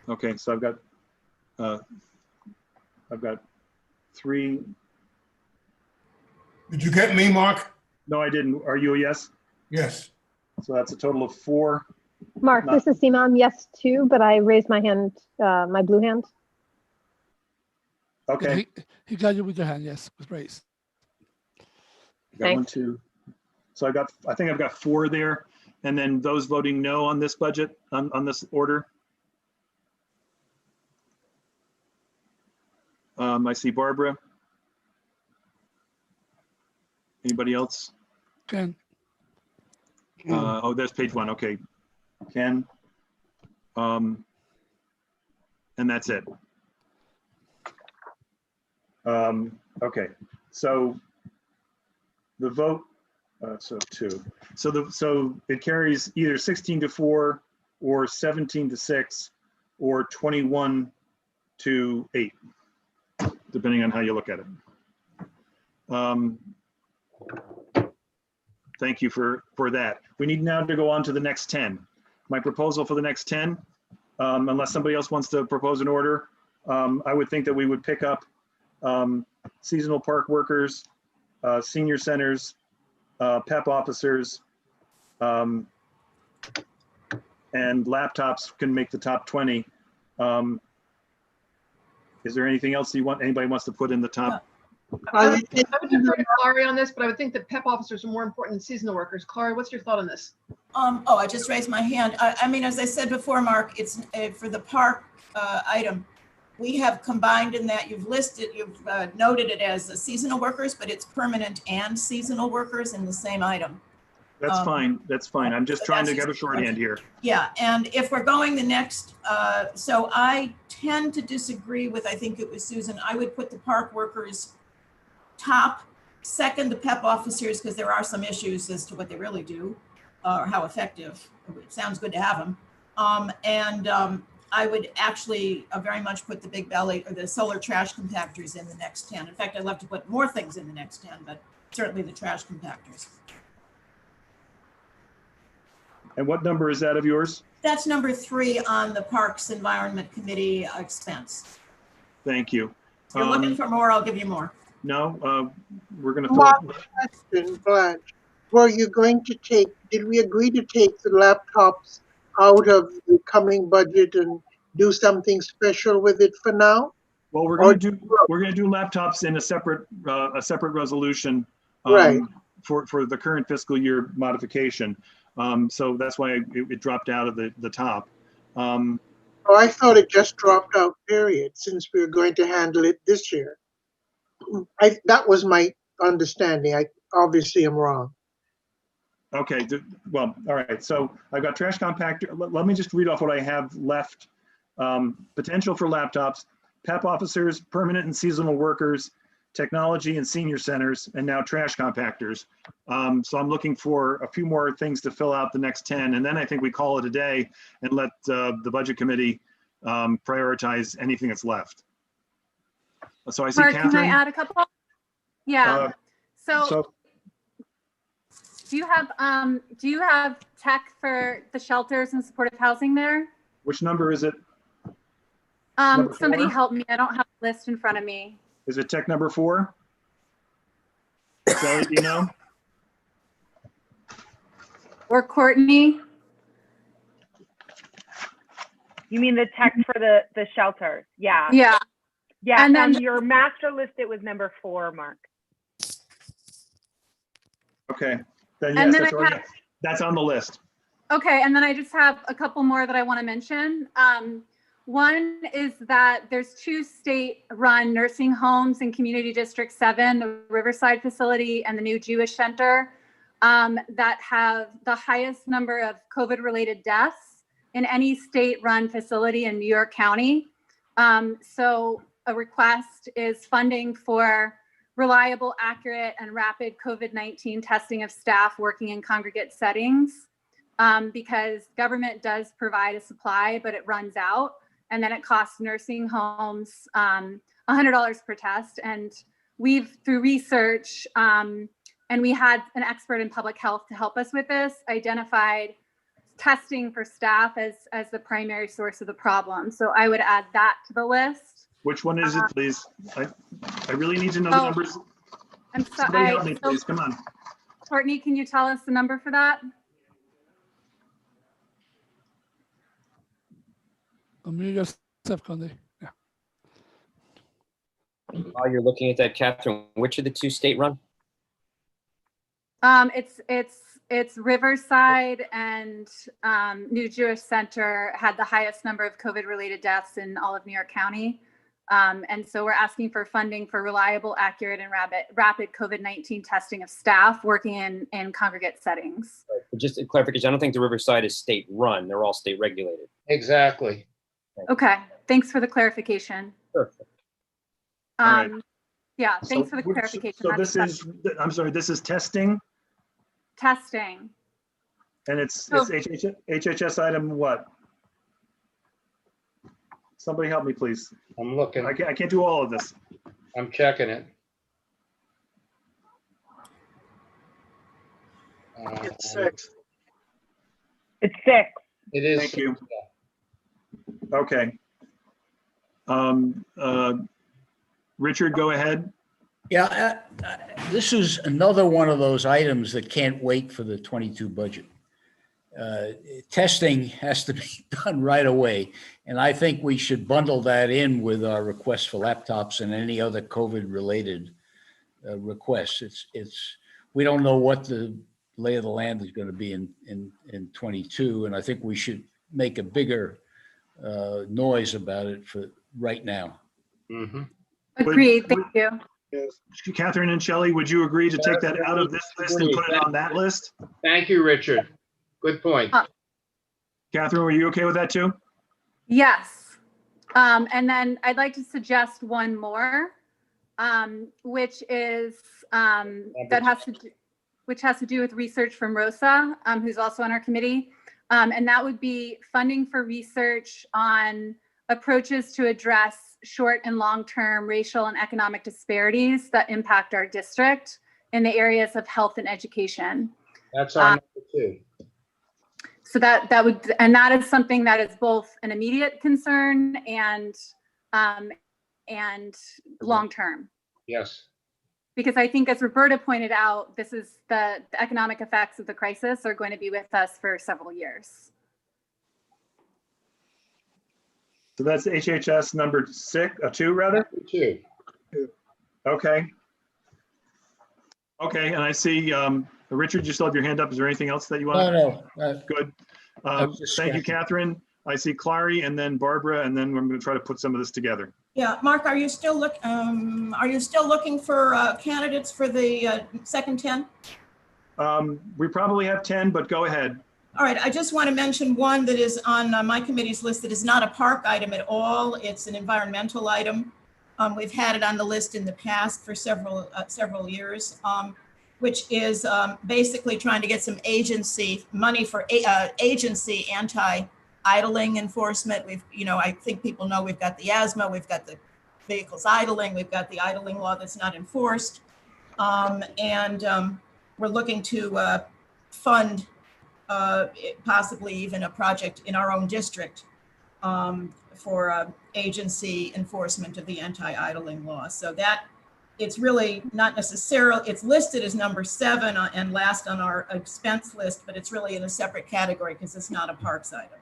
Okay, so I've got 3. Did you get me, Mark? No, I didn't. Are you a yes? Yes. So that's a total of 4. Mark, this is Seema. I'm yes too, but I raised my hand, my blue hand. Okay. He got you with your hand, yes, with raised. Got 1, 2. So I think I've got 4 there. And then those voting no on this budget, on this order. I see Barbara. Anybody else? Ken. Oh, there's page 1. Okay. Ken. And that's it. Okay. So the vote, so 2. So it carries either 16-4 or 17-6 or 21-8, depending on how you look at it. Thank you for that. We need now to go on to the next 10. My proposal for the next 10, unless somebody else wants to propose an order, I would think that we would pick up seasonal park workers, senior centers, PEP officers, and laptops can make the top 20. Is there anything else anybody wants to put in the top? I would defer to Clary on this, but I would think that PEP officers are more important than seasonal workers. Clary, what's your thought on this? Oh, I just raised my hand. I mean, as I said before, Mark, it's for the park item. We have combined in that you've noted it as seasonal workers, but it's permanent and seasonal workers in the same item. That's fine. That's fine. I'm just trying to get a shorthand here. Yeah, and if we're going the next, so I tend to disagree with, I think it was Susan, I would put the park workers top, second the PEP officers, because there are some issues as to what they really do or how effective. It sounds good to have them. I would actually very much put the big belly or the solar trash compactors in the next 10. In fact, I'd love to put more things in the next 10, but certainly the trash compactors. And what number is that of yours? That's number 3 on the Parks Environment Committee expense. Thank you. If you're looking for more, I'll give you more. No, we're going to Mark, question, Blanche. Were you going to did we agree to take the laptops out of the coming budget and do something special with it for now? Well, we're going to do laptops in a separate resolution right. for the current fiscal year modification. So that's why it dropped out of the top. Oh, I thought it just dropped out, period, since we were going to handle it this year. That was my understanding. I obviously am wrong. Okay, well, all right. So I've got trash compactor. Let me just read off what I have left. Potential for laptops, PEP officers, permanent and seasonal workers, technology and senior centers, and now trash compactors. So I'm looking for a few more things to fill out the next 10, and then I think we call it a day and let the budget committee prioritize anything that's left. So I see Mark, Catherine. can I add a couple? Yeah. So do you have tech for the shelters and supportive housing there? Which number is it? Number somebody 4? help me. I don't have a list in front of me. Is it tech number 4? Sally, do you know? Or Courtney? You mean the tech for the shelters? Yeah. Yeah. Yeah. And then your master list, it was number 4, Mark. Okay. Then yes, that's on the list. Okay, and then I just have a couple more that I want to mention. One is that there's 2 state-run nursing homes in Community District 7, the Riverside facility and the new Jewish Center, that have the highest number of COVID-related deaths in any state-run facility in New York County. So a request is funding for reliable, accurate, and rapid COVID-19 testing of staff working in congregate settings, because government does provide a supply, but it runs out. And then it costs nursing homes $100 per test. And we've, through research, and we had an expert in public health to help us with this, identified testing for staff as the primary source of the problem. So I would add that to the list. Which one is it, please? I really need to know the numbers. I'm Somebody help sorry. me, please. Come on. Courtney, can you tell us the number for that? Unmute yourself, Conde. Yeah. While you're looking at that, Catherine, which of the two state-run? It's Riverside and New Jewish Center had the highest number of COVID-related deaths in all of New York County. And so we're asking for funding for reliable, accurate, and rapid COVID-19 testing of staff working in congregate settings. Right. Just a clarification, I don't think the Riverside is state-run. They're all state-regulated. Exactly. Okay, thanks for the clarification. Perfect. All right. Yeah, thanks So for the clarification. So That's this is, I'm sorry, this is testing, testing. and it's HHS item what? Somebody help me, please. I'm looking. I can't do all of this. I'm checking it. It's 6. It's 6. It is. Thank you. Okay. Richard, go ahead. Yeah, this is another one of those items that can't wait for the 22 budget. Testing has to be done right away. And I think we should bundle that in with our request for laptops and any other COVID-related requests. We don't know what the lay of the land is going to be in 22. And I think we should make a bigger noise about it for right now. Mm-hmm. Agreed, thank you. Yes. Catherine and Shelley, would you agree to take that out of this list and put it on that list? Thank you, Richard. Good point. Catherine, were you okay with that too? Yes. And then I'd like to suggest one more, which is which has to do with research from Rosa, who's also on our committee. And that would be funding for research on approaches to address short and long-term racial and economic disparities that impact our district in the areas of health and education. That's our number 2. So that would, and that is something that is both an immediate concern and long-term. Yes. Because I think, as Roberta pointed out, this is the economic effects of the crisis are going to be with us for several years. So that's HHS number 2 rather? 2. Okay. Okay, and I see, Richard, you still have your hand up. Is there anything else that you want? No. Good. Thank you, Catherine. I see Clary and then Barbara, and then we're going to try to put some of this together. Yeah, Mark, are you still looking for candidates for the second 10? We probably have 10, but go ahead. All right, I just want to mention one that is on my committee's list that is not a park item at all. It's an environmental item. We've had it on the list in the past for several years, which is basically trying to get some agency money for agency anti-idling enforcement. I think people know we've got the asthma, we've got the vehicles idling, we've got the idling law that's not enforced. And we're looking to fund possibly even a project in our own district for agency enforcement of the anti-idling law. So that it's really not necessarily, it's listed as number 7 and last on our expense list, but it's really in a separate category because it's not a parks item.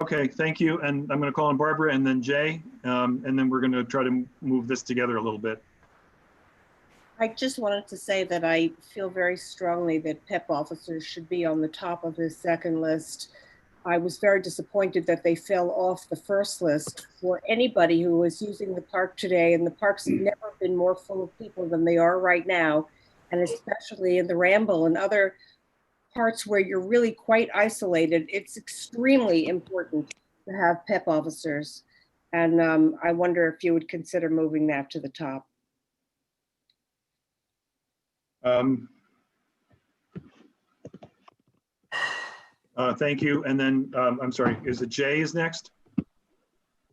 Okay, thank you. And I'm going to call on Barbara and then Jay, and then we're going to try to move this together a little bit. I just wanted to say that I feel very strongly that PEP officers should be on the top of this second list. I was very disappointed that they fell off the first list. For anybody who was using the park today, and the parks have never been more full of people than they are right now, and especially in the Ramble and other parts where you're really quite isolated, it's extremely important to have PEP officers. And I wonder if you would consider moving that to the top. Thank you. And then, I'm sorry, is it Jay is next?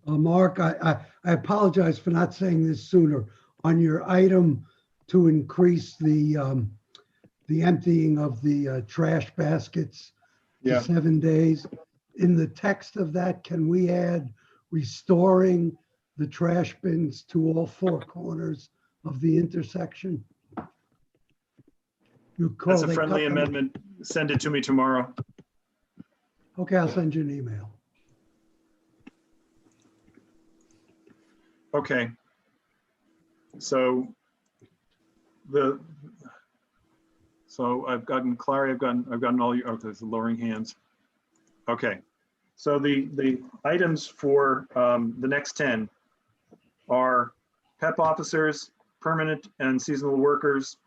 Mark, I apologize for not saying this sooner. On your item to increase the emptying of the trash baskets Yeah. 7 days. In the text of that, can we add restoring the trash bins to all four corners of the intersection? That's a they friendly cut them. amendment. Send it to me tomorrow. Okay, I'll send you an email. Okay. So I've gotten Clary, I've gotten all you, okay, so lowering hands. Okay. So the items for the next 10 are PEP officers, permanent and seasonal workers,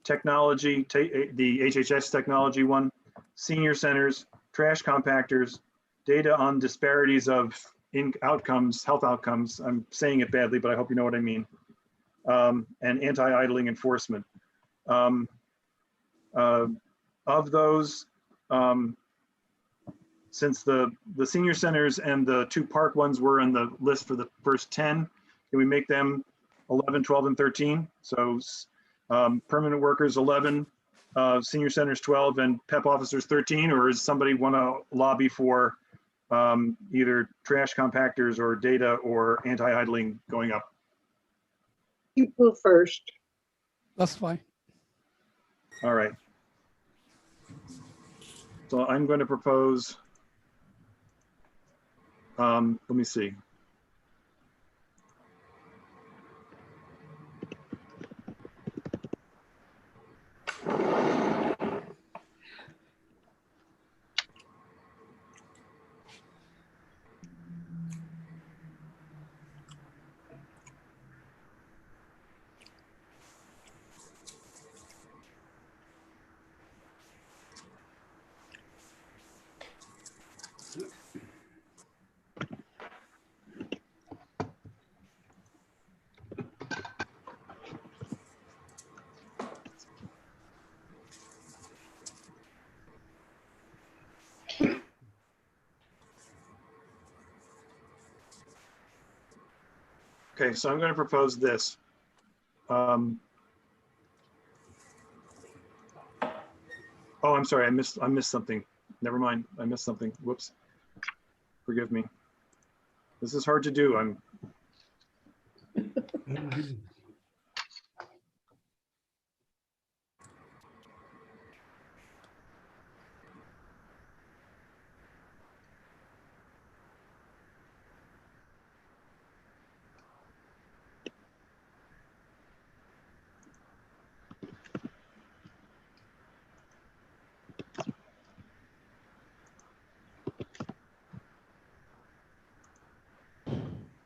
technology, the HHS technology one, senior centers, trash compactors, data on disparities of outcomes, health outcomes. I'm saying it badly, but I hope you know what I mean. And anti-idling enforcement. Of those, since the senior centers and the 2 park ones were on the list for the first 10, can we make them 11, 12, and 13? So permanent workers 11, senior centers 12, and PEP officers 13, or does somebody want to lobby for either trash compactors or data or anti-idling going up? You go first. That's fine. All right. So I'm going to propose, let me see. Okay, so I'm going to propose this. Oh, I'm sorry, I missed something. Never mind, I missed something. Whoops. Forgive me. This is hard to do.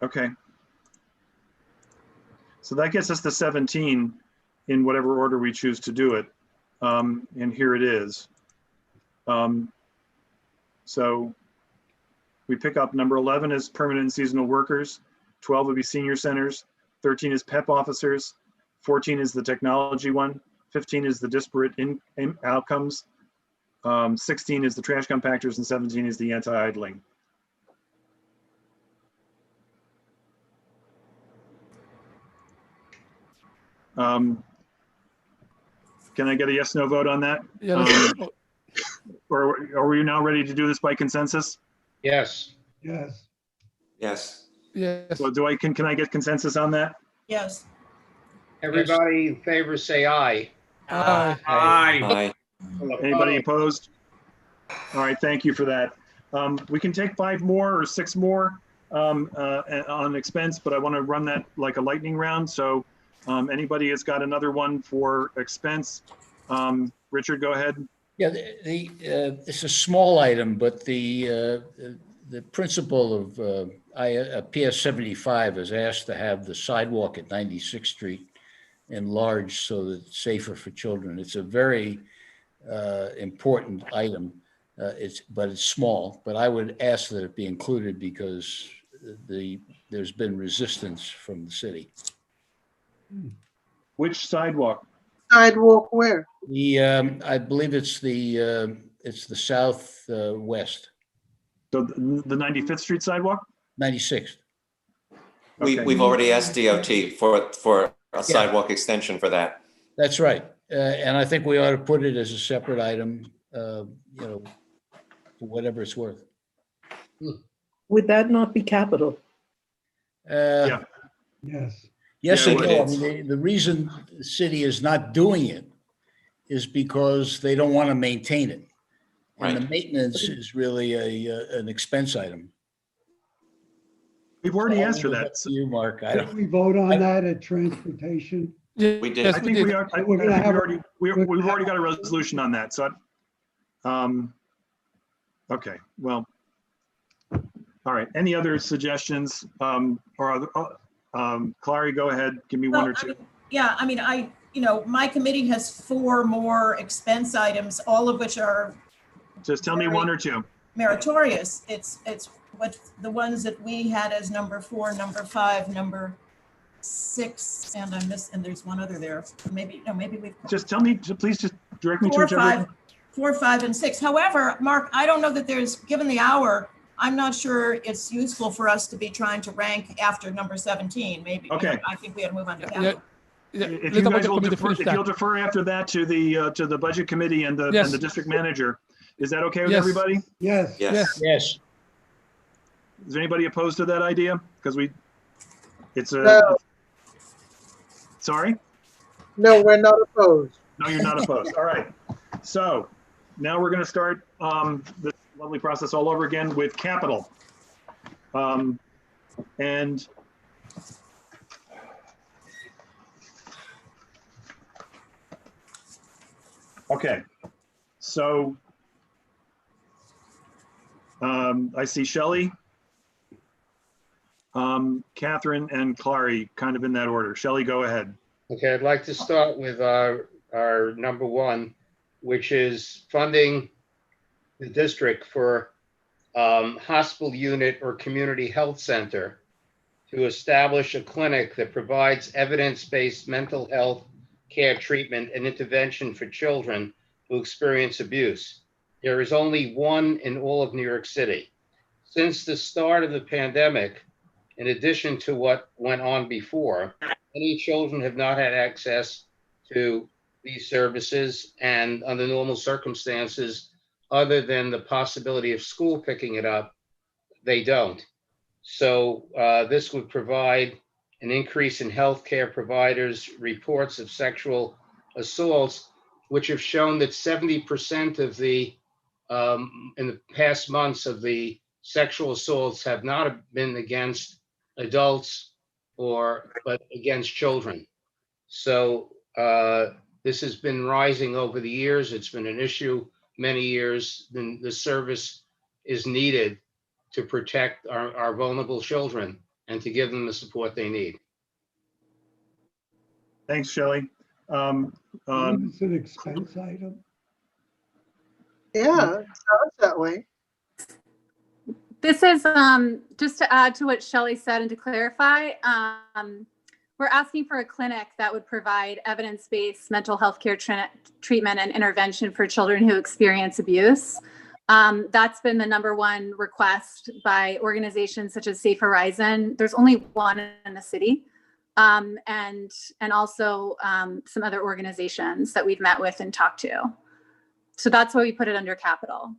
Okay. So that gets us to 17 in whatever order we choose to do it. And here it is. So we pick up number 11 is permanent and seasonal workers. 12 would be senior centers. 13 is PEP officers. 14 is the technology one. 15 is the disparate outcomes. 16 is the trash compactors, and 17 is the anti-idling. Can I get a yes, no vote on that? Yeah, or are we now ready to do this by consensus? Yes. Yes. Yes. Yes. So can I get consensus on that? Yes. Everybody in favor, say aye. Aye. Aye. Anybody opposed? All right, thank you for that. We can take 5 more or 6 more on expense, but I want to run that like a lightning round. So anybody has got another one for expense? Richard, go ahead. Yeah, it's a small item, but the principal of PS 75 is asked to have the sidewalk at 96th Street enlarged so that it's safer for children. It's a very important item. But it's small. But I would ask that it be included because there's been resistance from the city. Which sidewalk? Sidewalk where? I believe it's the southwest. So the 95th Street sidewalk? 96th. Okay. We've already asked DOT for a sidewalk extension for that. That's right. And I think we ought to put it as a separate item for whatever it's worth. Would that not be capital? Yeah. Yes. Yes Yeah, and it no. I is. mean, the reason the city is not doing it is because they don't want to maintain it. And the maintenance is really an expense item. We've already I'll answered leave it that. up to you, Mark. I Did don't, we vote on that at transportation? We did. I think we are. I We're think gonna have we've already got a resolution on that. So, okay. Well, all right. Any other suggestions? Clary, go ahead. Give me one or two. Yeah, I mean, my committee has 4 more expense items, all of which are Just tell me one or two. meritorious. It's what the ones that we had as number 4, number 5, number 6, and and there's one other there. Maybe we've Just tell me, please just direct me to 4, whichever. 5, 5, and 6. However, Mark, I don't know that given the hour, I'm not sure it's useful for us to be trying to rank after number 17. Maybe. Okay. I think we had to move on to capital. If you guys will defer, if you'll defer after that to the budget committee and the district manager, is that okay with everybody? Yes. Yes. yes. Is anybody opposed to that idea? Because No. Sorry? No, we're not opposed. No, you're not opposed. All right. So now we're going to start this lovely process all over again with capital. And okay, so I see Shelley, Catherine, and Clary kind of in that order. Shelley, go ahead. Okay, I'd like to start with our number 1, which is funding the district for hospital unit or community health center to establish a clinic that provides evidence-based mental health care treatment and intervention for children who experience abuse. There is only one in all of New York City. Since the start of the pandemic, in addition to what went on before, many children have not had access to these services, and under normal circumstances, other than the possibility of school picking it up, they don't. So this would provide an increase in healthcare providers' reports of sexual assaults, which have shown that 70% of the, in the past months of the sexual assaults have not been against adults but against children. So this has been rising over the years. It's been an issue many years. Then the service is needed to protect our vulnerable children and to give them the support they need. Thanks, Shelley. It's an expense item. Yeah, it sounds that way. This is just to add to what Shelley said and to clarify, we're asking for a clinic that would provide evidence-based mental health care treatment and intervention for children who experience abuse. That's been the #1 request by organizations such as Safe Horizon. There's only one in the city, and also some other organizations that we've met with and talked to. So that's why we put it under capital.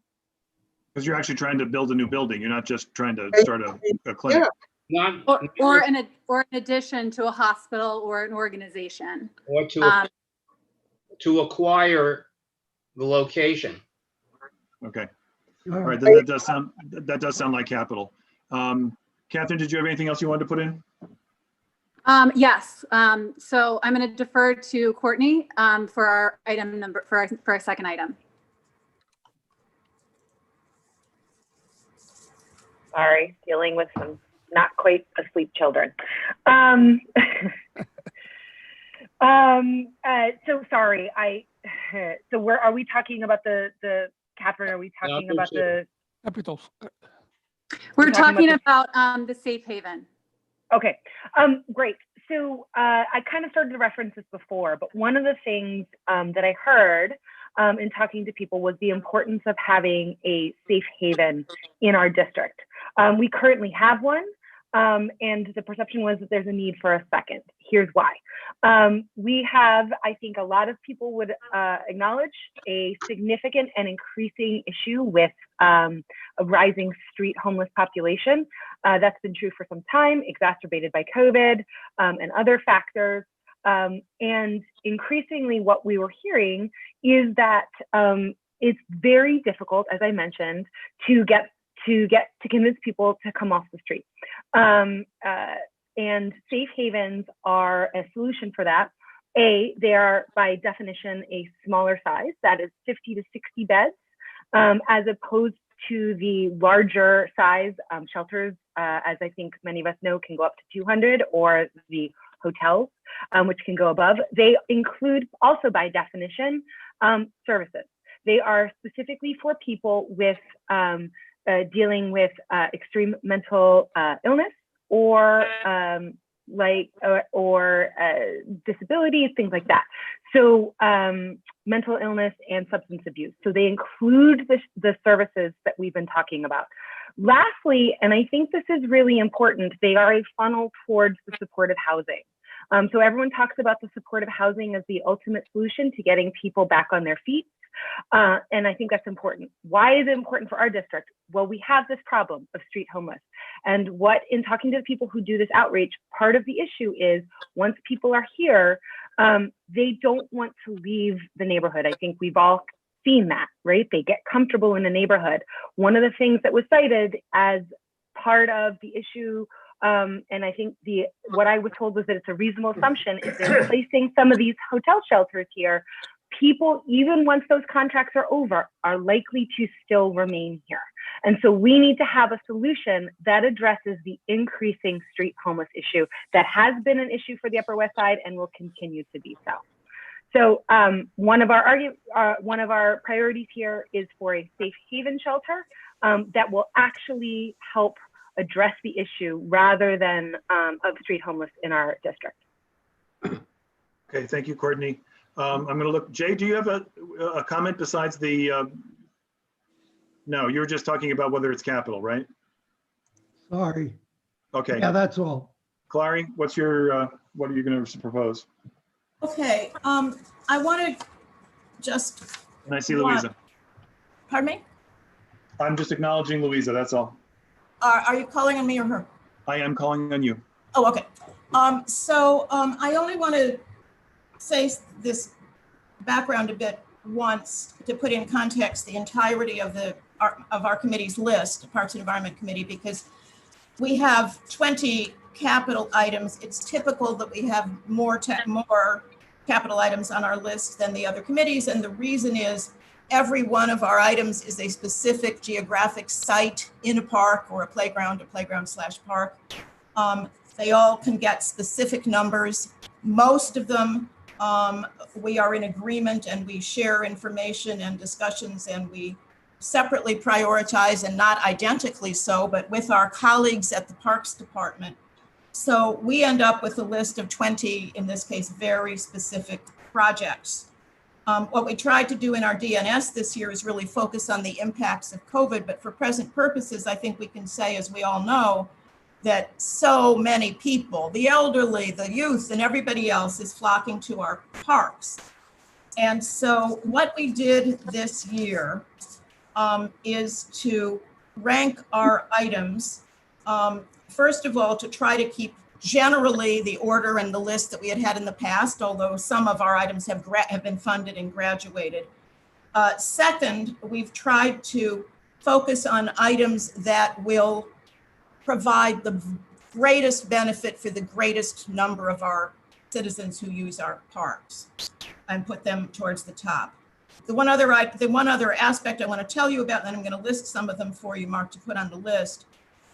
Because you're actually trying to build a new building. You're not just trying to start a clinic. Yeah. Or in addition to a hospital or an organization. Or to acquire the location. Okay. All right. Then that does sound like capital. Catherine, did you have anything else you wanted to put in? Yes. So I'm going to defer to Courtney for our item number for our second item. Sorry, dealing with some not quite asleep children. So sorry, so where are we talking about the Catherine, are we talking about the capitals? We're talking about the safe haven. Okay, great. So I kind of started to reference this before, but one of the things that I heard in talking to people was the importance of having a safe haven in our district. We currently have one. And the perception was that there's a need for a second. Here's why. We have, I think a lot of people would acknowledge, a significant and increasing issue with a rising street homeless population. That's been true for some time, exacerbated by COVID and other factors. And increasingly what we were hearing is that it's very difficult, as I mentioned, to convince people to come off the street. And safe havens are a solution for that. They are by definition a smaller size, that is 50 to 60 beds, as opposed to the larger size shelters, as I think many of us know, can go up to 200, or the hotels, which can go above. They include also by definition services. They are specifically for people with dealing with extreme mental illness or disabilities, things like that. So mental illness and substance abuse. So they include the services that we've been talking about. Lastly, and I think this is really important, they are a funnel towards the supportive housing. So everyone talks about the supportive housing as the ultimate solution to getting people back on their feet. And I think that's important. Why is it important for our district? Well, we have this problem of street homeless. And in talking to the people who do this outreach, part of the issue is once people are here, they don't want to leave the neighborhood. I think we've all seen that, right? They get comfortable in the neighborhood. One of the things that was cited as part of the issue, and I think what I was told was that it's a reasonable assumption, is they're placing some of these hotel shelters here. People, even once those contracts are over, are likely to still remain here. And so we need to have a solution that addresses the increasing street homeless issue that has been an issue for the Upper West Side and will continue to be so. So one of our priorities here is for a safe haven shelter that will actually help address the issue rather than of street homeless in our district. Okay, thank you, Courtney. I'm going to look. Jay, do you have a comment besides the? No, you were just talking about whether it's capital, right? Sorry. Okay. Yeah, that's all. Clary, what are you going to propose? Okay, I want to just. And I see Louisa. Pardon me? I'm just acknowledging Louisa, that's all. Are you calling on me or her? I am calling on you. Oh, okay. I only want to say this background a bit once to put in context the entirety of our committee's list, Parks and Environment Committee, because we have 20 capital items. It's typical that we have more capital items on our list than the other committees, and the reason is every one of our items is a specific geographic site in a park or a playground/park. They all can get specific numbers. Most of them we are in agreement and we share information and discussions, and we separately prioritize, and not identically so, but with our colleagues at the Parks Department. So we end up with a list of 20, in this case, very specific projects. What we tried to do in our DNS this year is really focus on the impacts of COVID, but for present purposes, I think we can say, as we all know, that so many people, the elderly, the youth, and everybody else is flocking to our parks. And so what we did this year is to rank our items, first of all, to try to keep generally the order and the list that we had in the past, although some of our items have been funded and graduated. Second, we've tried to focus on items that will provide the greatest benefit for the greatest number of our citizens who use our parks, and put them towards the top. The one other aspect I want to tell you about, and then I'm going to list some of them for you, Mark, to put on the list,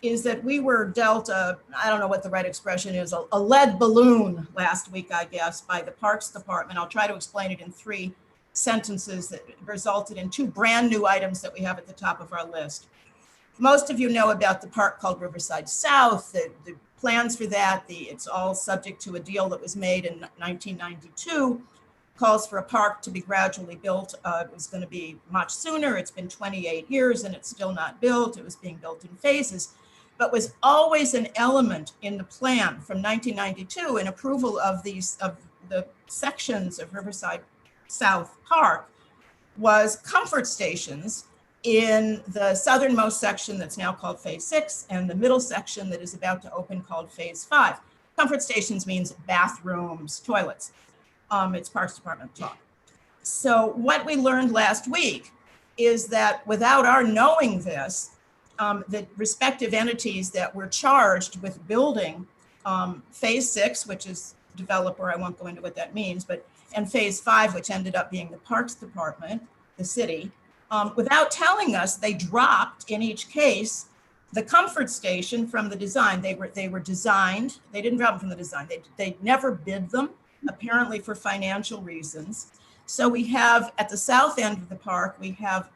is that we were dealt I don't know what the right expression is, a lead balloon last week, I guess, by the Parks Department. I'll try to explain it in 3 sentences that resulted in 2 brand new items that we have at the top of our list. Most of you know about the park called Riverside South, the plans for that. It's all subject to a deal that was made in 1992, calls for a park to be gradually built. It was going to be much sooner. It's been 28 years and it's still not built. It was being built in phases. but was always an element in the plan from 1992 in approval of the sections of Riverside South Park, was comfort stations in the southernmost section that's now called Phase 6 and the middle section that is about to open called Phase 5. Comfort stations means bathrooms, toilets. It's Parks Department talk. So what we learned last week is that without our knowing this, the respective entities that were charged with building Phase 6, which is developer, I won't go into what that means, but and Phase 5, which ended up being the Parks Department, the city, without telling us, they dropped in each case the comfort station from the design. They were designed. They didn't drop them from the design. They never bid them, apparently for financial reasons. So we have at the south end of the park, we have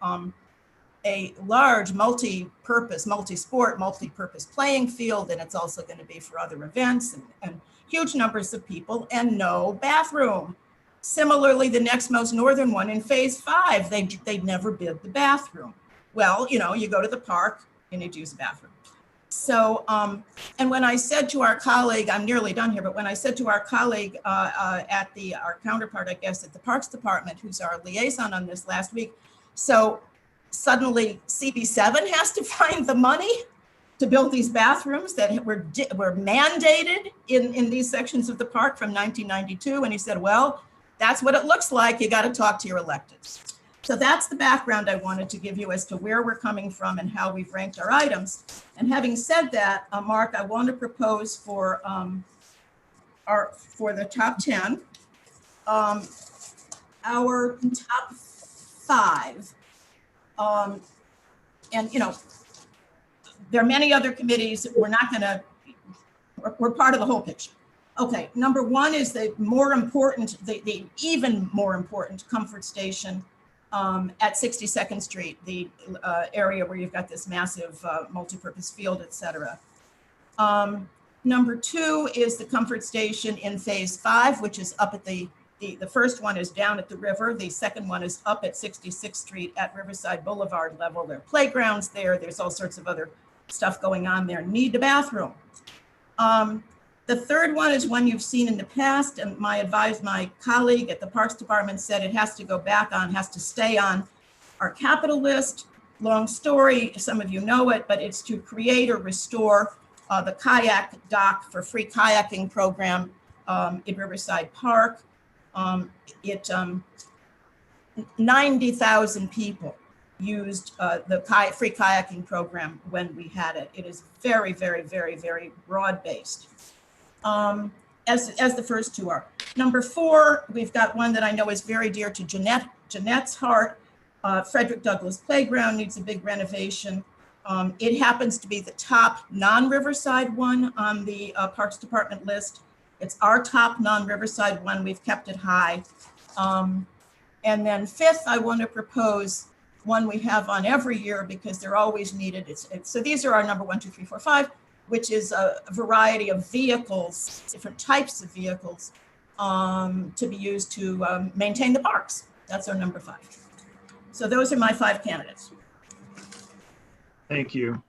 a large multi-purpose, multi-sport, multi-purpose playing field, and it's also going to be for other events and huge numbers of people and no bathroom. Similarly, the next most northern one in Phase 5, they never bid the bathroom. Well, you know, you go to the park, you need to use a bathroom. So, and when I said to our colleague, I'm nearly done here, but when I said to our colleague at our counterpart, I guess, at the Parks Department, who's our liaison on this last week, so suddenly CB7 has to find the money to build these bathrooms that were mandated in these sections of the park from 1992. And he said, well, that's what it looks like. You got to talk to your electeds. So that's the background I wanted to give you as to where we're coming from and how we've ranked our items. And having said that, Mark, I want to propose for the top 10, our top 5. And, you know, there are many other committees. We're not going to, we're part of the whole picture. Okay, number 1 is the more important, the even more important comfort station at 62nd Street, the area where you've got this massive multi-purpose field, et cetera. Number 2 is the comfort station in Phase 5, which is up at the first one is down at the river. The second one is up at 66th Street at Riverside Boulevard level. There are playgrounds there. There's all sorts of other stuff going on there. Need a bathroom. The third one is one you've seen in the past, and my colleague at the Parks Department said it has to go back on, has to stay on our capital list. Long story, some of you know it, but it's to create or restore the kayak dock for free kayaking program in Riverside Park. 90,000 people used the free kayaking program when we had it. It is very, very, very, very broad-based, as the first 2 are. Number 4, we've got one that I know is very dear to Jeanette's heart. Frederick Douglass Playground needs a big renovation. It happens to be the top non-Riverside one on the Parks Department list. It's our top non-Riverside one. We've kept it high. And then 5th, I want to propose one we have on every year because they're always needed. So these are our number 1, 2, 3, 4, 5, which is a variety of vehicles, different types of vehicles to be used to maintain the parks. That's our number 5. So those are my 5 candidates. Thank you.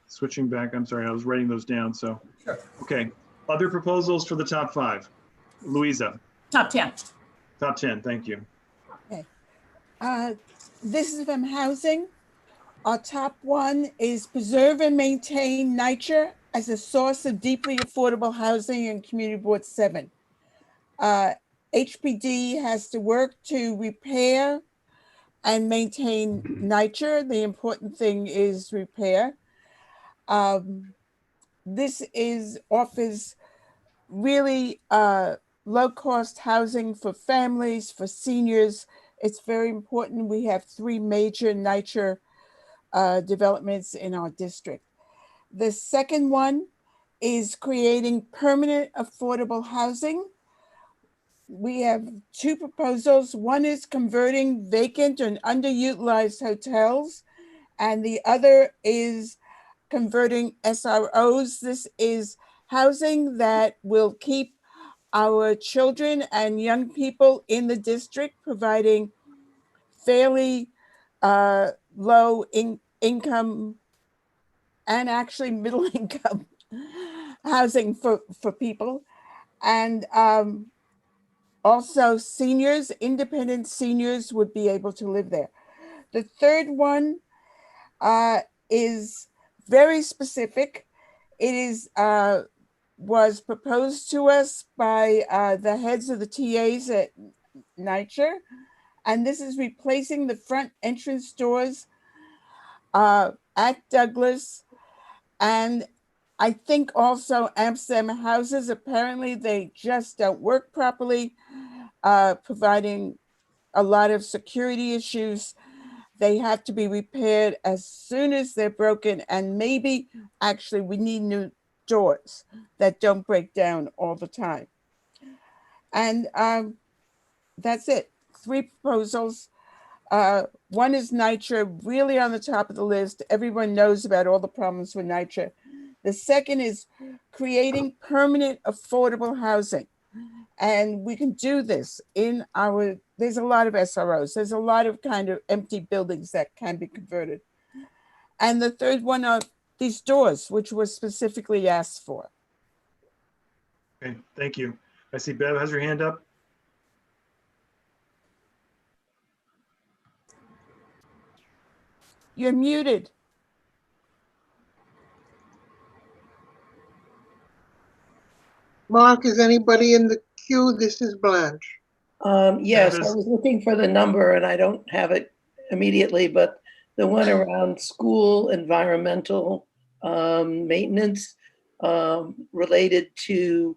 Switching back, I'm sorry, I was writing those down, so. Sure. Okay, other proposals for the top 5? Louisa. Top 10. Top 10, thank you. Okay. This is from housing. Our top 1 is preserve and maintain nature as a source of deeply affordable housing in Community Board 7. HPD has to work to repair and maintain nature. The important thing is repair. This offers really low-cost housing for families, for seniors. It's very important. We have 3 major nature developments in our district. The second one is creating permanent affordable housing. We have 2 proposals. One is converting vacant and underutilized hotels, and the other is converting SROs. This is housing that will keep our children and young people in the district, providing fairly income and actually middle income housing for people. And also seniors, independent seniors would be able to live there. The third one is very specific. It is was proposed to us by the heads of the TAs at NYCHR, and this is replacing the front entrance doors at Douglas, and I think also Amsterdam houses. Apparently they just don't work properly, providing a lot of security issues. They have to be repaired as soon as they're broken, and maybe actually we need new doors that don't break down all the time. And that's it. 3 proposals. One is NYCHR, really on the top of the list. Everyone knows about all the problems with NYCHR. The second is creating permanent affordable housing. And we can do this in there's a lot of SROs. There's a lot of kind of empty buildings that can be converted. And the third one are these doors, which was specifically asked for. Okay, thank you. I see Bev has her hand up. You're muted. Mark, is anybody in the queue? This is Blanche. Yes, I was looking for the number and I don't have it immediately, but the one around school environmental maintenance related to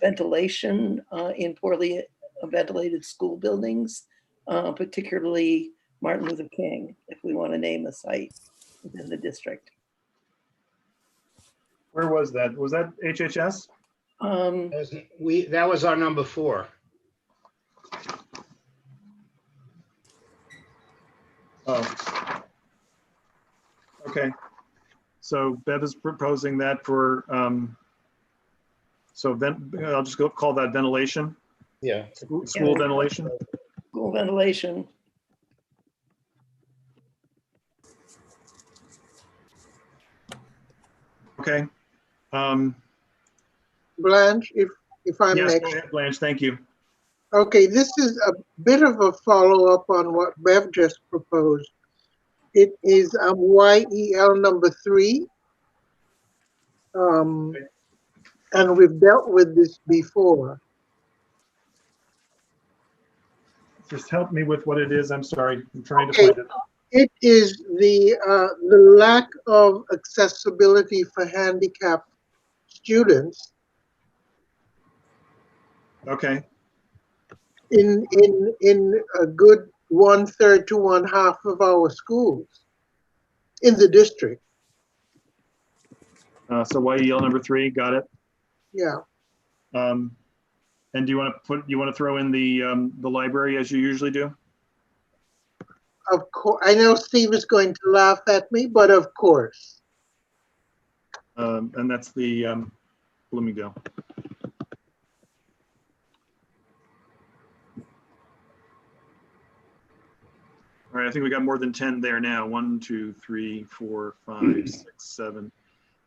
ventilation in poorly ventilated school buildings, particularly Martin Luther King, if we want to name a site within the district. Where was that? Was that HHS? That was our number 4. Oh. Okay. So Bev is proposing that for, so then I'll just call that ventilation. Yeah. School ventilation. School ventilation. Okay. Blanche, if I'm yes, next. go ahead, Blanche, thank you. Okay, this is a bit of a follow-up on what Bev just proposed. It is YEL number 3. And we've dealt with this before. Just help me with what it is. I'm sorry. I'm trying to Okay. find it. It is the lack of accessibility for handicapped students Okay. in a good 1/3 to 1/2 of our schools in the district. So YEL number 3, got it. Yeah. And do you want to throw in the library as you usually do? Of course, I know Steve is going to laugh at me, but of course. And that's the Bloomingdale. All right, I think we got more than 10 there now. 1, 2, 3, 4, 5, 6, 7,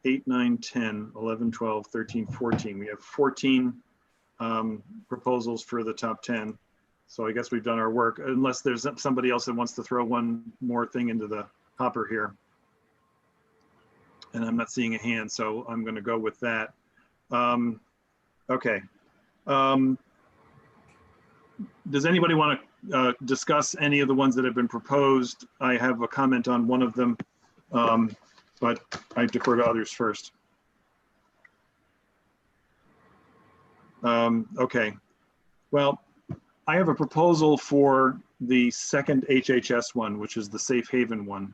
8, 9, 10, 11, 12, 13, 14. We have 14 proposals for the top 10. So I guess we've done our work, unless there's somebody else that wants to throw one more thing into the hopper here. And I'm not seeing a hand, so I'm going to go with that. Okay. Does anybody want to discuss any of the ones that have been proposed? I have a comment on one of them, but I defer to others first. Okay. Well, I have a proposal for the second HHS one, which is the safe haven one.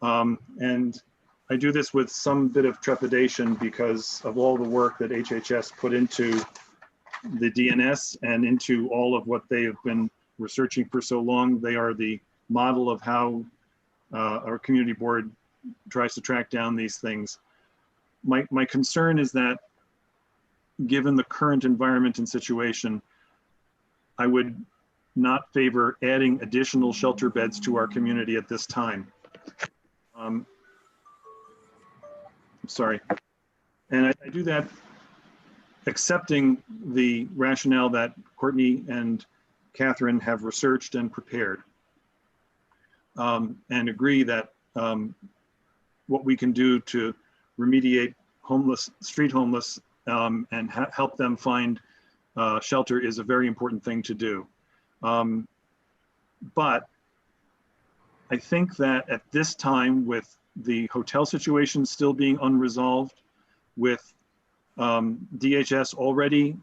And I do this with some bit of trepidation because of all the work that HHS put into the DNS and into all of what they have been researching for so long. They are the model of how our community board tries to track down these things. My concern is that given the current environment and situation, I would not favor adding additional shelter beds to our community at this time. I'm sorry. And I do that accepting the rationale that Courtney and Catherine have researched and prepared, and agree that what we can do to remediate street homeless and help them find shelter is a very important thing to do. But I think that at this time, with the hotel situation still being unresolved, with DHS already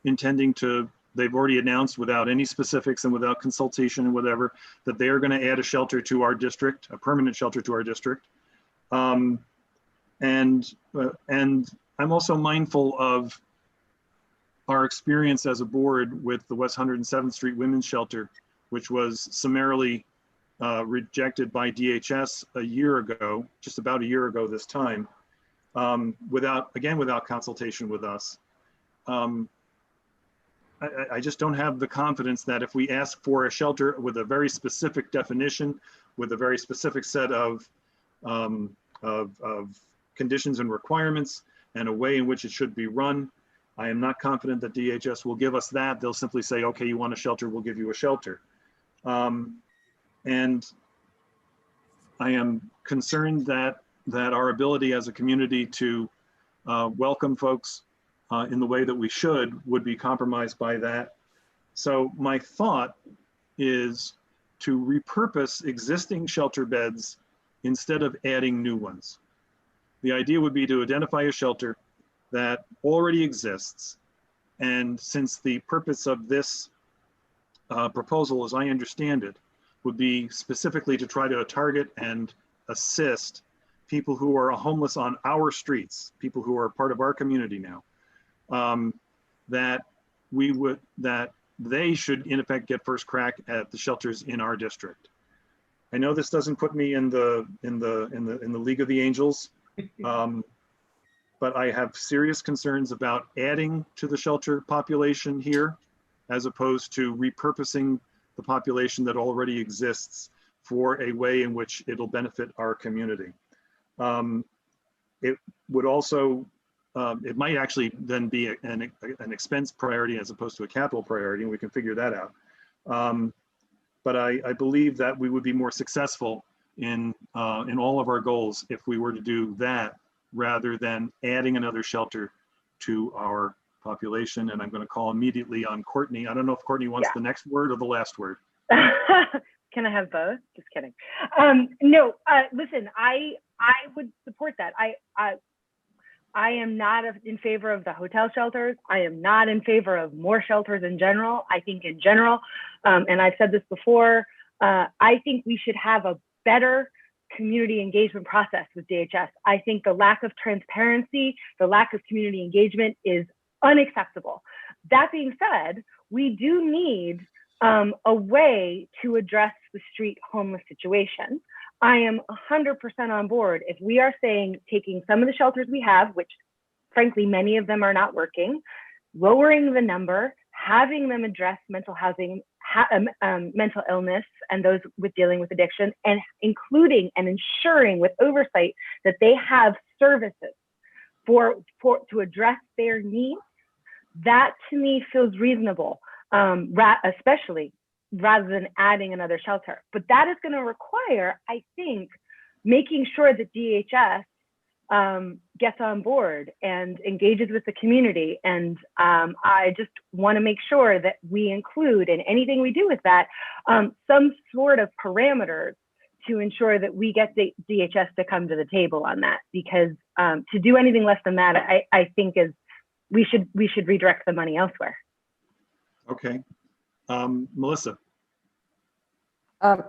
intending to, they've already announced without any specifics and without consultation and whatever, that they are going to add a shelter to our district, a permanent shelter to our district. And I'm also mindful of our experience as a board with the West 107th Street Women's Shelter, which was summarily rejected by DHS a year ago, just about a year ago this time, without consultation with us. I just don't have the confidence that if we ask for a shelter with a very specific definition, with a very specific set of conditions and requirements and a way in which it should be run, I am not confident that DHS will give us that. They'll simply say, okay, you want a shelter, we'll give you a shelter. And I am concerned that our ability as a community to welcome folks in the way that we should would be compromised by that. So my thought is to repurpose existing shelter beds instead of adding new ones. The idea would be to identify a shelter that already exists. And since the purpose of this proposal, as I understand it, would be specifically to try to target and assist people who are homeless on our streets, people who are part of our community now, that they should in effect get first crack at the shelters in our district. I know this doesn't put me in the League of the Angels, but I have serious concerns about adding to the shelter population here, as opposed to repurposing the population that already exists for a way in which it'll benefit our community. It would also, it might actually then be an expense priority as opposed to a capital priority, and we can figure that out. But I believe that we would be more successful in all of our goals if we were to do that rather than adding another shelter to our population. And I'm going to call immediately on Courtney. I don't know if Courtney wants the next word or the last word. Can I have both? Just kidding. No, listen, I would support that. I am not in favor of the hotel shelters. I am not in favor of more shelters in general. I think in general, and I've said this before, I think we should have a better community engagement process with DHS. I think the lack of transparency, the lack of community engagement is unacceptable. That being said, we do need a way to address the street homeless situation. I am 100% on board. If we are saying taking some of the shelters we have, which frankly, many of them are not working, lowering the number, having them address mental housing, mental illness, and those with dealing with addiction, and including and ensuring with oversight that they have services to address their needs, that to me feels reasonable, especially rather than adding another shelter. But that is going to require, I think, making sure that DHS gets on board and engages with the community. And I just want to make sure that we include in anything we do with that some sort of parameters to ensure that we get the DHS to come to the table on that. Because to do anything less than that, I think we should redirect the money elsewhere. Okay. Melissa.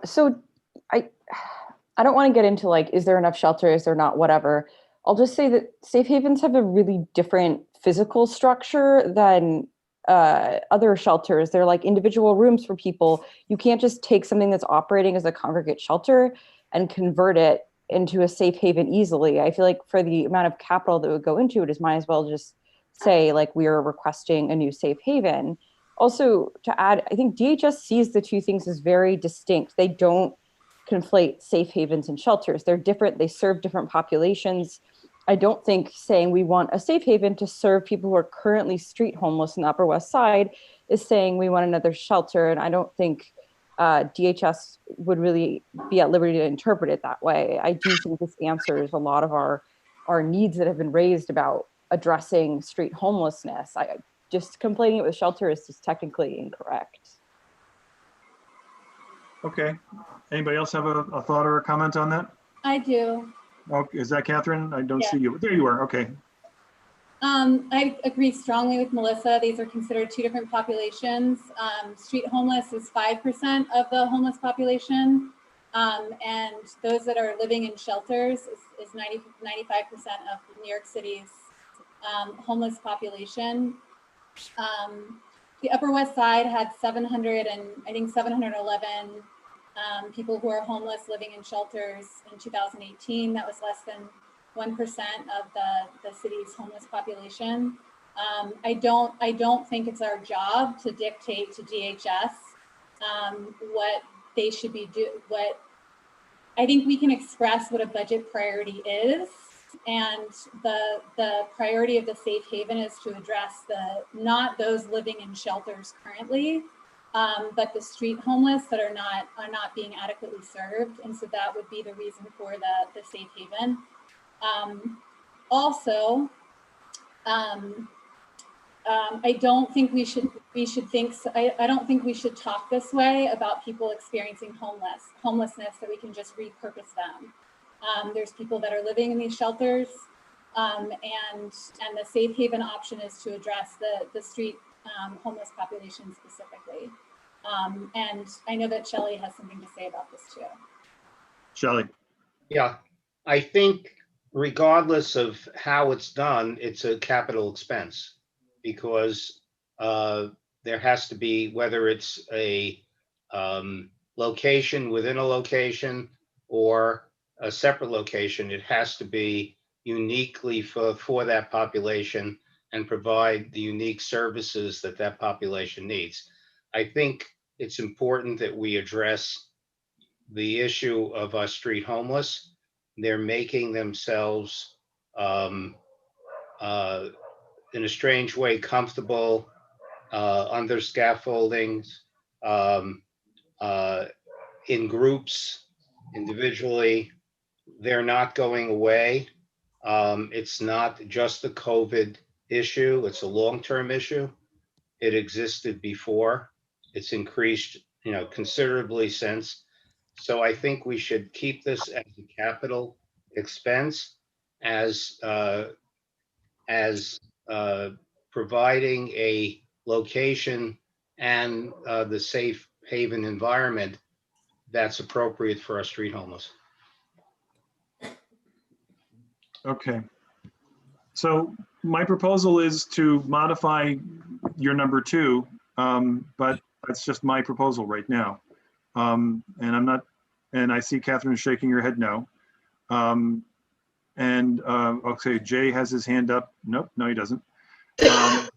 So I don't want to get into like, is there enough shelter? Is there not? Whatever. I'll just say that safe havens have a really different physical structure than other shelters. They're like individual rooms for people. You can't just take something that's operating as a congregate shelter and convert it into a safe haven easily. I feel like for the amount of capital that would go into it, is might as well just say like we are requesting a new safe haven. Also, to add, I think DHS sees the two things as very distinct. They don't conflate safe havens and shelters. They're different. They serve different populations. I don't think saying we want a safe haven to serve people who are currently street homeless in the Upper West Side is saying we want another shelter. And I don't think DHS would really be at liberty to interpret it that way. I do think this answers a lot of our needs that have been raised about addressing street homelessness. Just complaining it with shelter is just technically incorrect. Okay. Anybody else have a thought or a comment on that? I do. Oh, is that Catherine? I don't Yeah. see you. There you are. Okay. I agree strongly with Melissa. These are considered two different populations. Street homeless is 5% of the homeless population. And those that are living in shelters is 95% of New York City's homeless population. The Upper West Side had 711 people who are homeless living in shelters in 2018. That was less than 1% of the city's homeless population. I don't think it's our job to dictate to DHS what they should be I think we can express what a budget priority is, and the priority of the safe haven is to address not those living in shelters currently, but the street homeless that are not being adequately served, and so that would be the reason for the safe haven. Also, I don't think we should think. I don't think we should talk this way about people experiencing homelessness, that we can just repurpose them. There's people that are living in these shelters, and the safe haven option is to address the street homeless population specifically. And I know that Shelley has something to say about this too. Shelley. Yeah, I think regardless of how it's done, it's a capital expense, because there has to be, whether it's a location within a location or a separate location, it has to be uniquely for that population and provide the unique services that that population needs. I think it's important that we address the issue of our street homeless. They're making themselves in a strange way comfortable under scaffoldings, in groups, individually. They're not going away. It's not just a COVID issue, it's a long-term issue. It existed before. It's increased, considerably since. So I think we should keep this as a capital expense, as providing a location and the safe haven environment that's appropriate for our street homeless. Okay. So my proposal is to modify your number 2, but that's just my proposal right now. And I see Catherine shaking her head no. Okay, Jay has his hand up. Nope, no, he doesn't. Oh,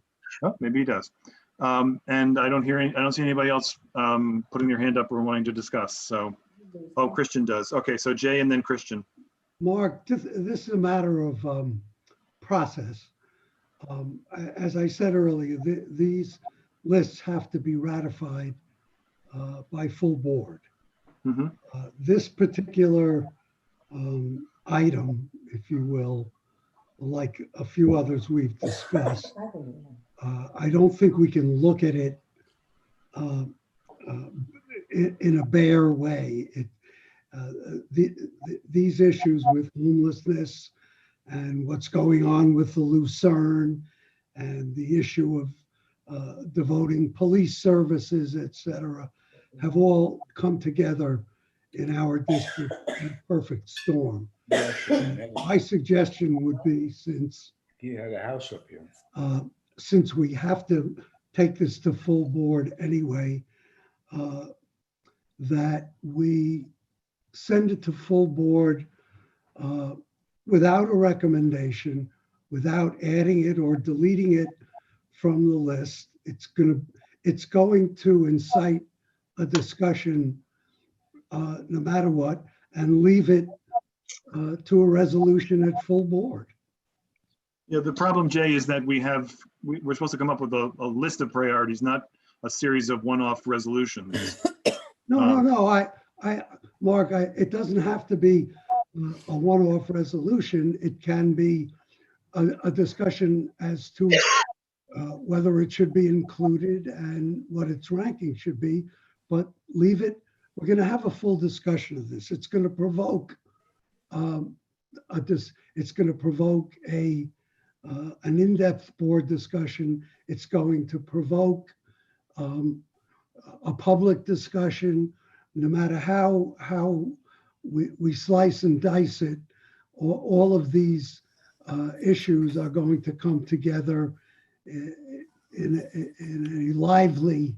maybe he does. And I don't see anybody else putting their hand up or wanting to discuss. So, oh, Christian does. Okay, so Jay and then Christian. Mark, this is a matter of process. As I said earlier, these lists have to be ratified by full board. Mm-hmm. This particular item, if you will, like a few others we've discussed, I don't think we can look at it in a bare way. These issues with homelessness and what's going on with the Lucerne and the issue of devoting police services, et cetera, have all come together in our district in a perfect storm. My suggestion would be, since you had a house up here, since we have to take this to full board anyway, that we send it to full board without a recommendation, without adding it or deleting it from the list. It's going to incite a discussion no matter what, and leave it to a resolution at full board. Yeah, the problem, Jay, is that we're supposed to come up with a list of priorities, not a series of one-off resolutions. No, Mark, it doesn't have to be a one-off resolution. It can be a discussion as to whether it should be included and what its ranking should be, but leave it. We're going to have a full discussion of this. It's going to provoke it's going to provoke an in-depth board discussion. It's going to provoke a public discussion. No matter how we slice and dice it, all of these issues are going to come together in a lively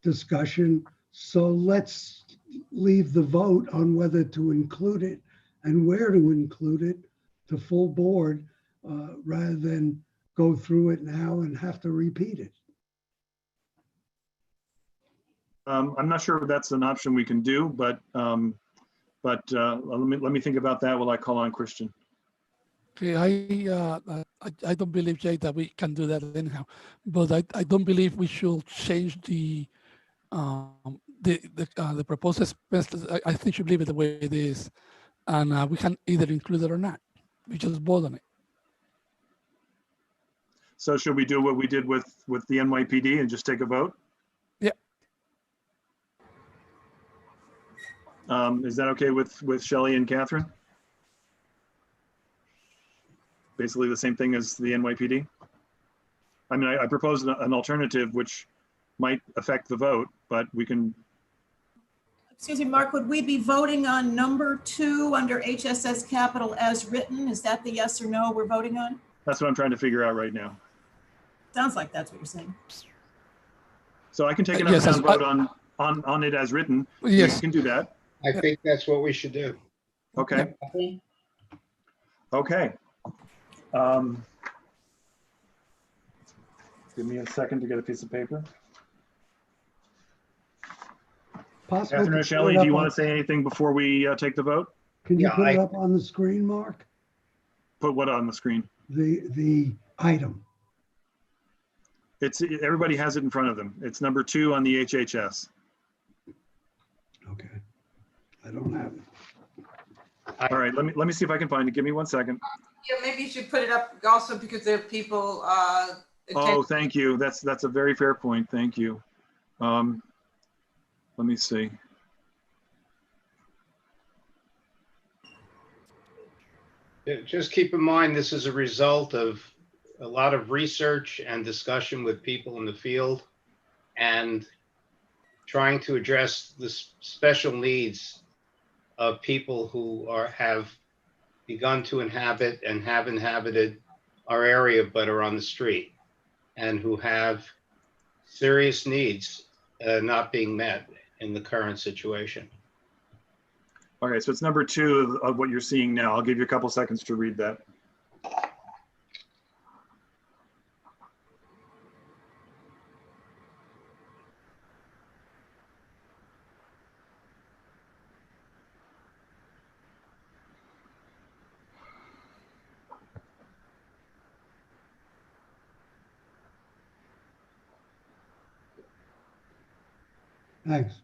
discussion. So let's leave the vote on whether to include it and where to include it to full board rather than go through it now and have to repeat it. I'm not sure if that's an option we can do, but let me think about that while I call on Christian. Okay, I don't believe, Jay, that we can do that anyhow, but I don't believe we should change the proposed expenses. I think we should leave it the way it is, and we can either include it or not. We just vote on it. So should we do what we did with the NYPD and just take a vote? Yeah. Is that okay with Shelley and Catherine? Basically the same thing as the NYPD? I mean, I proposed an alternative which might affect the vote, but we can. Excuse me, Mark, would we be voting on number 2 under HSS Capital as written? Is that the yes or no we're voting on? That's what I'm trying to figure out right now. Sounds like that's what you're saying. So I can take an up and down vote on it as written. Yes. You can do that. I think that's what we should do. Okay. Okay. Give me a second to get a piece of paper. Catherine or Shelley, do you want to say anything before we take the vote? Can you put it up on the screen, Mark? Put what on the screen? The item. Everybody has it in front of them. It's number 2 on the HHS. Okay. I don't have it. All right, let me see if I can find it. Give me 1 second. Yeah, maybe you should put it up also because there are people. Oh, thank you. That's a very fair point. Thank you. Let me see. Just keep in mind, this is a result of a lot of research and discussion with people in the field and trying to address the special needs of people who have begun to inhabit and have inhabited our area but are on the street and who have serious needs not being met in the current situation. Okay, so it's number 2 of what you're seeing now. I'll give you a couple seconds to read that. Thanks.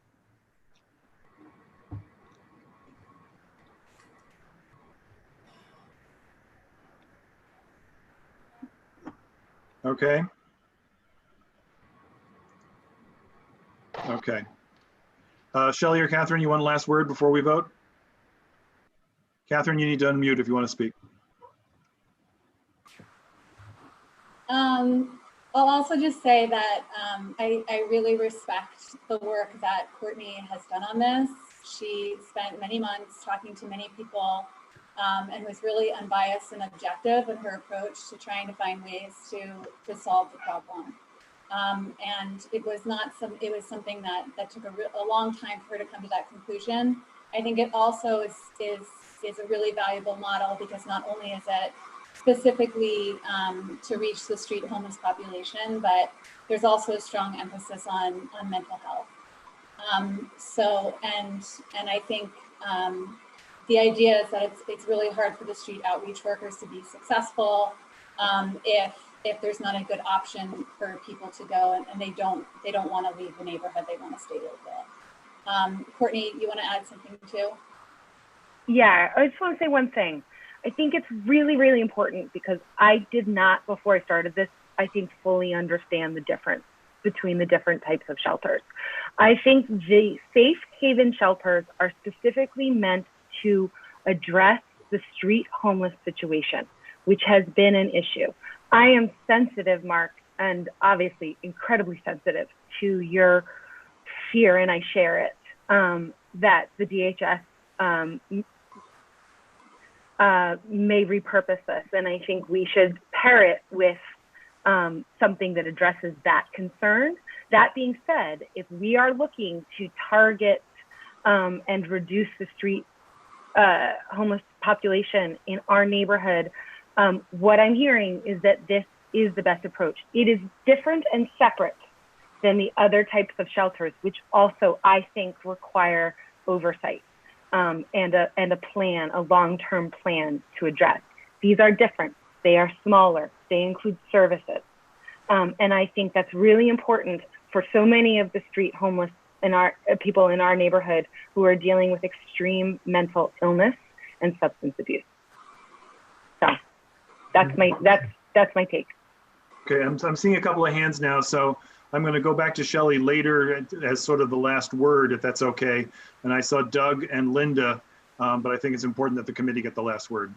Okay. Okay. Shelley or Catherine, you want a last word before we vote? Catherine, you need to unmute if you want to speak. I'll also just say that I really respect the work that Courtney has done on this. She spent many months talking to many people and was really unbiased and objective in her approach to trying to find ways to solve the problem. And it was something that took a long time for her to come to that conclusion. I think it also is a really valuable model because not only is it specifically to reach the street homeless population, but there's also a strong emphasis on mental health. And I think the idea is that it's really hard for the street outreach workers to be successful if there's not a good option for people to go and they don't want to leave the neighborhood, they want to stay local. Courtney, you want to add something too? Yeah, I just want to say one thing. I think it's really, really important because I did not, before I started this, I think fully understand the difference between the different types of shelters. I think the safe haven shelters are specifically meant to address the street homeless situation, which has been an issue. I am sensitive, Mark, and obviously incredibly sensitive to your fear, and I share it, that the DHS may repurpose this. And I think we should pair it with something that addresses that concern. That being said, if we are looking to target and reduce the street homeless population in our neighborhood, what I'm hearing is that this is the best approach. It is different and separate than the other types of shelters, which also I think require oversight and a plan, a long-term plan to address. These are different. They are smaller. They include services. And I think that's really important for so many of the street homeless in our people in our neighborhood who are dealing with extreme mental illness and substance abuse. So that's my take. Okay, I'm seeing a couple of hands now, so I'm going to go back to Shelley later as sort of the last word, if that's okay. And I saw Doug and Linda, but I think it's important that the committee get the last word.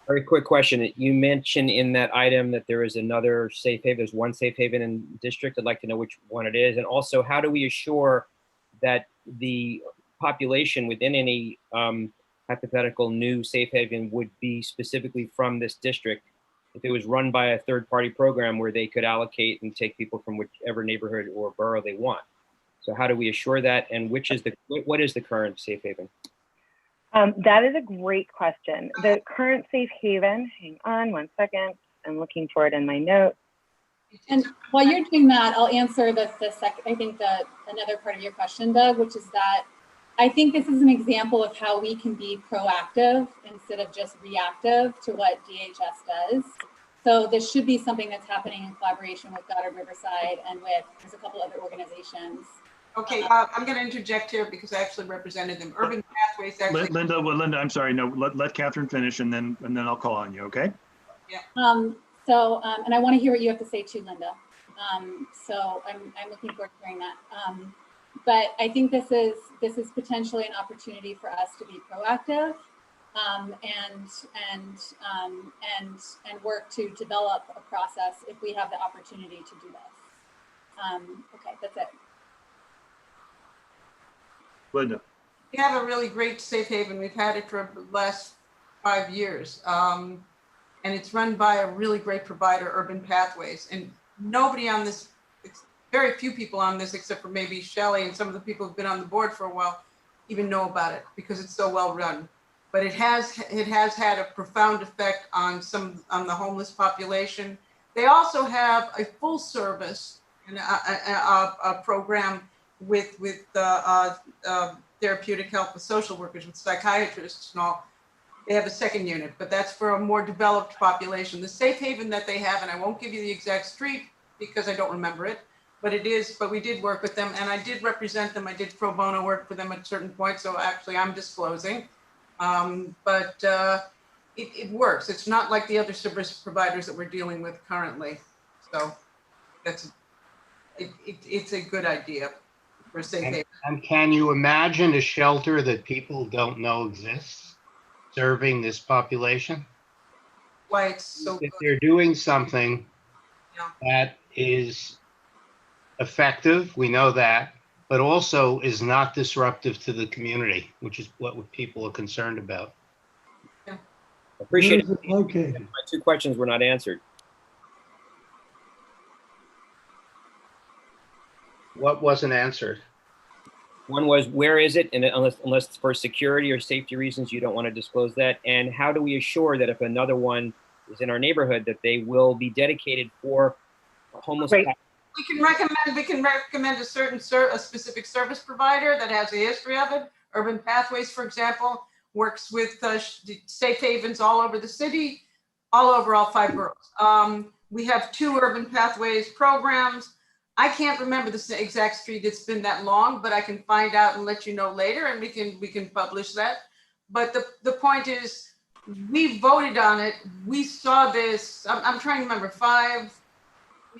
Very quick question. You mentioned in that item that there is another safe haven. There's one safe haven in the district. I'd like to know which one it is. And also, how do we assure that the population within any hypothetical new safe haven would be specifically from this district if it was run by a third-party program where they could allocate and take people from whichever neighborhood or borough they want? So how do we assure that? And what is the current safe haven? That is a great question. The current safe haven, hang on one second, I'm looking for it in my notes. And while you're doing that, I'll answer the second, I think another part of your question, Doug, which is that I think this is an example of how we can be proactive instead of just reactive to what DHS does. So this should be something that's happening in collaboration with Goddard Riverside and there's a couple other organizations. Okay, I'm going to interject here because I actually represented them. Urban Pathways actually. Linda, Linda, I'm sorry. No, let Catherine finish, and then I'll call on you. Okay. Yeah. And I want to hear what you have to say too, Linda. So I'm looking forward to hearing that. But I think this is potentially an opportunity for us to be proactive and work to develop a process if we have the opportunity to do this. Okay, that's it. Linda. We have a really great safe haven. We've had it for the last 5 years. And it's run by a really great provider, Urban Pathways. And nobody on this, very few people on this, except for maybe Shelley and some of the people who've been on the board for a while, even know about it because it's so well run. But it has had a profound effect on the homeless population. They also have a full service and a program with therapeutic help with social workers, with psychiatrists and all. They have a second unit, but that's for a more developed population. The safe haven that they have, and I won't give you the exact street because I don't remember it, but we did work with them and I did represent them. I did pro bono work for them at a certain point. So actually I'm disclosing, but it works. It's not like the other service providers that we're dealing with currently. So it's a good idea. And can you imagine a shelter that people don't know exists serving this population? Why it's so if good. They're doing something that is effective, we know that, but also is not disruptive to the community, which is what people are concerned about. I appreciate it. Okay. My 2 questions were not answered. What wasn't answered? One was, where is it? And unless it's for security or safety reasons, you don't want to disclose that. And how do we assure that if another one is in our neighborhood, that they will be dedicated for homeless we can recommend a specific service provider that has a history of it. Urban Pathways, for example, works with safe havens all over the city, all over all 5 boroughs. We have 2 Urban Pathways programs. I can't remember the exact street. It's been that long, but I can find out and let you know later, and we can publish that. But the point is, we voted on it. We saw this. I'm trying to remember 5.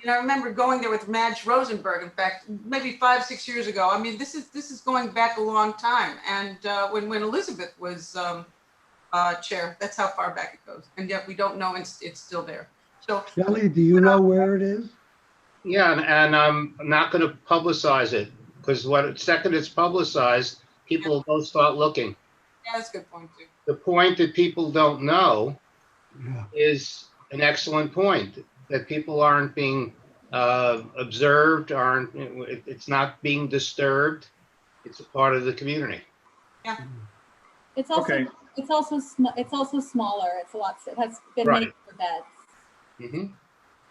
I remember going there with Madge Rosenberg. In fact, maybe 5, 6 years ago. I mean, this is going back a long time. And when Elizabeth was chair, that's how far back it goes. And yet we don't know it's still there. So, Shelley, do you know where it is? Yeah, and I'm not going to publicize it because second it's publicized, people will go start looking. Yeah, that's a good point too. The point that people don't know is an excellent point, that people aren't being observed, it's not being disturbed. It's a part of the community. Yeah. It's also Okay. it's also smaller. It's a lot. It has been made for beds. Mm-hmm.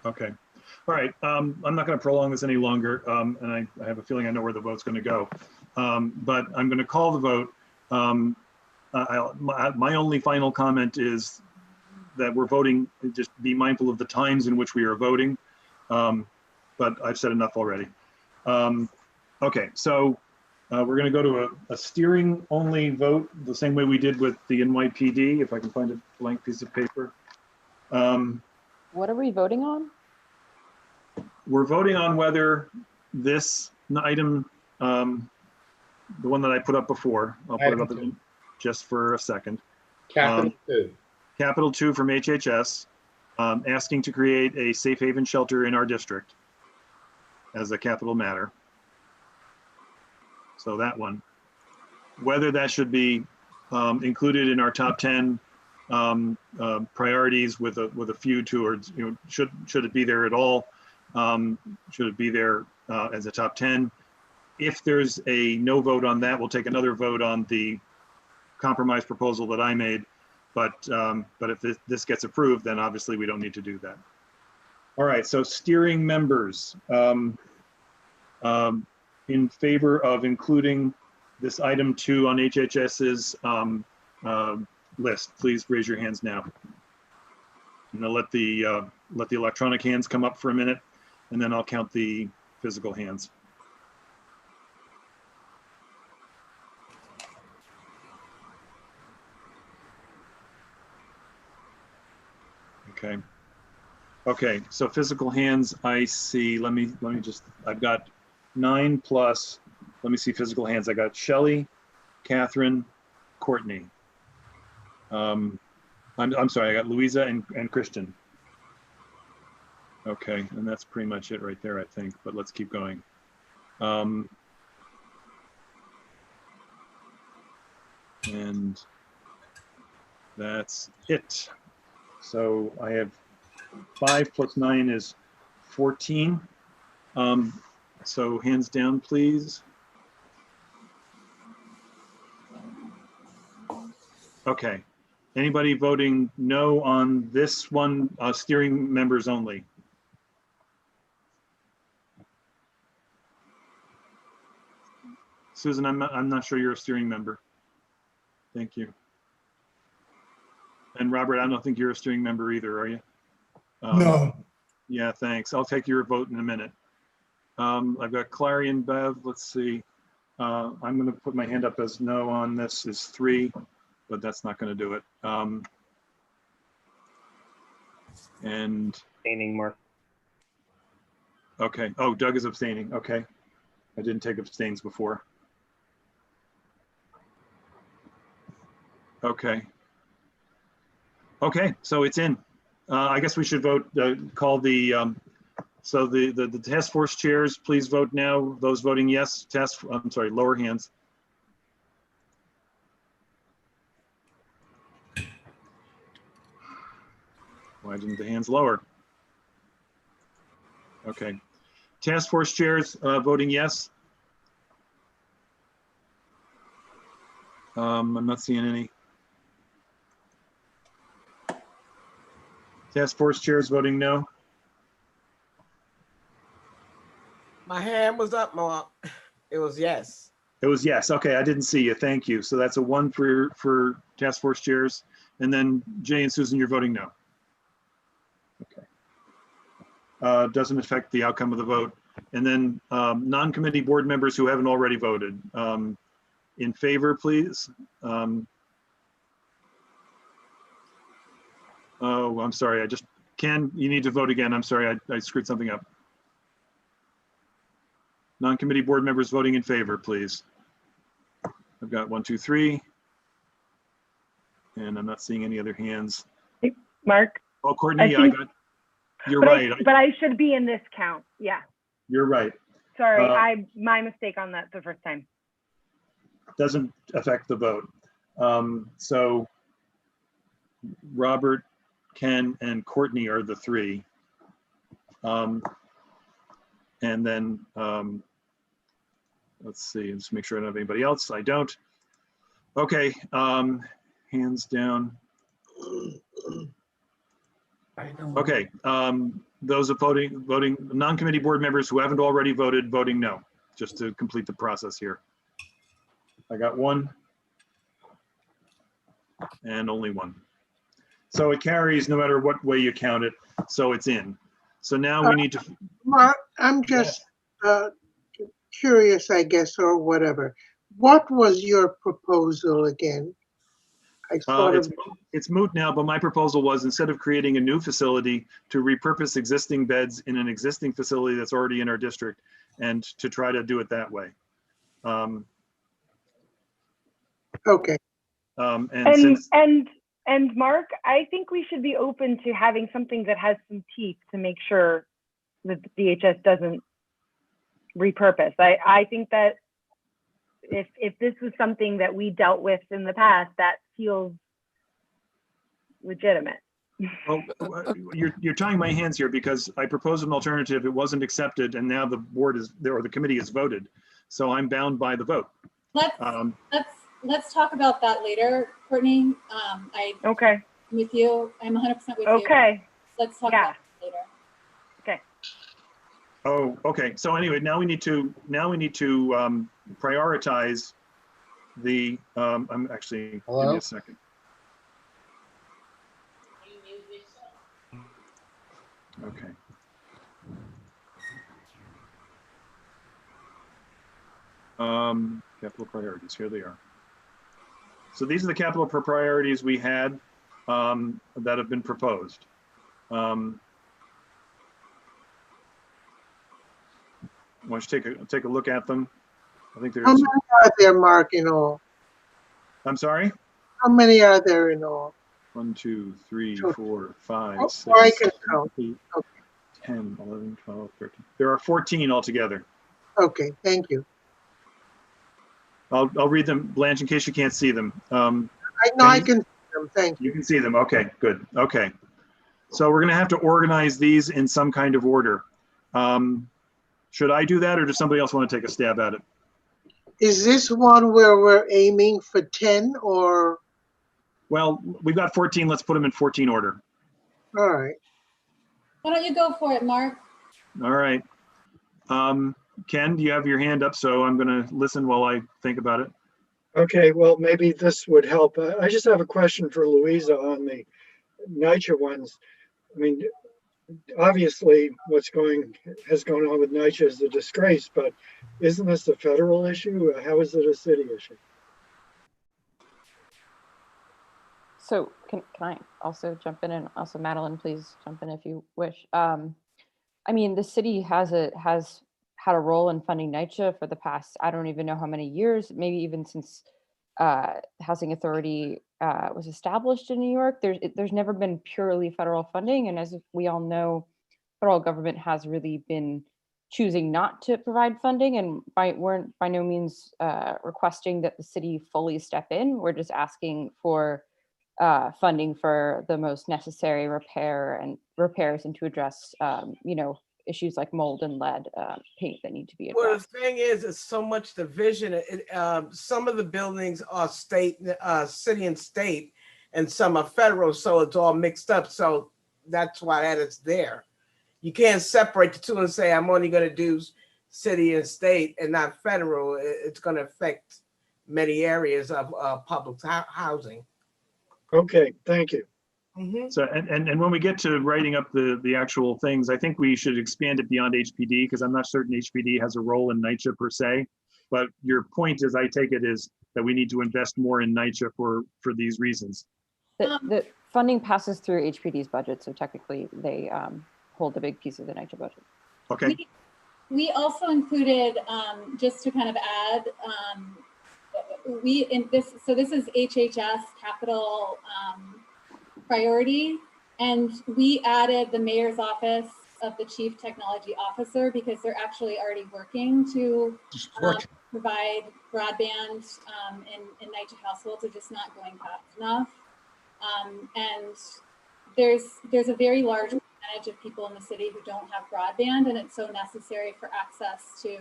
Okay. All right. I'm not going to prolong this any longer, and I have a feeling I know where the vote's going to go. But I'm going to call the vote. My only final comment is that we're voting. Just be mindful of the times in which we are voting. But I've said enough already. Okay. So we're going to go to a steering only vote, the same way we did with the NYPD. If I can find a blank piece of paper. What are we voting on? We're voting on whether this item, the one that I put up before, I'll put it up just for a second. Capital 2. Capital 2 from HHS, asking to create a safe haven shelter in our district as a capital matter. So that one. Whether that should be included in our top 10 priorities with a few towards, should it be there at all? Should it be there as a top 10? If there's a no vote on that, we'll take another vote on the compromise proposal that I made. But if this gets approved, then obviously we don't need to do that. All right, so steering members in favor of including this item 2 on HHS's list, please raise your hands now. And I'll let the electronic hands come up for a minute, and then I'll count the physical hands. Okay. Okay, so physical hands, I see, let me just, I've got 9 plus, let me see physical hands. I got Shelley, Catherine, Courtney. I'm sorry, I got Louisa and Christian. Okay, and that's pretty much it right there, I think, but let's keep going. And that's it. So I have 5 plus 9 is 14. So hands down, please. Okay. Anybody voting no on this one, steering members only? Susan, I'm not sure you're a steering member. Thank you. And Robert, I don't think you're a steering member either, are you? No. Yeah, thanks. I'll take your vote in a minute. I've got Clary and Bev. Let's see. I'm going to put my hand up as no on this is 3, but that's not going to do it. And abstaining, Mark. Okay. Oh, Doug is abstaining. Okay. I didn't take abstains before. Okay. Okay, so it's in. I guess we should vote, call the, so the task force chairs, please vote now. Those voting yes, I'm sorry, lower hands. Why didn't the hands lower? Okay. Task force chairs voting yes. I'm not seeing any. Task force chairs voting no. My hand was up, Mark. It was yes. It was yes. Okay, I didn't see you. Thank you. So that's a 1 for task force chairs. And then Jay and Susan, you're voting no. Okay. Doesn't affect the outcome of the vote. And then non-committee board members who haven't already voted. In favor, please. Oh, I'm sorry. Ken, you need to vote again. I'm sorry, I screwed something up. Non-committee board members voting in favor, please. I've got 1, 2, 3. And I'm not seeing any other hands. Mark? Oh, Courtney, you're right. But I should be in this count. Yeah. You're right. Sorry, my mistake on that the first time. Doesn't affect the vote. So Robert, Ken, and Courtney are the 3. And then let's see, let's make sure I don't have anybody else. I don't. Okay, hands down. Okay, those of voting non-committee board members who haven't already voted, voting no, just to complete the process here. I got 1 and only 1. So it carries no matter what way you count it. So it's in. So now we need to. Mark, I'm just curious, I guess, or whatever. What was your proposal again? It's moot now, but my proposal was, instead of creating a new facility, to repurpose existing beds in an existing facility that's already in our district, and to try to do it that way. Okay. And Mark, I think we should be open to having something that has some teeth to make sure that the DHS doesn't repurpose. I think that if this was something that we dealt with in the past, that feels legitimate. Well, you're tying my hands here, because I proposed an alternative, it wasn't accepted, and now the board is there, or the committee has voted. So I'm bound by the vote. Let's talk about that later, Courtney. Okay. With you, I'm 100% with you. Okay. Let's talk about it later. Okay. Oh, okay. So anyway, now we need to prioritize the. I'm actually. Hello? Give me a second. Okay. Capital priorities. Here they are. So these are the capital priorities we had that have been proposed. Why don't you take a look at them? I think there's. How many are there, Mark, in all? I'm sorry? How many are there in all? 1, 2, 3, 4, 5, 6, I can 7, count. 8, 10, 11, 12, 13. There are 14 altogether. Okay, thank you. I'll read them, Blanche, in case you can't see them. I can see them. Thank you. You can see them. Okay, good. Okay. So we're going to have to organize these in some kind of order. Should I do that, or does somebody else want to take a stab at it? Is this one where we're aiming for 10 or? Well, we've got 14. Let's put them in 14 order. All right. Why don't you go for it, Mark? All right. Ken, do you have your hand up? So I'm going to listen while I think about it. Okay, well, maybe this would help. I just have a question for Louisa on the NYCHA ones. I mean, obviously what's has gone on with NYCHA is a disgrace, but isn't this a federal issue? How is it a city issue? So can I also jump in, and also Madeline, please jump in if you wish. I mean, the city has had a role in funding NYCHA for the past, I don't even know how many years, maybe even since Housing Authority was established in New York. There's never been purely federal funding. And as we all know, federal government has really been choosing not to provide funding, and we're by no means requesting that the city fully step in. We're just asking for funding for the most necessary repairs and to address, issues like mold and lead paint that need to be addressed. Well, the thing is, it's so much division. Some of the buildings are city and state, and some are federal, so it's all mixed up. So that's why that is there. You can't separate the two and say, I'm only going to do city and state and not federal, it's going to affect many areas of public housing. Okay, thank you. So, and when we get to writing up the actual things, I think we should expand it beyond HPD, because I'm not certain HPD has a role in NYCHA per se. But your point, as I take it, is that we need to invest more in NYCHA for these reasons. The funding passes through HPD's budget, so technically they hold a big piece of the NYCHA budget. Okay. We also included, just to kind of add, this is HHS capital priority, and we added the mayor's office of the chief technology officer because they're actually already working to provide broadband in NYCHA households. They're just not going fast enough. And there's a very large percentage of people in the city who don't have broadband, and it's so necessary for access to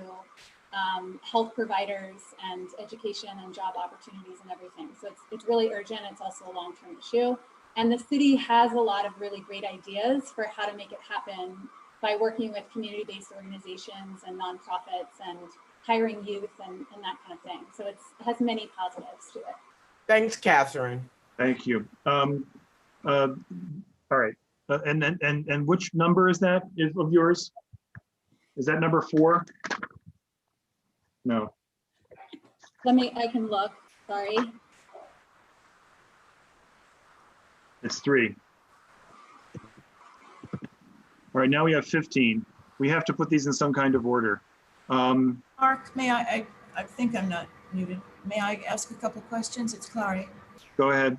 health providers and education and job opportunities and everything. So it's really urgent. It's also a long-term issue. And the city has a lot of really great ideas for how to make it happen by working with community-based organizations and nonprofits and hiring youth and that kind of thing. So it has many positives to it. Thanks, Catherine. Thank you. All right. And which number is that of yours? Is that number 4? No. I can look, sorry. It's 3. All right, now we have 15. We have to put these in some kind of order. Mark, may I think I'm not muted. May I ask a couple questions? It's Clary. Go ahead.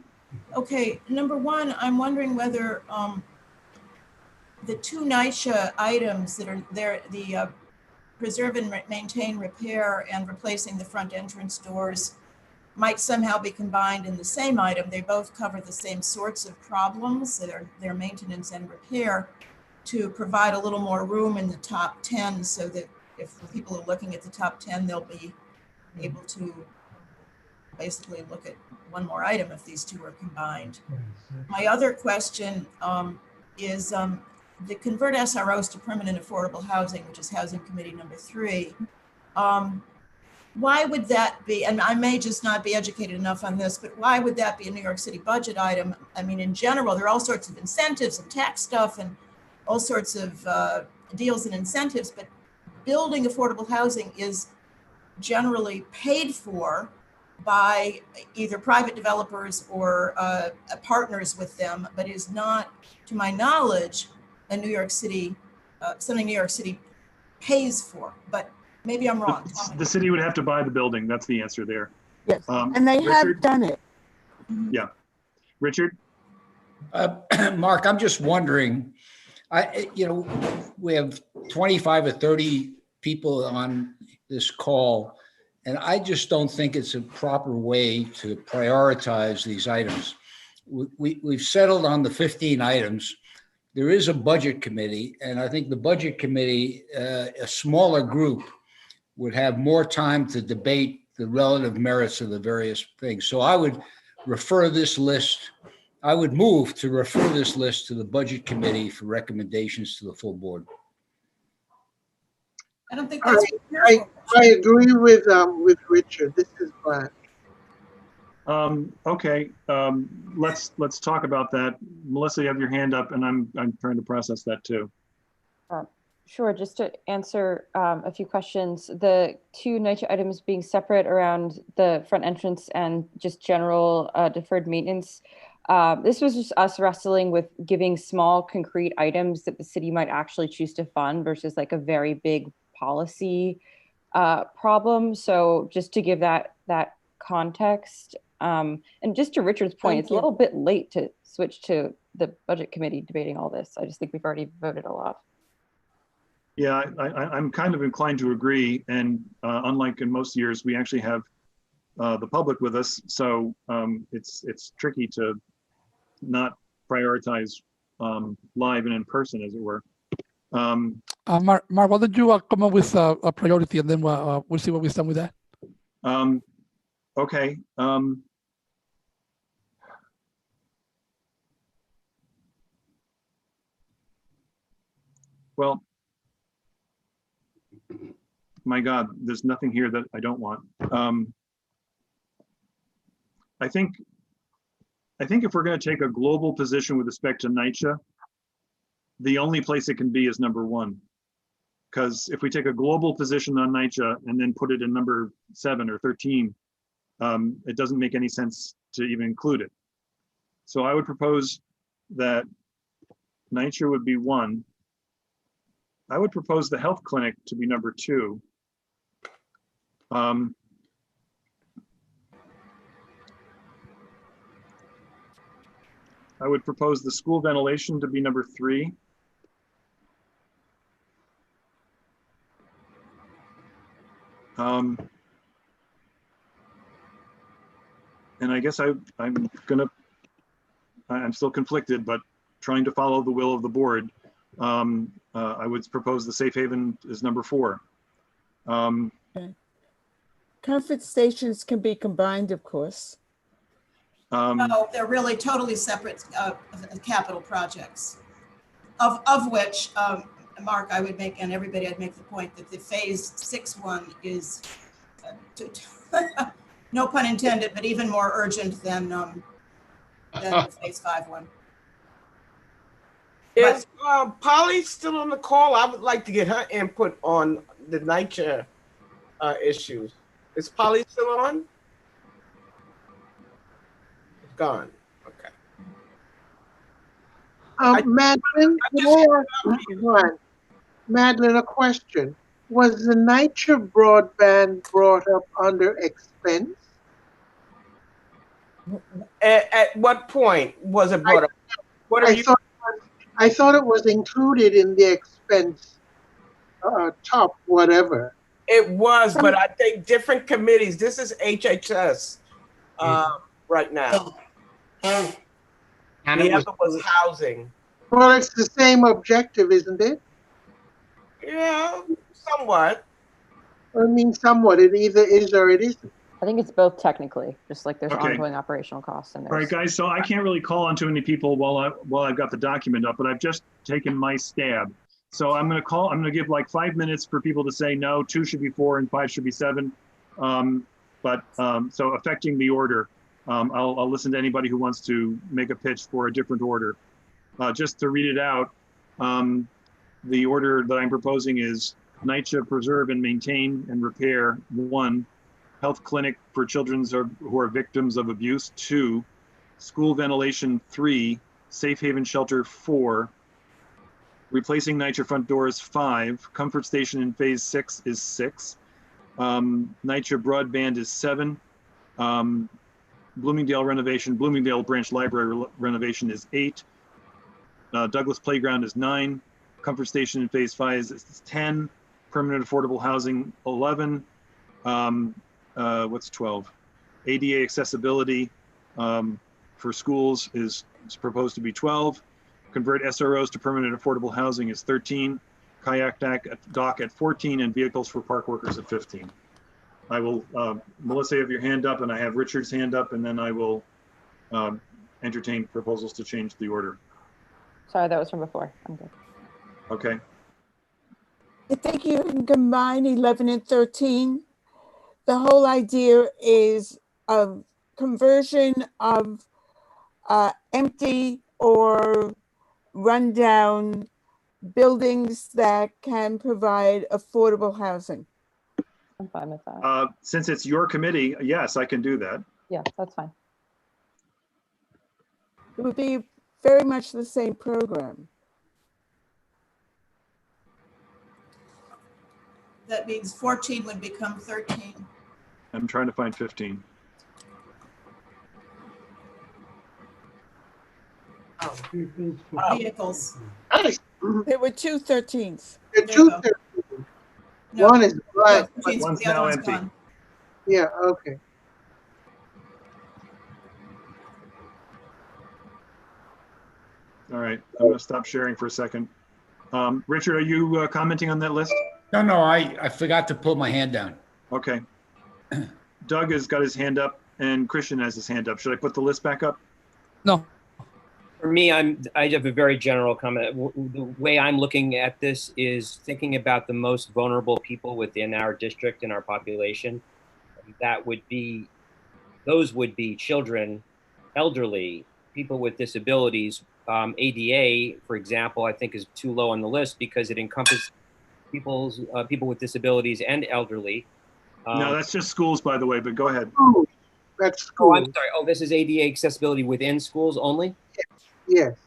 Okay, number 1, I'm wondering whether the 2 NYCHA items that are there, the preserve and maintain, repair, and replacing the front entrance doors might somehow be combined in the same item. They both cover the same sorts of problems, their maintenance and repair, to provide a little more room in the top 10 so that if people are looking at the top 10, they'll be able to basically look at one more item if these 2 are combined. My other question is the convert SROs to permanent affordable housing, which is Housing Committee number 3. Why would that be, and I may just not be educated enough on this, but why would that be a New York City budget item? I mean, in general, there are all sorts of incentives and tax stuff and all sorts of deals and incentives, but building affordable housing is generally paid for by either private developers or partners with them, but is not, to my knowledge, a New York City, something New York City pays for, but maybe I'm wrong. The city would have to buy the building. That's the answer there. Yes, and they have done it. Yeah. Richard? Mark, I'm just wondering, we have 25 or 30 people on this call, and I just don't think it's a proper way to prioritize these items. We've settled on the 15 items. There is a budget committee, and I think the budget committee, a smaller group, would have more time to debate the relative merits of the various things. So I would refer this list, I would move to refer this list to the budget committee for recommendations to the full board. I don't think that's I agree with Richard. This is Black. Okay, let's talk about that. Melissa, you have your hand up, and I'm trying to process that too. Sure, just to answer a few questions. The 2 NYCHA items being separate around the front entrance and just general deferred maintenance. This was just us wrestling with giving small concrete items that the city might actually choose to fund versus like a very big policy problem. So just to give that context. And just to Richard's point, it's a little bit late to switch to the budget committee debating all this. I just think we've already voted a lot. Yeah, I'm kind of inclined to agree. And unlike in most years, we actually have the public with us. So it's tricky to not prioritize live and in person, as it were. Mark, why don't you come up with a priority, and then we'll see what we've done with that. Okay. Well, my God, there's nothing here that I don't want. I think if we're going to take a global position with respect to NYCHA, the only place it can be is number 1. Because if we take a global position on NYCHA and then put it in number 7 or 13, it doesn't make any sense to even include it. So I would propose that NYCHA would be 1. I would propose the health clinic to be number 2. I would propose the school ventilation to be number 3. And I guess I'm still conflicted, but trying to follow the will of the board. I would propose the safe haven is number 4. Okay. Comfort stations can be combined, of course. No, they're really totally separate capital projects, of which, Mark, I would make, and everybody, I'd make the point that the phase 6 one is, no pun intended, but even more urgent than the phase 5 one. Is Polly still on the call? I would like to get her input on the NYCHA issues. Is Polly still on? Gone. Okay. Madeline, Madeline, a question. Was the NYCHA broadband brought up under expense? At what point was it brought up? What are you? I thought it was included in the expense top whatever. It was, but I think different committees. This is HHS right now. And the other was housing. Well, it's the same objective, isn't it? Yeah, somewhat. I mean, somewhat. It either is or it isn't. I think it's both technically, just like there's Okay. ongoing operational costs and All right, there's. guys, so I can't really call on too many people while I've got the document up, but I've just taken my stab. So I'm going to give like 5 minutes for people to say no, 2 should be 4 and 5 should be 7. So affecting the order, I'll listen to anybody who wants to make a pitch for a different order. Just to read it out, the order that I'm proposing is NYCHA preserve and maintain and repair 1, health clinic for children who are victims of abuse 2, school ventilation 3, safe haven shelter 4, replacing NYCHA front doors 5, comfort station in phase 6 is 6, NYCHA broadband is 7, Bloomingdale renovation, Bloomingdale branch library renovation is 8, Douglas playground is 9, comfort station in phase 5 is 10, permanent affordable housing 11, what's 12? ADA accessibility for schools is proposed to be 12. Convert SROs to permanent affordable housing is 13. Kayak dock at 14 and vehicles for park workers at 15. I will, Melissa, you have your hand up and I have Richard's hand up, and then I will entertain proposals to change the order. Sorry, that was from before. I'm good. Okay. I think you can combine 11 and 13. The whole idea is a conversion of empty or rundown buildings that can provide affordable housing. I'm fine with that. Since it's your committee, yes, I can do that. Yeah, that's fine. It would be very much the same program. That means 14 would become 13. I'm trying to find 15. Vehicles. There were 2 13s. There are 2 13s. No. One is blank. One's the other now one's empty. gone. Yeah, okay. All right, I'm gonna stop sharing for a second. Richard, are you commenting on that list? No, I forgot to put my hand down. Okay. Doug has got his hand up and Christian has his hand up. Should I put the list back up? No. For me, I have a very general comment. The way I'm looking at this is thinking about the most vulnerable people within our district and our population. Those would be children, elderly, people with disabilities. ADA, for example, I think is too low on the list because it encompasses people with disabilities and elderly. No, that's just schools, by the way, but go ahead. Oh, that's school. Oh, I'm sorry. Oh, this is ADA accessibility within schools only? Yes.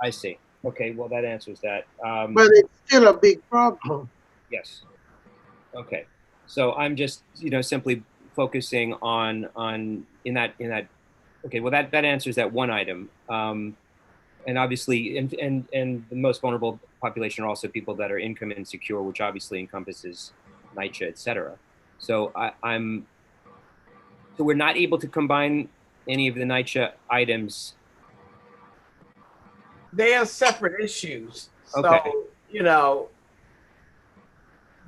I see. Okay, well, that answers that. But it's still a big problem. Yes. Okay. So I'm just, simply focusing on in that. Okay, well, that answers that one item. And obviously, and the most vulnerable population are also people that are income insecure, which obviously encompasses NYCHA, et cetera. So so we're not able to combine any of the NYCHA items. They are separate issues. Okay. So,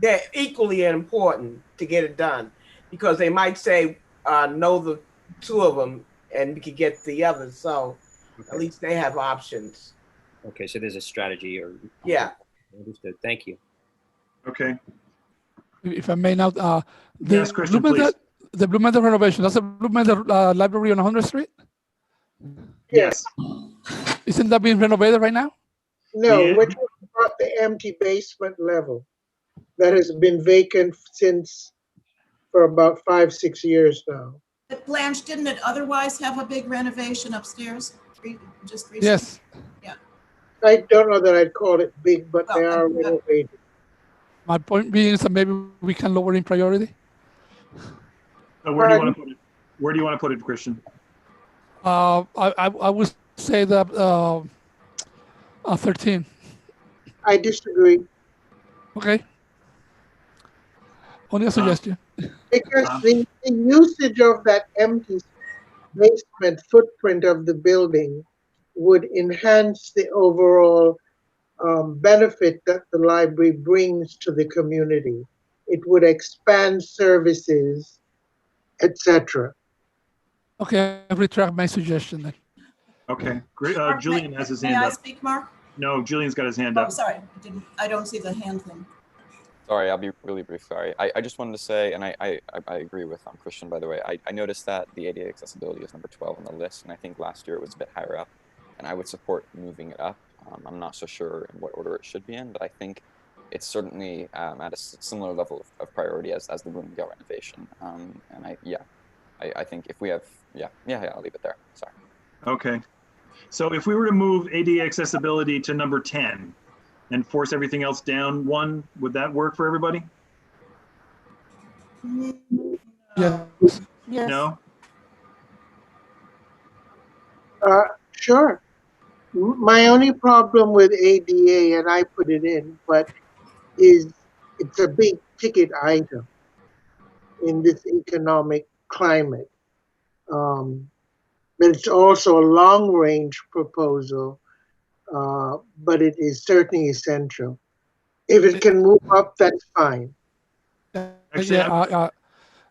they're equally important to get it done because they might say, no, the two of them and we could get the others. So at least they have options. Okay, so there's a strategy or. Yeah. Understood. Thank you. Okay. If I may now, Yes, Christian, please. The Blue Meadow renovation, that's the Blue Meadow library on 100th Street? Yes. Isn't that being renovated right now? No, we're talking about the empty basement level that has been vacant for about 5-6 years now. But Blanche, didn't it otherwise have a big renovation upstairs just recently? Yes. Yeah. I don't know that I'd call it big, but they are renovated. My point being is that maybe we can lower in priority. Where do you want to put it? Where do you want to put it, Christian? I would say that 13. I disagree. Okay. Only a suggestion. Because the usage of that empty basement footprint of the building would enhance the overall benefit that the library brings to the community. It would expand services, etc. Okay, I retract my suggestion then. Okay, great. Julian has his hand May I up. speak, Mark? No, Julian's got his hand Oh, up. sorry. I don't see the hand thing. Sorry, I'll be really brief. Sorry. I just wanted to say, and I agree with Christian, by the way. I noticed that the ADA accessibility is number 12 on the list, and I think last year it was a bit higher up, and I would support moving it up. I'm not so sure in what order it should be in, but I think it's certainly at a similar level of priority as the Bloomingdale renovation. And I think if we have, yeah, I'll leave it there. Sorry. Okay. So if we were to move ADA accessibility to number 10 and force everything else down one, would that work for everybody? Yeah. Yes. No? Sure. My only problem with ADA, and I put it in, but is it's a big ticket item in this economic climate. But it's also a long-range proposal, but it is certainly essential. If it can move up, that's fine. Actually, I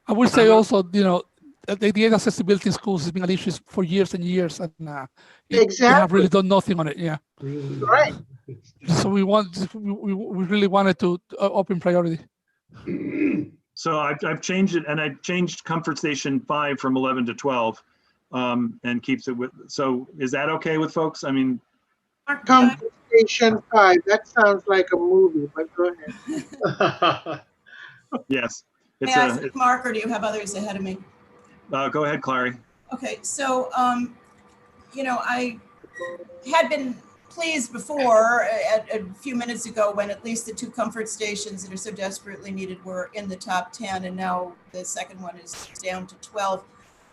would say also, the ADA accessibility in schools has been an issue for years and years, and they have really done nothing on it. Yeah. Right. So we really wanted to open priority. So I've changed it, and I changed Comfort Station 5 from 11 to 12, and keeps it with. So is that okay with folks? I mean, Comfort Station 5. That sounds like a movie, but go ahead. yes. May I speak, Mark, or do you have others ahead of me? Go ahead, Clary. Okay, so I had been pleased before a few minutes ago when at least the two comfort stations that are so desperately needed were in the top 10, and now the second one is down to 12.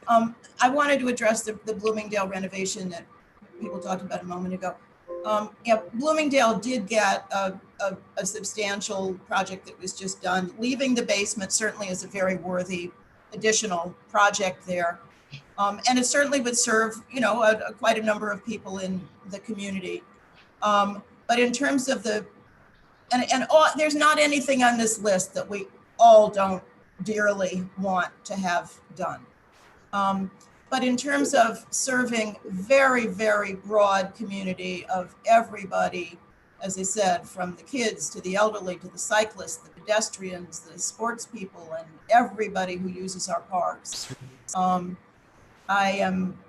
I wanted to address the Bloomingdale renovation that people talked about a moment ago. Bloomingdale did get a substantial project that was just done. Leaving the basement certainly is a very worthy additional project there. And it certainly would serve, quite a number of people in the community. But in terms of there's not anything on this list that we all don't dearly want to have done. But in terms of serving very, very broad community of everybody, as I said, from the kids to the elderly to the cyclists, the pedestrians, the sports people, and everybody who uses our parks, I am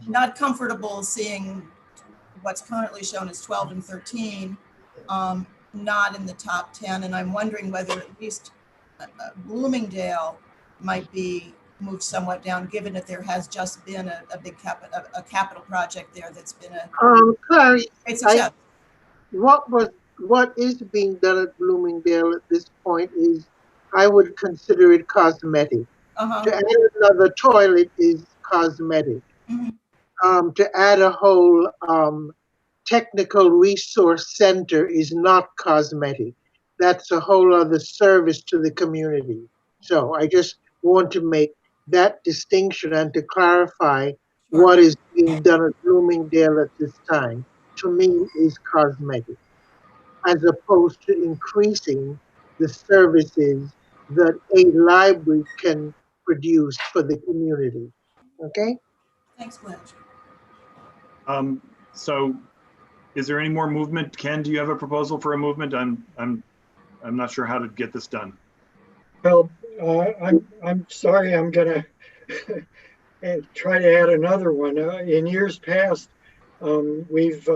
not comfortable seeing what's currently shown as 12 and 13 not in the top 10. And I'm wondering whether at least Bloomingdale might be moved somewhat down, given that there has just been a big capital project there that's been a Clary, great success. What is being done at Bloomingdale at this point is, I would consider it cosmetic. To add another toilet is cosmetic. To add a whole technical resource center is not cosmetic. That's a whole other service to the community. So I just want to make that distinction and to clarify what is being done at Bloomingdale at this time, to me, is cosmetic, as opposed to increasing the services that a library can produce for the community. Okay? Thanks, Blanche. So is there any more movement? Ken, do you have a proposal for a movement? I'm not sure how to get this done. Well, I'm sorry, I'm gonna try to add another one. In years past, we've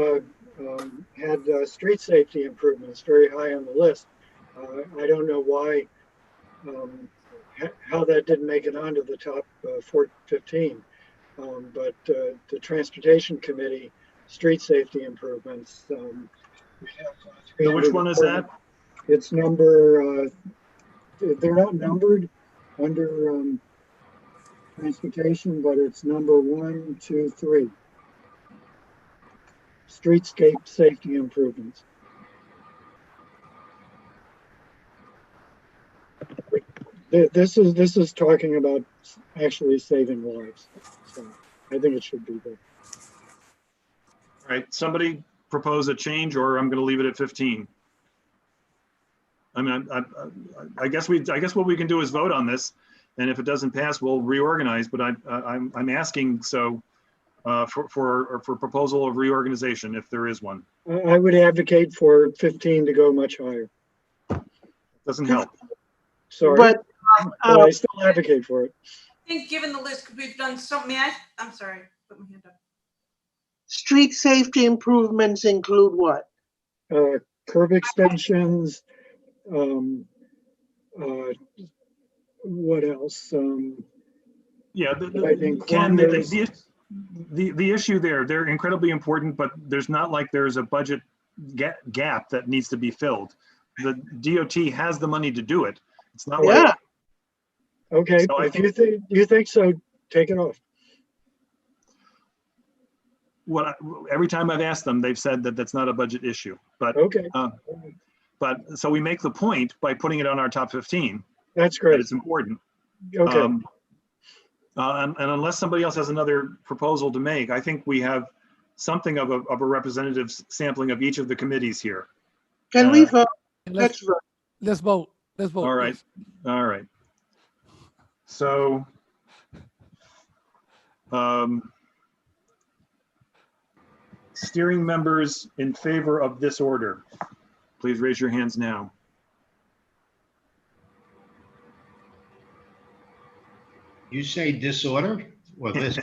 had street safety improvements very high on the list. I don't know why, how that didn't make it onto the top 15. But the Transportation Committee, street safety improvements. So which one is that? It's number, they're not numbered under transportation, but it's number 1, 2, 3. Streetscape safety improvements. This is talking about actually saving lives. So I think it should be there. All right, somebody propose a change, or I'm going to leave it at 15. I mean, I guess what we can do is vote on this, and if it doesn't pass, we'll reorganize. But I'm asking for proposal of reorganization, if there is one. I would advocate for 15 to go much higher. Doesn't help. Sorry, but I still advocate for it. I think given the list, because we've done so many, I'm sorry, put my hand up. Street safety improvements include what? Curb extensions. What else? Yeah, I think Ken, the issue there, they're incredibly important, but there's not like there's a budget gap that needs to be filled. The DOT has the money to do it. It's not like. Okay, So if you think so, take it off. Every time I've asked them, they've said that that's not a budget issue. But okay. But so we make the point by putting it on our top 15. That's great. That it's important. Okay. And unless somebody else has another proposal to make, I think we have something of a representative sampling of each of the committees here. Can we vote? Let's vote. Let's vote. Let's vote. All right. All right. So, steering members in favor of this order, please raise your hands now. You say disorder or this?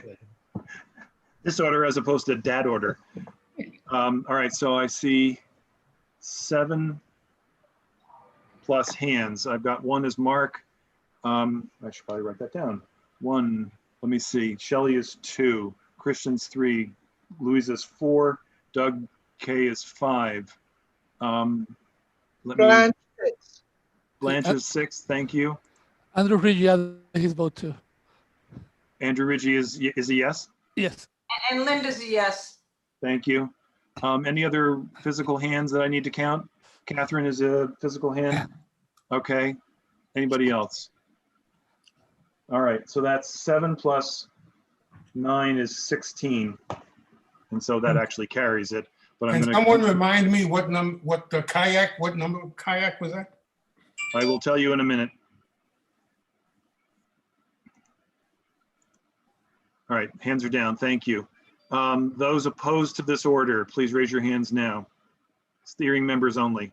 Disorder as opposed to dat order. All right, so I see 7 plus hands. I've got 1 as Mark. I should probably write that down. 1, let me see. Shelley is 2, Christian's 3, Louisa's 4, Doug K is 5. Blanche is 6, thank you. Andrew Ridgey added his vote too. Andrew Ridgey is a yes? Yes. And Linda's a yes. Thank you. Any other physical hands that I need to count? Catherine is a physical hand. Okay. Anybody else? All right. So that's 7 plus 9 is 16. And so that actually carries it. But I'm Can someone remind me what number of kayak was that? I will tell you in a minute. All right, hands are down. Thank you. Those opposed to this order, please raise your hands now. Steering members only.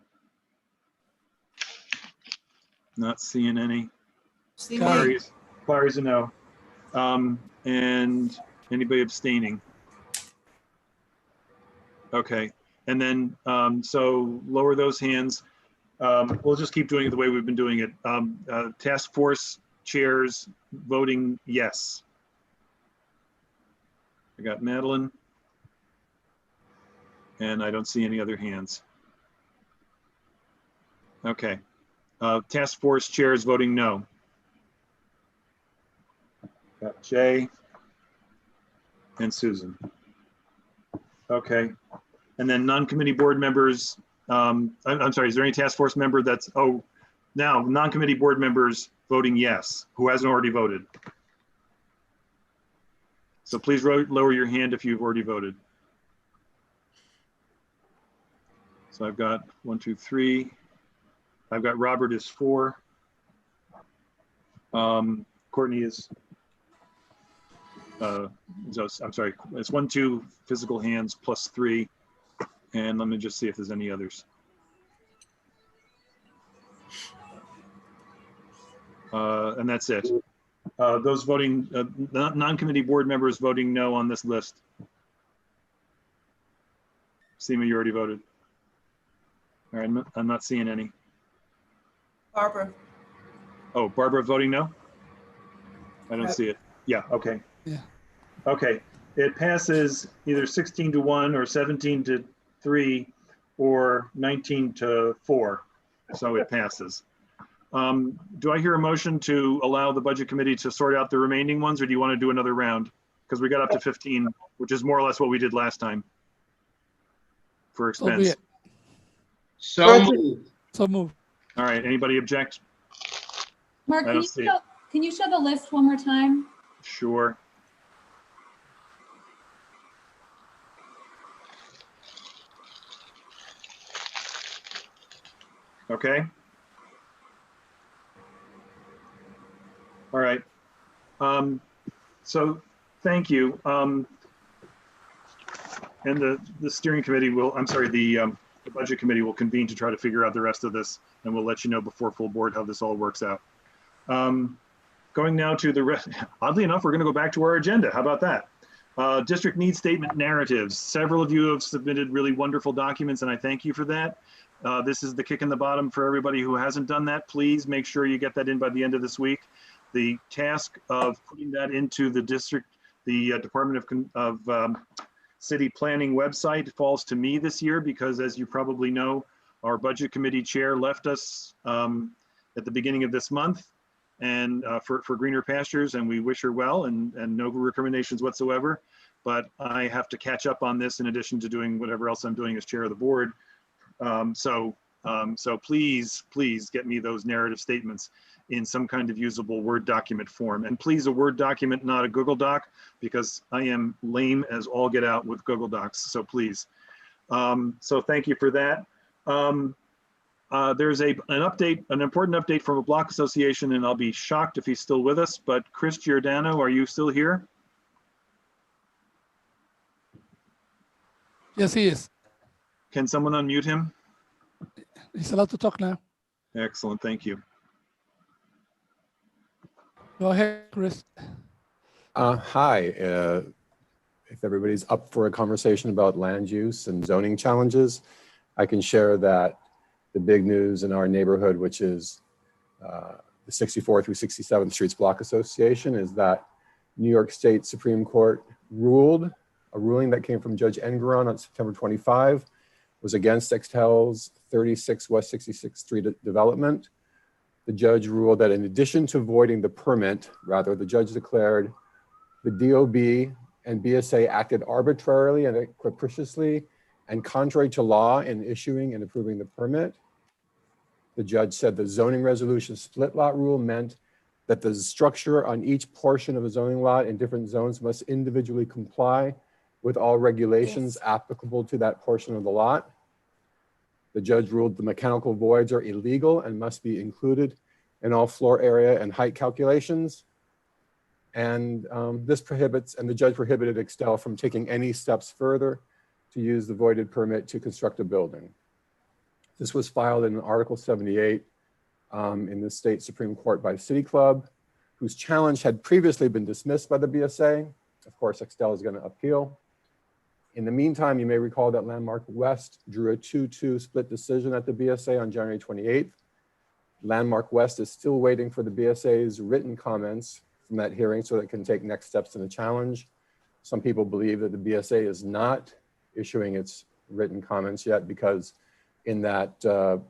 Not seeing any. Clary's a no. And anybody abstaining? Okay, and then so lower those hands. We'll just keep doing it the way we've been doing it. Task force chairs voting yes. I got Madeline. And I don't see any other hands. Okay. Task force chairs voting no. Got Jay and Susan. Okay. And then non-committee board members, I'm sorry, is there any task force member that's, oh, now non-committee board members voting yes, who hasn't already voted? So please lower your hand if you've already voted. So I've got 1, 2, 3. I've got Robert is 4. Courtney is, I'm sorry, it's 1, 2 physical hands plus 3. And let me just see if there's any others. And that's it. Those voting, non-committee board members voting no on this list. Seema, you already voted. All right, I'm not seeing any. Barbara. Oh, Barbara voting no? I don't see it. Yeah, okay. Yeah. Okay, it passes either 16-1 or 17-3 or 19-4, so it passes. Do I hear a motion to allow the budget committee to sort out the remaining ones, or do you want to do another round? Because we got up to 15, which is more or less what we did last time for expense. So moved. So moved. All right, anybody object? Mark, I don't see it. can you show the list one more time? Sure. Okay. All right. So thank you. And the steering committee will, I'm sorry, the budget committee will convene to try to figure out the rest of this, and we'll let you know before full board how this all works out. Going now to the rest, oddly enough, we're going to go back to our agenda. How about that? District needs statement narratives. Several of you have submitted really wonderful documents, and I thank you for that. This is the kick in the bottom for everybody who hasn't done that. Please make sure you get that in by the end of this week. The task of putting that into the district, the Department of City Planning website falls to me this year because, as you probably know, our budget committee chair left us at the beginning of this month and for greener pastures, and we wish her well and no recriminations whatsoever. But I have to catch up on this in addition to doing whatever else I'm doing as chair of the board. So please get me those narrative statements in some kind of usable Word document form. And please, a Word document, not a Google Doc, because I am lame as all get out with Google Docs, so please. So thank you for that. There's an important update from a block association, and I'll be shocked if he's still with us, but Chris Giordano, are you still here? Yes, he is. Can someone unmute him? He's allowed to talk now. Excellent, thank you. Go ahead, Chris. Hi. If everybody's up for a conversation about land use and zoning challenges, I can share that the big news in our neighborhood, which is the 64th through 67th Streets Block Association, is that New York State Supreme Court ruled, a ruling that came from Judge Engeron on September 25, was against Extel's 36 West 66th Street development. The judge ruled that in addition to voiding the permit, the judge declared the DOB and BSA acted arbitrarily and capriciously and contrary to law in issuing and approving the permit. The judge said the zoning resolution split lot rule meant that the structure on each portion of a zoning lot in different zones must individually comply with all regulations applicable to that portion of the lot. The judge ruled the mechanical voids are illegal and must be included in all floor area and height calculations. And the judge prohibited Extel from taking any steps further to use the voided permit to construct a building. This was filed in Article 78 in the state Supreme Court by City Club, whose challenge had previously been dismissed by the BSA. Of course, Extel is going to appeal. In the meantime, you may recall that Landmark West drew a 2-2 split decision at the BSA on January 28th. Landmark West is still waiting for the BSA's written comments from that hearing so that it can take next steps in the challenge. Some people believe that the BSA is not issuing its written comments yet because in that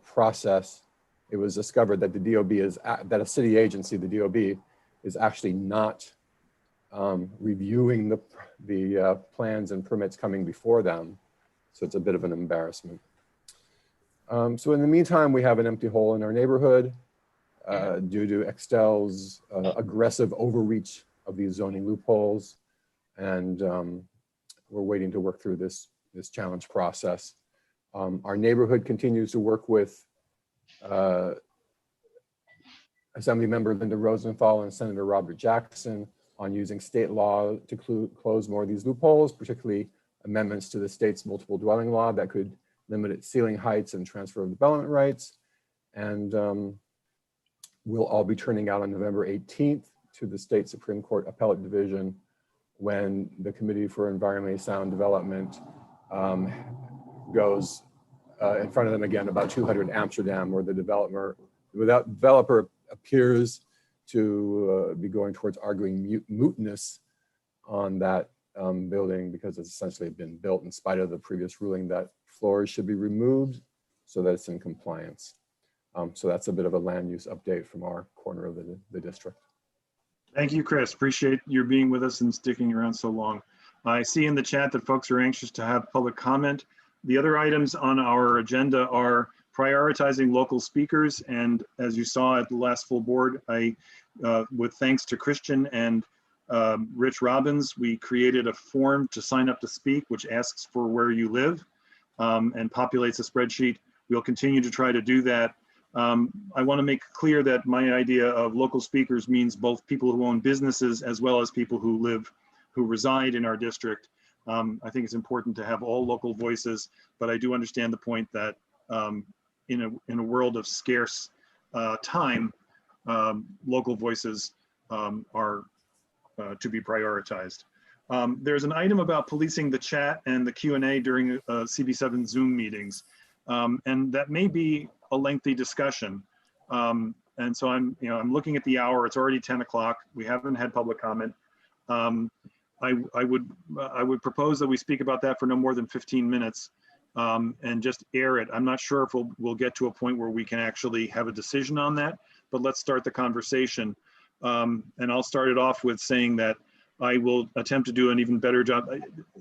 process, it was discovered that the DOB that a city agency, the DOB, is actually not reviewing the plans and permits coming before them. So it's a bit of an embarrassment. So in the meantime, we have an empty hole in our neighborhood due to Extel's aggressive overreach of these zoning loopholes. And we're waiting to work through this challenge process. Our neighborhood continues to work with Assemblymember Linda Rosenthal and Senator Robert Jackson on using state law to close more of these loopholes, particularly amendments to the state's multiple dwelling law that could limit its ceiling heights and transfer of development rights. And we'll all be turning out on November 18th to the State Supreme Court Appellate Division when the Committee for Environmentally Sound Development goes in front of them again about 200 Amsterdam, where the developer appears to be going towards arguing mootness on that building because it's essentially been built in spite of the previous ruling that floors should be removed so that it's in compliance. So that's a bit of a land use update from our corner of the district. Thank you, Chris. Appreciate your being with us and sticking around so long. I see in the chat that folks are anxious to have public comment. The other items on our agenda are prioritizing local speakers. And as you saw at the last full board, with thanks to Christian and Rich Robbins, we created a form to sign up to speak, which asks for where you live and populates a spreadsheet. We'll continue to try to do that. I want to make clear that my idea of local speakers means both people who own businesses as well as people who reside in our district. I think it's important to have all local voices, but I do understand the point that in a world of scarce time, local voices are to be prioritized. There's an item about policing the chat and the Q&A during CB7 Zoom meetings, and that may be a lengthy discussion. And so I'm looking at the hour. It's already 10 o'clock. We haven't had public comment. I would propose that we speak about that for no more than 15 minutes and just air it. I'm not sure if we'll get to a point where we can actually have a decision on that, but let's start the conversation. And I'll start it off with saying that I will attempt to do an even better job.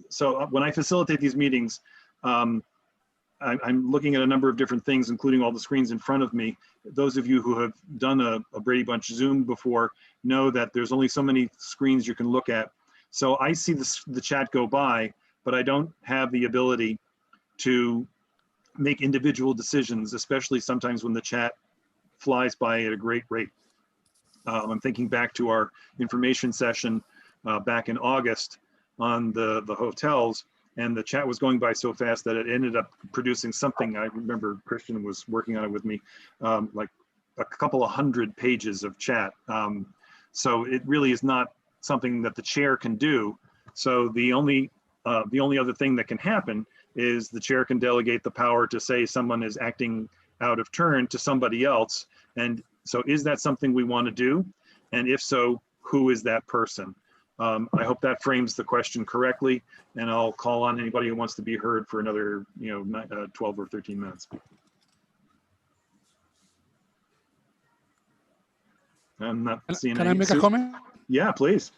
So when I facilitate these meetings, I'm looking at a number of different things, including all the screens in front of me. Those of you who have done a Brady Bunch Zoom before know that there's only so many screens you can look at. So I see the chat go by, but I don't have the ability to make individual decisions, especially sometimes when the chat flies by at a great rate. I'm thinking back to our information session back in August on the hotels, and the chat was going by so fast that it ended up producing something. I remember Christian was working on it with me, like a couple of 100 pages of chat. So it really is not something that the chair can do. So the only other thing that can happen is the chair can delegate the power to say someone is acting out of turn to somebody else. And so is that something we want to do? And if so, who is that person? I hope that frames the question correctly, and I'll call on anybody who wants to be heard for another 12 or 13 minutes. I'm not seeing Can I make a comment? Yeah, please.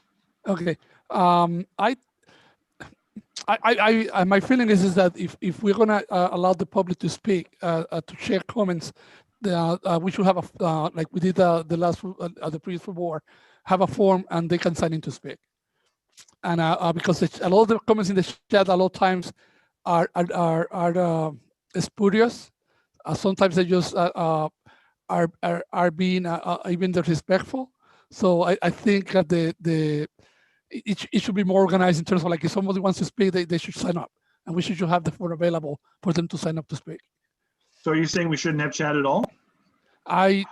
Okay. My feeling is that if we're gonna allow the public to speak, to share comments, we should have like we did the previous board, have a form and they can sign in to speak. And because a lot of the comments in the chat a lot of times are spurious. Sometimes they just are being even disrespectful. So I think that it should be more organized in terms of like if somebody wants to speak, they should sign up, and we should have the floor available for them to sign up to speak. So are you saying we shouldn't have chat at all? I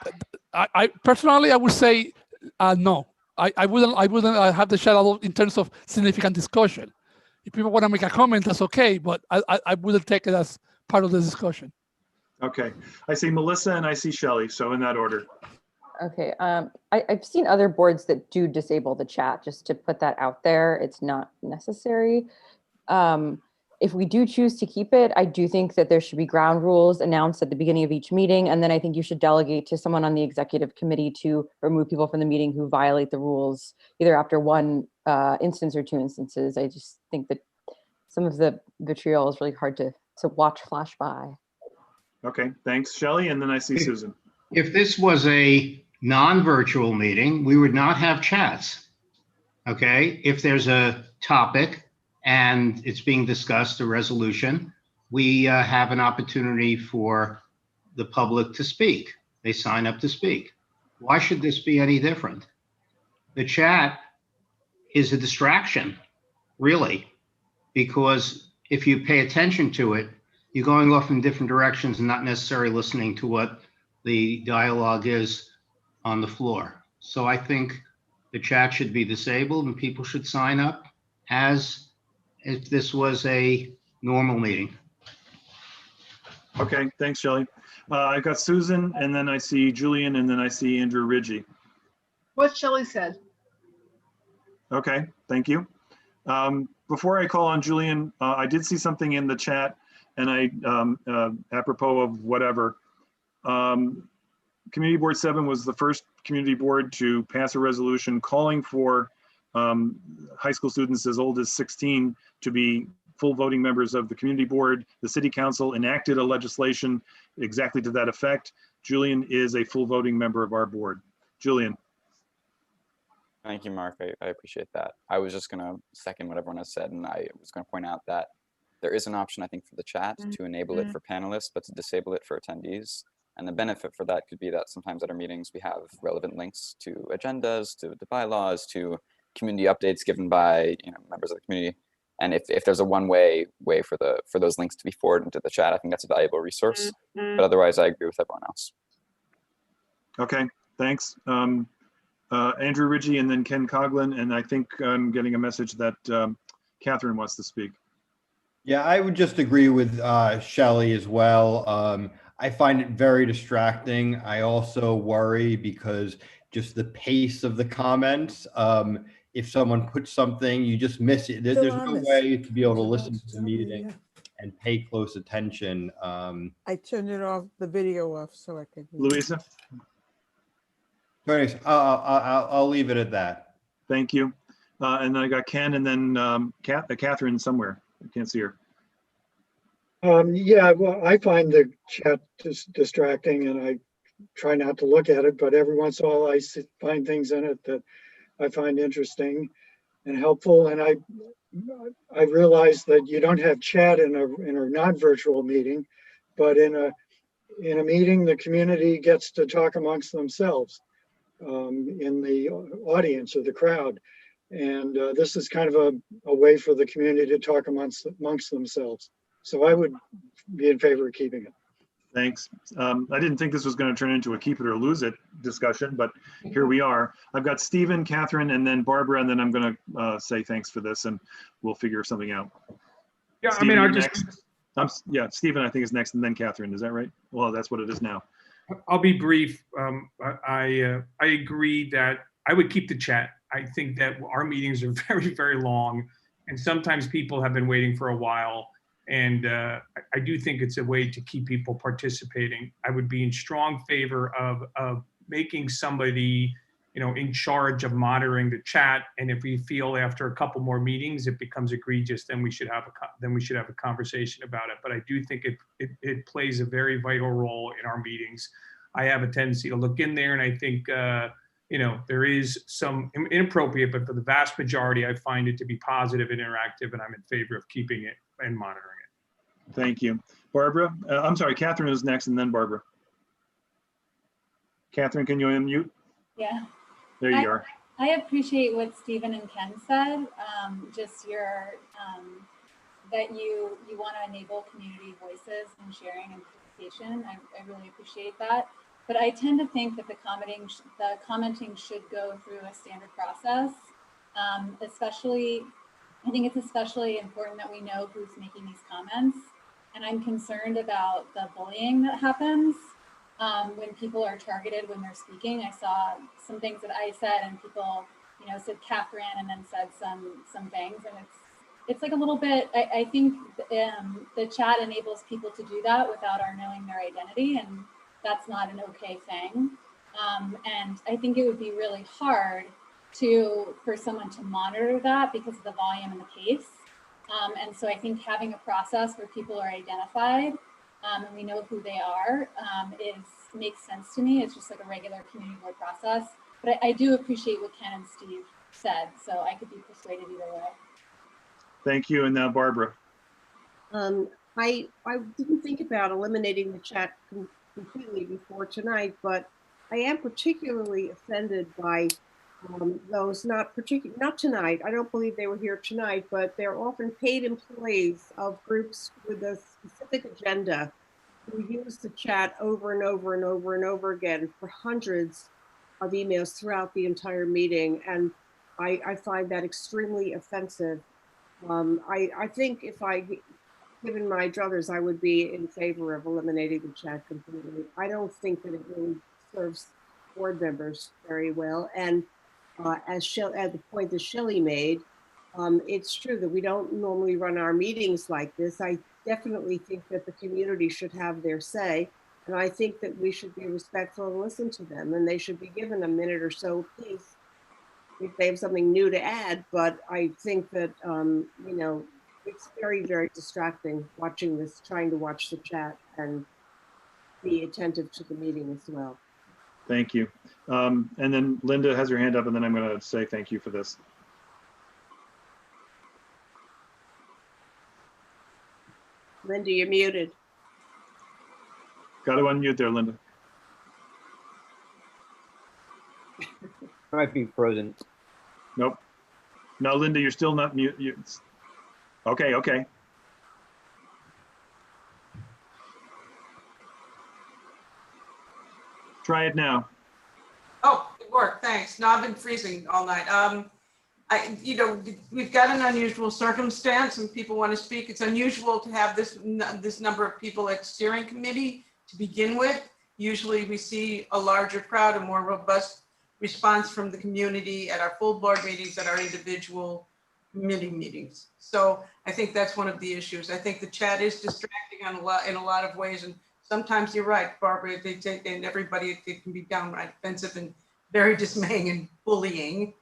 personally, I would say no. I wouldn't have the chat at all in terms of significant discussion. If people want to make a comment, that's okay, but I wouldn't take it as part of the discussion. Okay, I see Melissa and I see Shelley, so in that order. Okay, I've seen other boards that do disable the chat, just to put that out there. It's not necessary. If we do choose to keep it, I do think that there should be ground rules announced at the beginning of each meeting. And then I think you should delegate to someone on the executive committee to remove people from the meeting who violate the rules, either after one instance or 2 instances. I just think that some of the vitriol is really hard to watch flash by. Okay, thanks, Shelley. And then I see Susan. If this was a non-virtual meeting, we would not have chats. Okay, if there's a topic and it's being discussed, a resolution, we have an opportunity for the public to speak. They sign up to speak. Why should this be any different? The chat is a distraction, really, because if you pay attention to it, you're going off in different directions and not necessarily listening to what the dialogue is on the floor. So I think the chat should be disabled and people should sign up as if this was a normal meeting. Okay, thanks, Shelley. I got Susan, and then I see Julian, and then I see Andrew Ridgie. What Shelley said. Okay, thank you. Before I call on Julian, I did see something in the chat, and I, apropos of whatever, Community Board 7 was the first community board to pass a resolution calling for high school students as old as 16 to be full voting members of the community board. The city council enacted a legislation exactly to that effect. Julian is a full voting member of our board. Julian. Thank you, Mark. I appreciate that. I was just going to second what everyone has said, and I was going to point out that there is an option, I think, for the chat to enable it for panelists, but to disable it for attendees. And the benefit for that could be that sometimes at our meetings, we have relevant links to agendas, to the bylaws, to community updates given by members of the community. And if there's a one-way for those links to be forwarded into the chat, I think that's a valuable resource. But otherwise, I agree with everyone else. Okay, thanks. Andrew Ridgie and then Ken Coughlin, and I think I'm getting a message that Catherine wants to speak. Yeah, I would just agree with Shelley as well. I find it very distracting. I also worry because just the pace of the comments. If someone puts something, you just miss it. There's no way to be able to listen to the meeting and pay close attention. I turned it off, the video off, so I could hear. Louisa? So anyways, I'll leave it at that. Thank you. And then I got Ken and then Catherine somewhere. I can't see her. Yeah, well, I find the chat distracting and I try not to look at it, but every once in a while I find things in it that I find interesting and helpful. And I realize that you don't have chat in a non-virtual meeting, but in a meeting, the community gets to talk amongst themselves in the audience or the crowd. And this is kind of a way for the community to talk amongst themselves. So I would be in favor of keeping it. Thanks. I didn't think this was going to turn into a keep it or lose it discussion, but here we are. I've got Stephen, Catherine, and then Barbara, and then I'm going to say thanks for this, and we'll figure something out. Yeah, Stephen, I mean, yeah, Stephen, I think is next, and then Catherine. Is that right? Well, that's what it is now. I'll be brief. I agree that I would keep the chat. I think that our meetings are very, very long, and sometimes people have been waiting for a while. And I do think it's a way to keep people participating. I would be in strong favor of making somebody, in charge of monitoring the chat. And if we feel after a couple more meetings it becomes egregious, then we should have a conversation about it. But I do think it plays a very vital role in our meetings. I have a tendency to look in there, and I think there is some inappropriate, but for the vast majority, I find it to be positive and interactive, and I'm in favor of keeping it and monitoring it. Thank you. Barbara, I'm sorry, Catherine is next and then Barbara. Catherine, can you unmute? Yeah. There you are. I appreciate what Stephen and Ken said. Just your that you want to enable community voices and sharing and participation. I really appreciate that. But I tend to think that the commenting should go through a standard process. Especially, I think it's especially important that we know who's making these comments. And I'm concerned about the bullying that happens when people are targeted when they're speaking. I saw some things that I said, and people, said Catherine and then said some things, and it's like a little bit. I think the chat enables people to do that without our knowing their identity, and that's not an okay thing. And I think it would be really hard for someone to monitor that because of the volume and the pace. And so I think having a process where people are identified and we know who they are makes sense to me. It's just like a regular community board process. But I do appreciate what Ken and Steve said, so I could be persuaded either way. Thank you. And now Barbara. I didn't think about eliminating the chat completely before tonight, but I am particularly offended by those not tonight. I don't believe they were here tonight, but they're often paid employees of groups with a specific agenda who use the chat over and over and over and over again for hundreds of emails throughout the entire meeting. And I find that extremely offensive. I think if given my druthers, I would be in favor of eliminating the chat completely. I don't think that it really serves board members very well. And at the point that Shelley made, it's true that we don't normally run our meetings like this. I definitely think that the community should have their say. And I think that we should be respectful and listen to them. And they should be given a minute or so apiece if they have something new to add. But I think that, it's very, very distracting watching this, trying to watch the chat and be attentive to the meeting as well. Thank you. And then Linda has her hand up, and then I'm going to say thank you for this. Linda, you're muted. Got to unmute there, Linda. I might be frozen. Nope. No, Linda, you're still not mute. Okay, okay. Try it now. Oh, it worked. Thanks. No, I've been freezing all night. We've got an unusual circumstance, and people want to speak. It's unusual to have this number of people at steering committee to begin with. Usually, we see a larger crowd, a more robust response from the community at our full board meetings, at our individual committee meetings. So I think that's one of the issues. I think the chat is distracting in a lot of ways, and sometimes you're right, Barbara. And everybody, it can be downright offensive and very dismaying and bullying.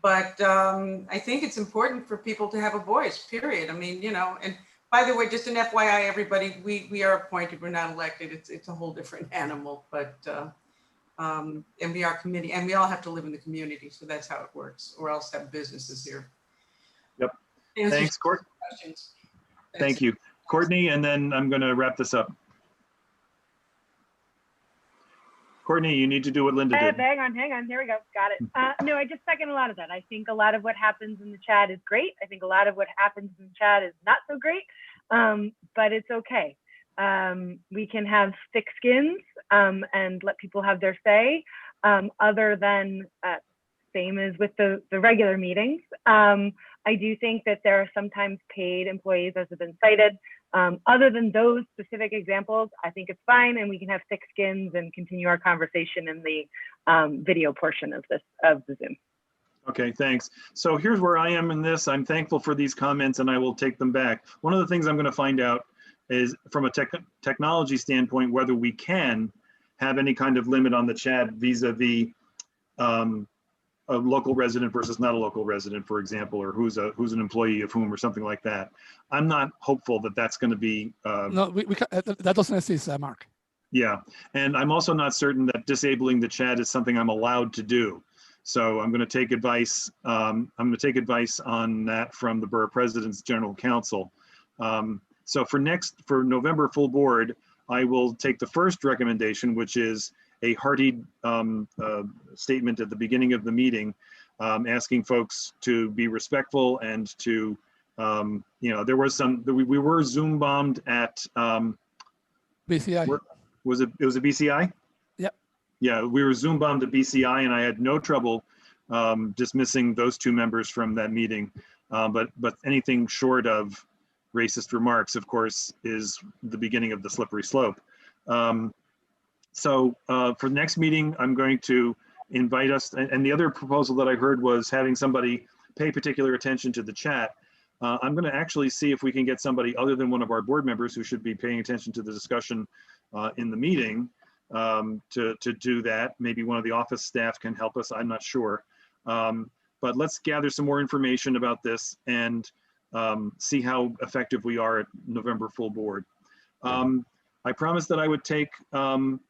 But I think it's important for people to have a voice, period. I mean, and by the way, just an FYI, everybody, we are appointed, we're not elected. It's a whole different animal, but, and we are committee, and we all have to live in the community. So that's how it works, or else have businesses here. Yep. Thanks, Courtney. Thank you. Courtney, and then I'm going to wrap this up. Courtney, you need to do what Linda did. Hang on. There we go. Got it. No, I just second a lot of that. I think a lot of what happens in the chat is great. I think a lot of what happens in the chat is not so great, but it's okay. We can have thick skins and let people have their say, other than same as with the regular meetings. I do think that there are sometimes paid employees, as have been cited. Other than those specific examples, I think it's fine, and we can have thick skins and continue our conversation in the video portion of the Zoom. Okay, thanks. So here's where I am in this. I'm thankful for these comments, and I will take them back. One of the things I'm going to find out is, from a technology standpoint, whether we can have any kind of limit on the chat vis-a-vis a local resident versus not a local resident, for example, or who's an employee of whom, or something like that. I'm not hopeful that that's going to be. No, that doesn't exist, Mark. Yeah, and I'm also not certain that disabling the chat is something I'm allowed to do. So I'm going to take advice. I'm going to take advice on that from the Borough President's General Counsel. So for November full board, I will take the first recommendation, which is a hearty statement at the beginning of the meeting, asking folks to be respectful and to, there was we were Zoom bombed at BCI. Was it a BCI? Yep. Yeah, we were Zoom bombed at BCI, and I had no trouble dismissing those two members from that meeting. But anything short of racist remarks, of course, is the beginning of the slippery slope. So for the next meeting, I'm going to invite us, and the other proposal that I heard was having somebody pay particular attention to the chat. I'm going to actually see if we can get somebody other than one of our board members who should be paying attention to the discussion in the meeting to do that. Maybe one of the office staff can help us, I'm not sure. But let's gather some more information about this and see how effective we are at November full board. I promised that I would take some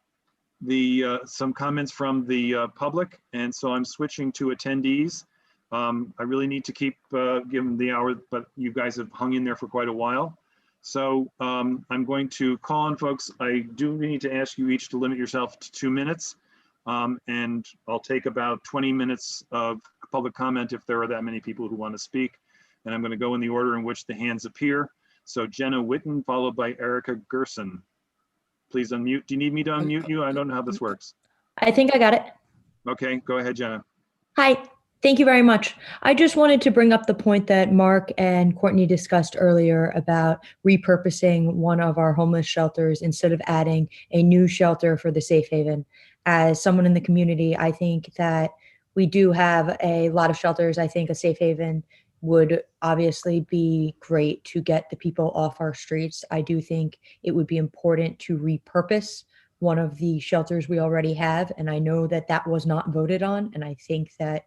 comments from the public, and so I'm switching to attendees. I really need to keep given the hour, but you guys have hung in there for quite a while. So I'm going to call on folks. I do need to ask you each to limit yourself to 2 minutes. And I'll take about 20 minutes of public comment if there are that many people who want to speak. And I'm going to go in the order in which the hands appear. So Jenna Witten, followed by Erica Gerson. Please unmute. Do you need me to unmute you? I don't know how this works. I think I got it. Okay, go ahead, Jenna. Hi, thank you very much. I just wanted to bring up the point that Mark and Courtney discussed earlier about repurposing one of our homeless shelters instead of adding a new shelter for the safe haven. As someone in the community, I think that we do have a lot of shelters. I think a safe haven would obviously be great to get the people off our streets. I do think it would be important to repurpose one of the shelters we already have. And I know that that was not voted on. And I think that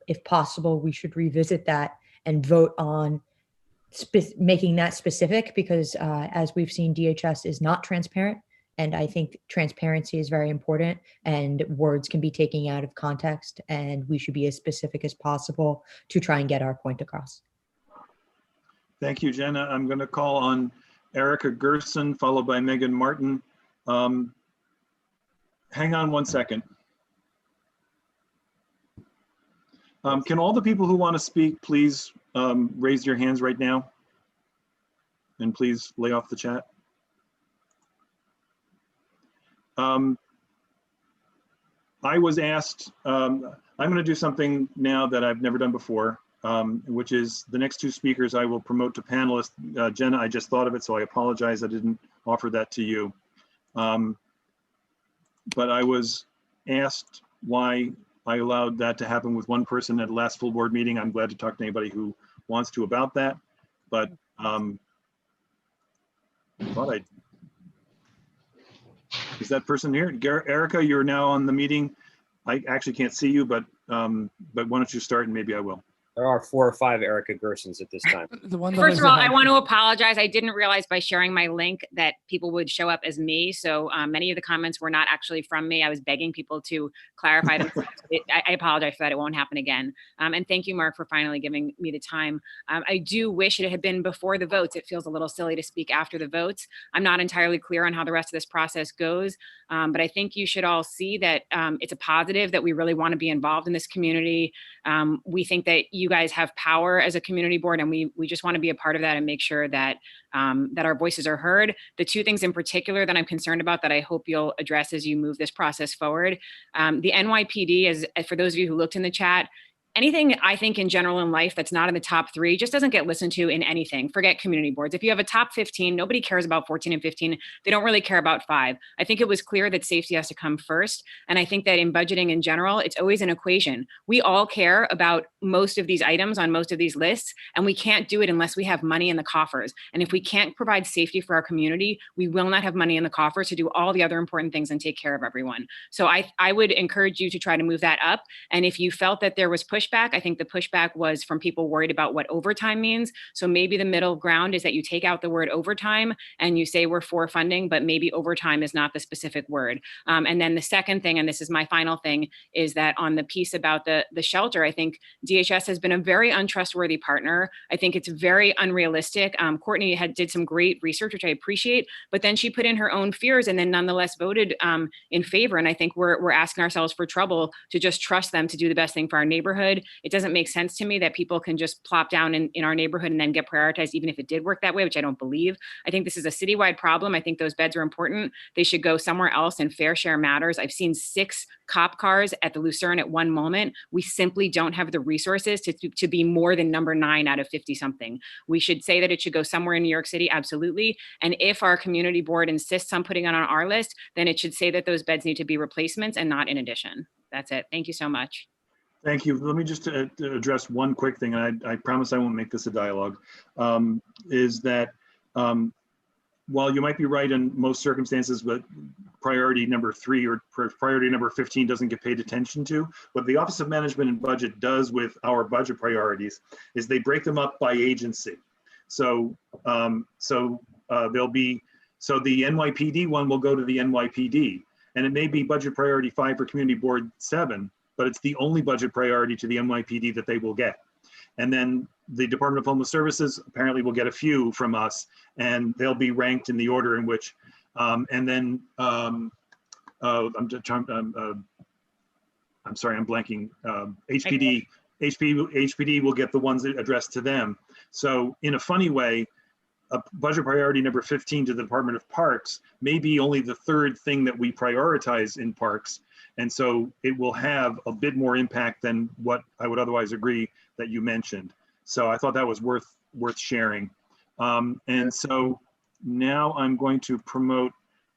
if possible, we should revisit that and vote on making that specific, because as we've seen, DHS is not transparent. And I think transparency is very important, and words can be taken out of context, and we should be as specific as possible to try and get our point across. Thank you, Jenna. I'm going to call on Erica Gerson, followed by Megan Martin. Hang on 1 second. Can all the people who want to speak please raise your hands right now? And please lay off the chat. I was asked, I'm going to do something now that I've never done before, which is the next two speakers I will promote to panelists. Jenna, I just thought of it, so I apologize I didn't offer that to you. But I was asked why I allowed that to happen with one person at the last full board meeting. I'm glad to talk to anybody who wants to about that, but I thought is that person here? Erica, you're now on the meeting. I actually can't see you, but why don't you start and maybe I will. There are 4 or 5 Erica Gersons at this time. First of all, I want to apologize. I didn't realize by sharing my link that people would show up as me. So many of the comments were not actually from me. I was begging people to clarify them. I apologize for that. It won't happen again. And thank you, Mark, for finally giving me the time. I do wish it had been before the votes. It feels a little silly to speak after the votes. I'm not entirely clear on how the rest of this process goes, but I think you should all see that it's a positive that we really want to be involved in this community. We think that you guys have power as a community board, and we just want to be a part of that and make sure that that our voices are heard. The two things in particular that I'm concerned about that I hope you'll address as you move this process forward. The NYPD, as for those of you who looked in the chat, anything I think in general in life that's not in the top 3 just doesn't get listened to in anything. Forget community boards. If you have a top 15, nobody cares about 14 and 15. They don't really care about 5. I think it was clear that safety has to come first. And I think that in budgeting in general, it's always an equation. We all care about most of these items on most of these lists, and we can't do it unless we have money in the coffers. And if we can't provide safety for our community, we will not have money in the coffers to do all the other important things and take care of everyone. So I would encourage you to try to move that up. And if you felt that there was pushback, pushback. I think the pushback was from people worried about what overtime means. So maybe the middle ground is that you take out the word overtime and you say we're for funding, but maybe overtime is not the specific word. And then the second thing, and this is my final thing, is that on the piece about the shelter, I think DHS has been a very untrustworthy partner. I think it's very unrealistic. Courtney did some great research, which I appreciate, but then she put in her own fears and then nonetheless voted in favor. And I think we're asking ourselves for trouble to just trust them to do the best thing for our neighborhood. It doesn't make sense to me that people can just plop down in our neighborhood and then get prioritized, even if it did work that way, which I don't believe. I think this is a citywide problem. I think those beds are important. They should go somewhere else, and fair share matters. I've seen 6 cop cars at the Lucerne at one moment. We simply don't have the resources to be more than number 9 out of 50 something. We should say that it should go somewhere in New York City, absolutely. And if our community board insists on putting it on our list, then it should say that those beds need to be replacements and not in addition. That's it. Thank you so much. Thank you. Let me just address one quick thing, and I promise I won't make this a dialogue, is that while you might be right in most circumstances, but priority number 3 or priority number 15 doesn't get paid attention to, what the Office of Management and Budget does with our budget priorities is they break them up by agency. So there'll be, so the NYPD one will go to the NYPD, and it may be budget priority 5 for Community Board 7, but it's the only budget priority to the NYPD that they will get. And then the Department of Homeless Services apparently will get a few from us, and they'll be ranked in the order in which, and then I'm sorry, I'm blanking. HPD will get the ones addressed to them. So in a funny way, a budget priority number 15 to the Department of Parks may be only the 3rd thing that we prioritize in parks. And so it will have a bit more impact than what I would otherwise agree that you mentioned. So I thought that was worth sharing. And so now I'm going to promote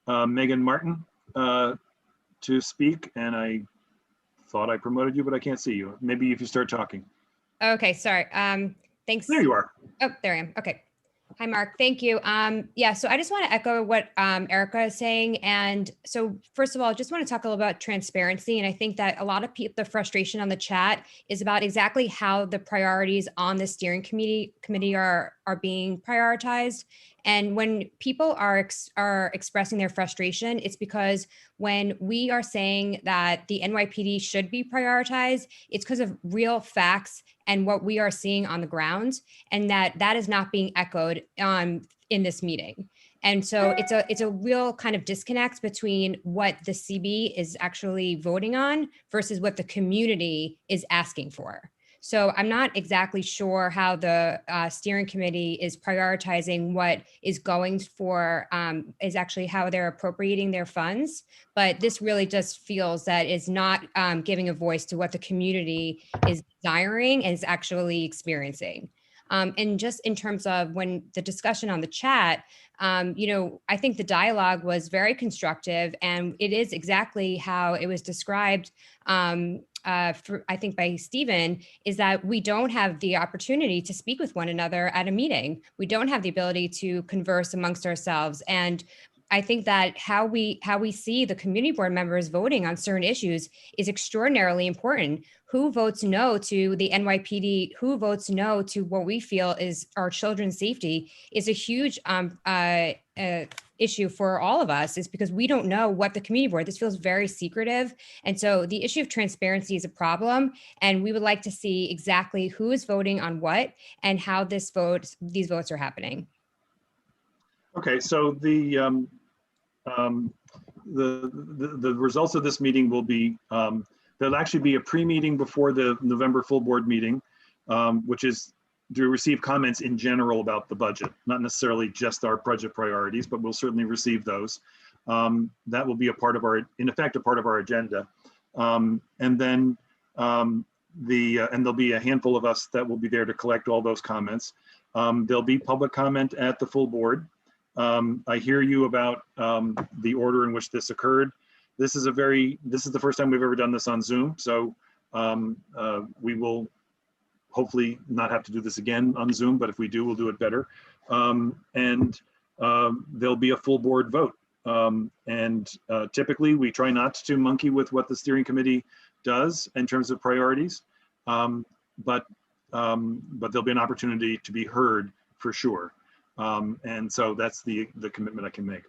Megan Martin to speak. And I thought I promoted you, but I can't see you. Maybe if you start talking. Okay, sorry. Thanks. There you are. Oh, there I am. Okay. Hi, Mark. Thank you. Yeah, so I just want to echo what Erica is saying. And so first of all, I just want to talk a little about transparency. And I think that a lot of people, the frustration on the chat is about exactly how the priorities on the steering committee are being prioritized. And when people are expressing their frustration, it's because when we are saying that the NYPD should be prioritized, it's because of real facts and what we are seeing on the ground, and that is not being echoed in this meeting. And so it's a real kind of disconnect between what the CB is actually voting on versus what the community is asking for. So I'm not exactly sure how the steering committee is prioritizing what is going for, is actually how they're appropriating their funds. But this really just feels that it's not giving a voice to what the community is desiring and is actually experiencing. And just in terms of when the discussion on the chat, I think the dialogue was very constructive, and it is exactly how it was described, I think by Stephen, is that we don't have the opportunity to speak with one another at a meeting. We don't have the ability to converse amongst ourselves. And I think that how we see the community board members voting on certain issues is extraordinarily important. Who votes no to the NYPD, who votes no to what we feel is our children's safety is a huge issue for all of us, is because we don't know what the community board, this feels very secretive. And so the issue of transparency is a problem. And we would like to see exactly who is voting on what and how these votes are happening. Okay, so the results of this meeting will be, there'll actually be a pre-meeting before the November full board meeting, which is to receive comments in general about the budget, not necessarily just our budget priorities, but we'll certainly receive those. That will be a part of our, in effect, a part of our agenda. And then and there'll be a handful of us that will be there to collect all those comments. There'll be public comment at the full board. I hear you about the order in which this occurred. This is the first time we've ever done this on Zoom. So we will hopefully not have to do this again on Zoom, but if we do, we'll do it better. And there'll be a full board vote. Typically we try not to monkey with what the steering committee does in terms of priorities. But there'll be an opportunity to be heard for sure. And so that's the commitment I can make.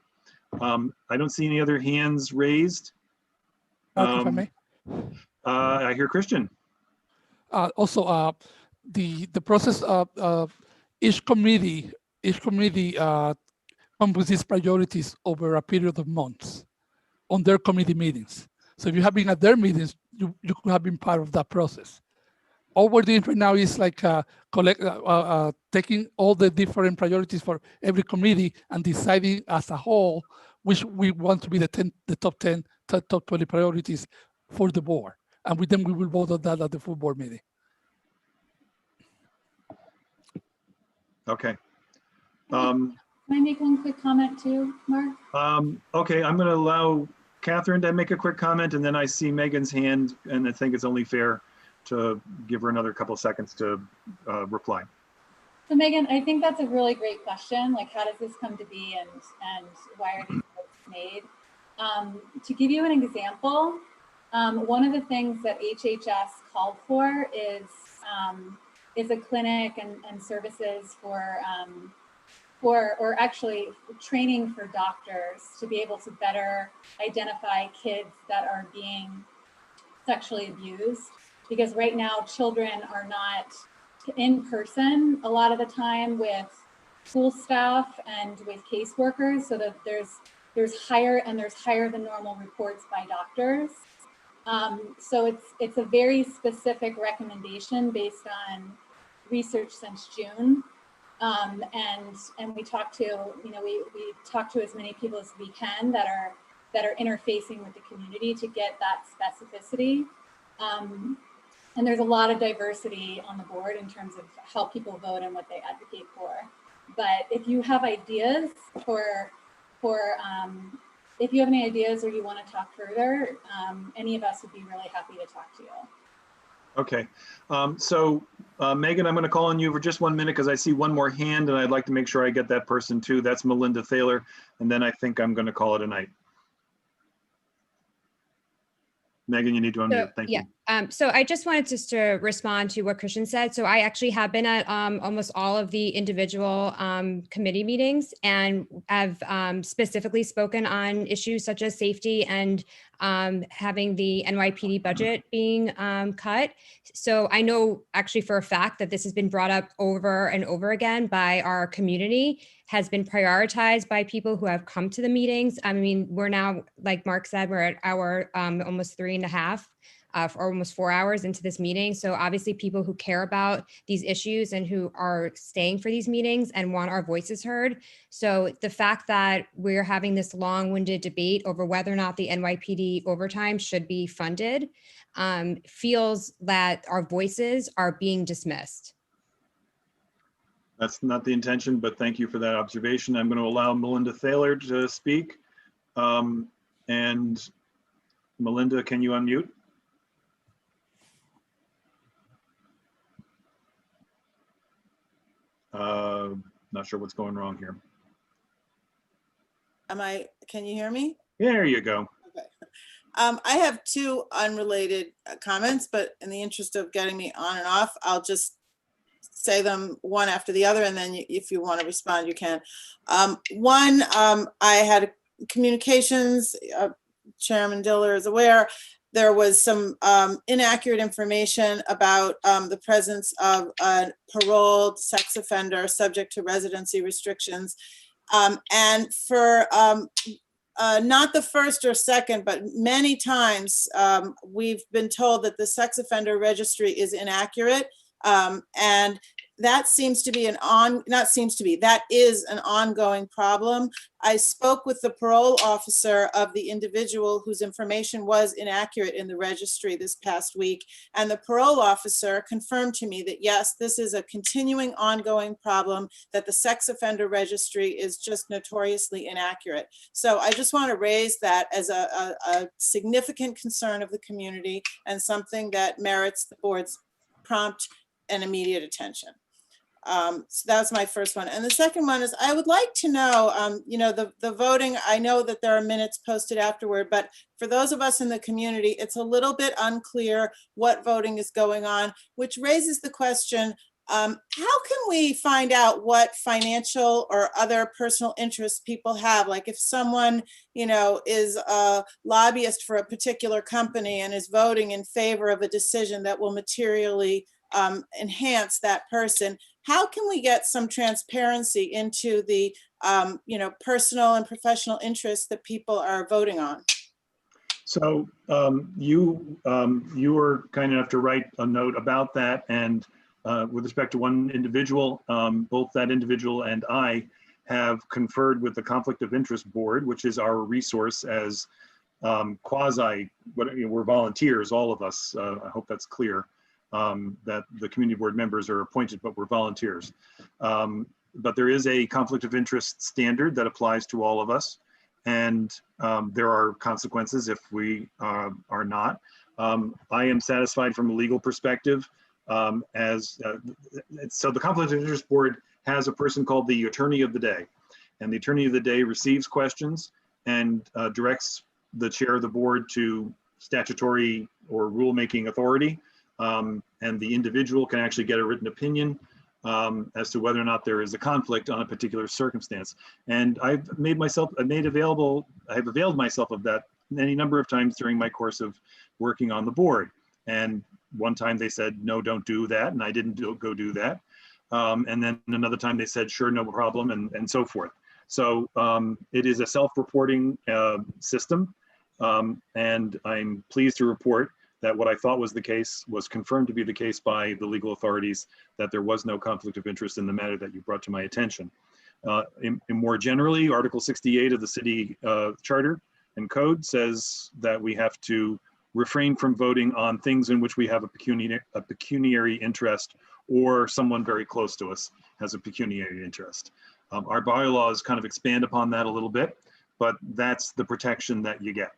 I don't see any other hands raised. If I may. I hear Christian. Also, the process of each committee comes with these priorities over a period of months on their committee meetings. So if you have been at their meetings, you could have been part of that process. All we're doing right now is like taking all the different priorities for every committee and deciding as a whole which we want to be the top 10, top 20 priorities for the board. And with them, we will vote on that at the full board meeting. Okay. Can I make one quick comment too, Mark? Okay, I'm going to allow Catherine to make a quick comment, and then I see Megan's hand, and I think it's only fair to give her another couple of seconds to reply. So Megan, I think that's a really great question. Like, how does this come to be, and why are these votes made? To give you an example, one of the things that HHS called for is a clinic and services for or actually training for doctors to be able to better identify kids that are being sexually abused. Because right now children are not in person a lot of the time with school staff and with caseworkers, so that there's higher than normal reports by doctors. So it's a very specific recommendation based on research since June. And we talk to, we talk to as many people as we can that are interfacing with the community to get that specificity. And there's a lot of diversity on the board in terms of how people vote and what they advocate for. But if you have ideas if you have any ideas or you want to talk further, any of us would be really happy to talk to you. Okay, so Megan, I'm going to call on you for just 1 minute because I see one more hand, and I'd like to make sure I get that person too. That's Melinda Thaler, and then I think I'm going to call it a night. Megan, you need to unmute. Thank you. So I just wanted just to respond to what Christian said. So I actually have been at almost all of the individual committee meetings and have specifically spoken on issues such as safety and having the NYPD budget being cut. So I know actually for a fact that this has been brought up over and over again by our community, has been prioritized by people who have come to the meetings. I mean, we're now, like Mark said, we're at our almost 3.5 or almost 4 hours into this meeting. So obviously people who care about these issues and who are staying for these meetings and want our voices heard. So the fact that we're having this long-winded debate over whether or not the NYPD overtime should be funded feels that our voices are being dismissed. That's not the intention, but thank you for that observation. I'm going to allow Melinda Thaler to speak. And Melinda, can you unmute? Not sure what's going wrong here. Can you hear me? There you go. Okay. I have two unrelated comments, but in the interest of getting me on and off, I'll just say them one after the other, and then if you want to respond, you can. One, I had communications, Chairman Diller is aware, there was some inaccurate information about the presence of a paroled sex offender subject to residency restrictions. And for not the first or second, but many times we've been told that the sex offender registry is inaccurate. And that seems to be that is an ongoing problem. I spoke with the parole officer of the individual whose information was inaccurate in the registry this past week. And the parole officer confirmed to me that yes, this is a continuing ongoing problem, that the sex offender registry is just notoriously inaccurate. So I just want to raise that as a significant concern of the community and something that merits the board's prompt and immediate attention. So that's my first one. And the second one is I would like to know, the voting, I know that there are minutes posted afterward, but for those of us in the community, it's a little bit unclear what voting is going on, which raises the question, how can we find out what financial or other personal interests people have? Like if someone, is a lobbyist for a particular company and is voting in favor of a decision that will materially enhance that person, how can we get some transparency into the, personal and professional interests that people are voting on? So you were kind enough to write a note about that, and with respect to one individual, both that individual and I have conferred with the Conflict of Interest Board, which is our resource as we're volunteers, all of us. I hope that's clear, that the community board members are appointed, but we're volunteers. But there is a conflict of interest standard that applies to all of us. And there are consequences if we are not. I am satisfied from a legal perspective. So the Conflict of Interest Board has a person called the Attorney of the Day. And the Attorney of the Day receives questions and directs the chair of the board to statutory or rulemaking authority. And the individual can actually get a written opinion as to whether or not there is a conflict on a particular circumstance. And I've availed myself of that any number of times during my course of working on the board. And one time they said, no, don't do that. And I didn't go do that. And then another time they said, sure, no problem, and so forth. So it is a self-reporting system. And I'm pleased to report that what I thought was the case was confirmed to be the case by the legal authorities, that there was no conflict of interest in the matter that you brought to my attention. More generally, Article 68 of the city charter and code says that we have to refrain from voting on things in which we have a pecuniary interest, or someone very close to us has a pecuniary interest. Our bylaws kind of expand upon that a little bit, but that's the protection that you get.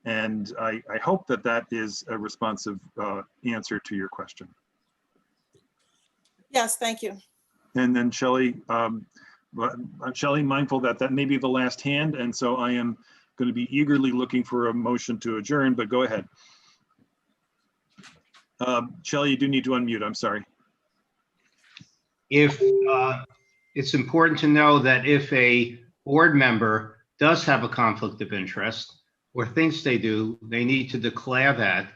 And I hope that that is a responsive answer to your question. Yes, thank you. And then Shelley, mindful that that may be the last hand, and so I am going to be eagerly looking for a motion to adjourn, but go ahead. Shelley, you do need to unmute, I'm sorry. If it's important to know that if a board member does have a conflict of interest or thinks they do, they need to declare that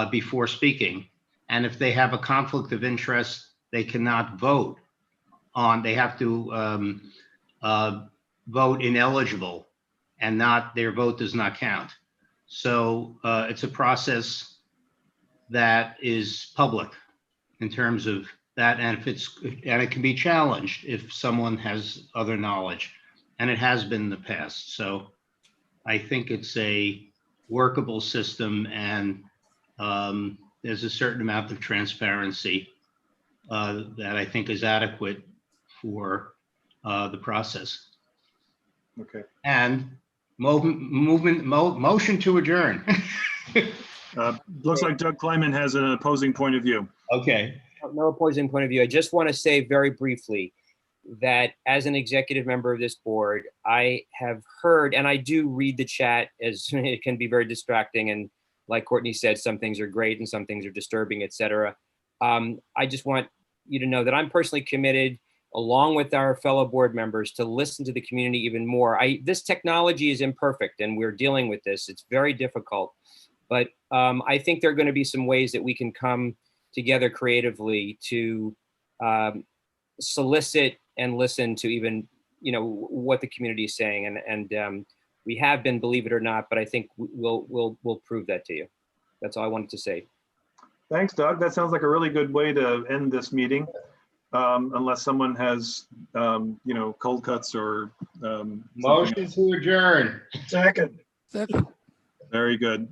before speaking. And if they have a conflict of interest, they cannot vote on, they have to vote ineligible, and their vote does not count. So it's a process that is public in terms of that, and it can be challenged if someone has other knowledge, and it has been in the past. So I think it's a workable system, and there's a certain amount of transparency that I think is adequate for the process. Okay. And motion to adjourn. Looks like Doug Kleiman has an opposing point of view. Okay. No opposing point of view. I just want to say very briefly that as an executive member of this board, I have heard, and I do read the chat, as it can be very distracting. And like Courtney said, some things are great and some things are disturbing, etc. I just want you to know that I'm personally committed, along with our fellow board members, to listen to the community even more. This technology is imperfect, and we're dealing with this. It's very difficult, but I think there are going to be some ways that we can come together creatively to solicit and listen to even, what the community is saying. And we have been, believe it or not, but I think we'll prove that to you. That's all I wanted to say. Thanks, Doug. That sounds like a really good way to end this meeting. Unless someone has, cold cuts or. Motion to adjourn. Second. Very good.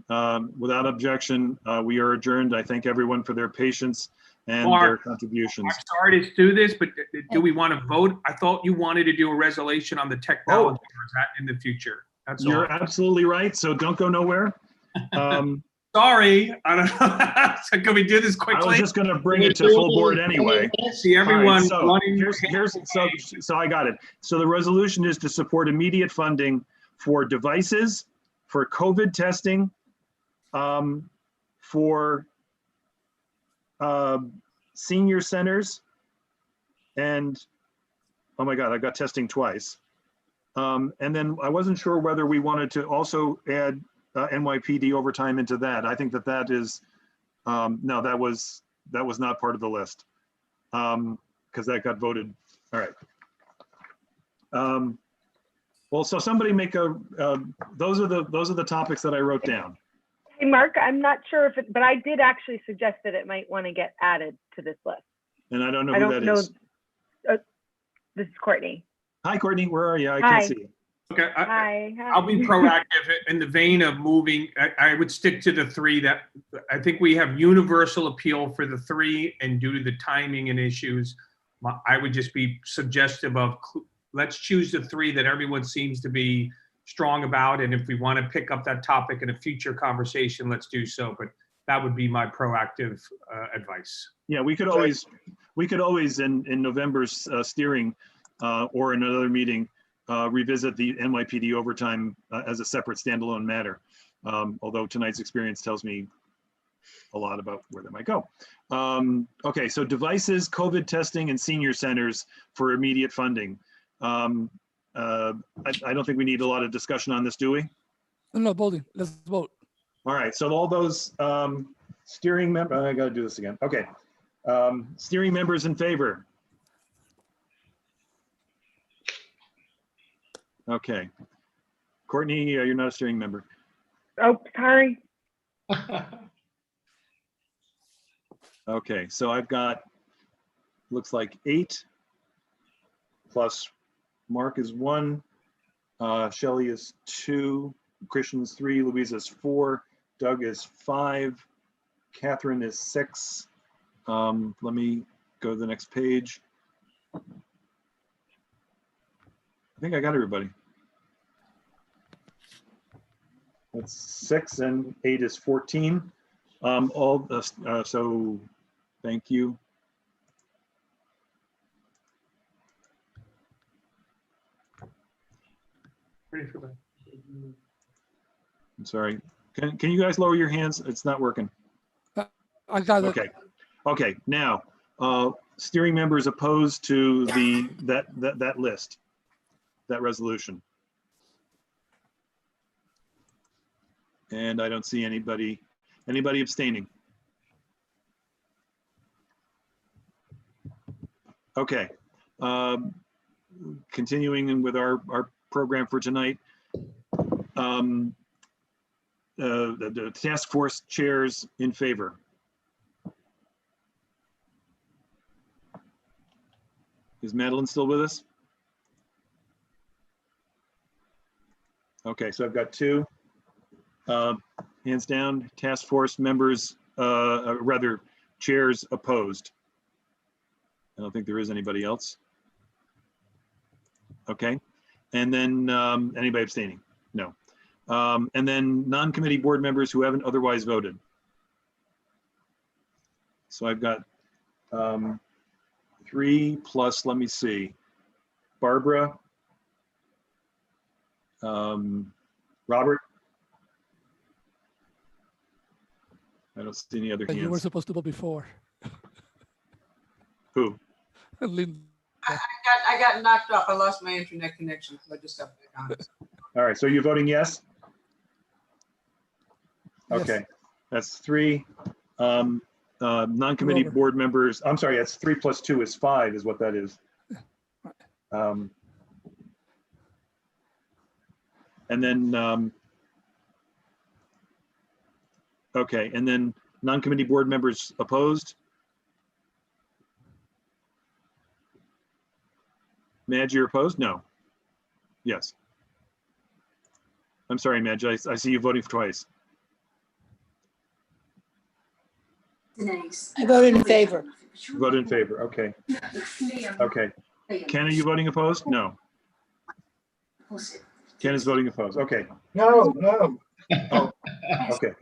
Without objection, we are adjourned. I thank everyone for their patience and their contributions. I'm sorry to do this, but do we want to vote? I thought you wanted to do a resolution on the technology, or is that in the future? That's all. You're absolutely right. So don't go nowhere. Sorry, I don't know. So can we do this quickly? I was just going to bring it to full board anyway. See everyone All right, wanting. so I got it. So the resolution is to support immediate funding for devices, for COVID testing, for senior centers, and oh my God, I got testing twice. And then I wasn't sure whether we wanted to also add NYPD overtime into that. I think that is, no, that was not part of the list, because that got voted. All right. Well, so somebody make those are the topics that I wrote down. Hey, Mark, I'm not sure if it, but I did actually suggest that it might want to get added to this list. And I don't know who that is. This is Courtney. Hi, Courtney. Where are you? I can't see you. Okay. Hi. I'll be proactive in the vein of moving. I would stick to the three that I think we have universal appeal for the three, and due to the timing and issues, I would just be suggestive of let's choose the three that everyone seems to be strong about. And if we want to pick up that topic in a future conversation, let's do so. But that would be my proactive advice. Yeah, we could always in November's steering or in another meeting, revisit the NYPD overtime as a separate standalone matter. Although tonight's experience tells me a lot about where that might go. Okay, so devices, COVID testing, and senior centers for immediate funding. I don't think we need a lot of discussion on this, do we? No, voting. Let's vote. All right, so all those steering members, I gotta do this again. Okay, steering members in favor. Okay. Courtney, you're not a steering member. Oh, sorry. Okay, so I've got, looks like 8 plus Mark is 1, Shelley is 2, Christian's 3, Louisa is 4, Doug is 5, Catherine is 6. Let me go to the next page. I think I got everybody. That's 6 and 8 is 14. So thank you. Ready for that. I'm sorry. Can you guys lower your hands? It's not working. I got it. Okay. Okay. Now, steering members opposed to that list, that resolution. And I don't see anybody abstaining. Okay. Continuing with our program for tonight. The task force chairs in favor. Is Madeline still with us? Okay, so I've got 2. Hands down, task force members, rather chairs opposed. I don't think there is anybody else. Okay, and then anybody abstaining? No. And then non-committee board members who haven't otherwise voted. So I've got 3 plus, let me see, Barbara, Robert. I don't see any other hands. You were supposed to vote before. Who? Linda. I got knocked off. I lost my internet connection, so I just got back on. All right, so you're voting yes? Okay, Yes. that's 3. Non-committee Robert. board members, I'm sorry, that's 3 plus 2 is 5 is what that is. And then, okay, and then non-committee board members opposed? Madge, you're opposed? No. Yes. I'm sorry, Madge, I see you voting for twice. Nice. I voted in favor. You voted in favor, okay. Okay. Ken, are you voting opposed? No. Ken is voting opposed, okay. No. Oh, okay.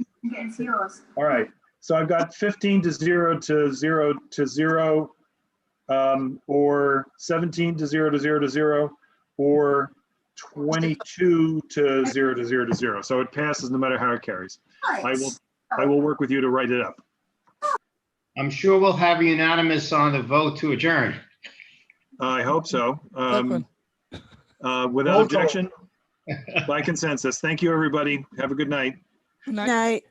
All right, so I've got 15 to 0 to 0 to 0, or 17 to 0 to 0 to 0, or 22 to 0 to 0 to 0. So it passes no matter how it carries. I will work with you to write it up. I'm sure we'll have unanimous on the vote to adjourn. I hope so. Without Roll call. objection, by consensus. Thank you, everybody. Have a good night. Good night. Night.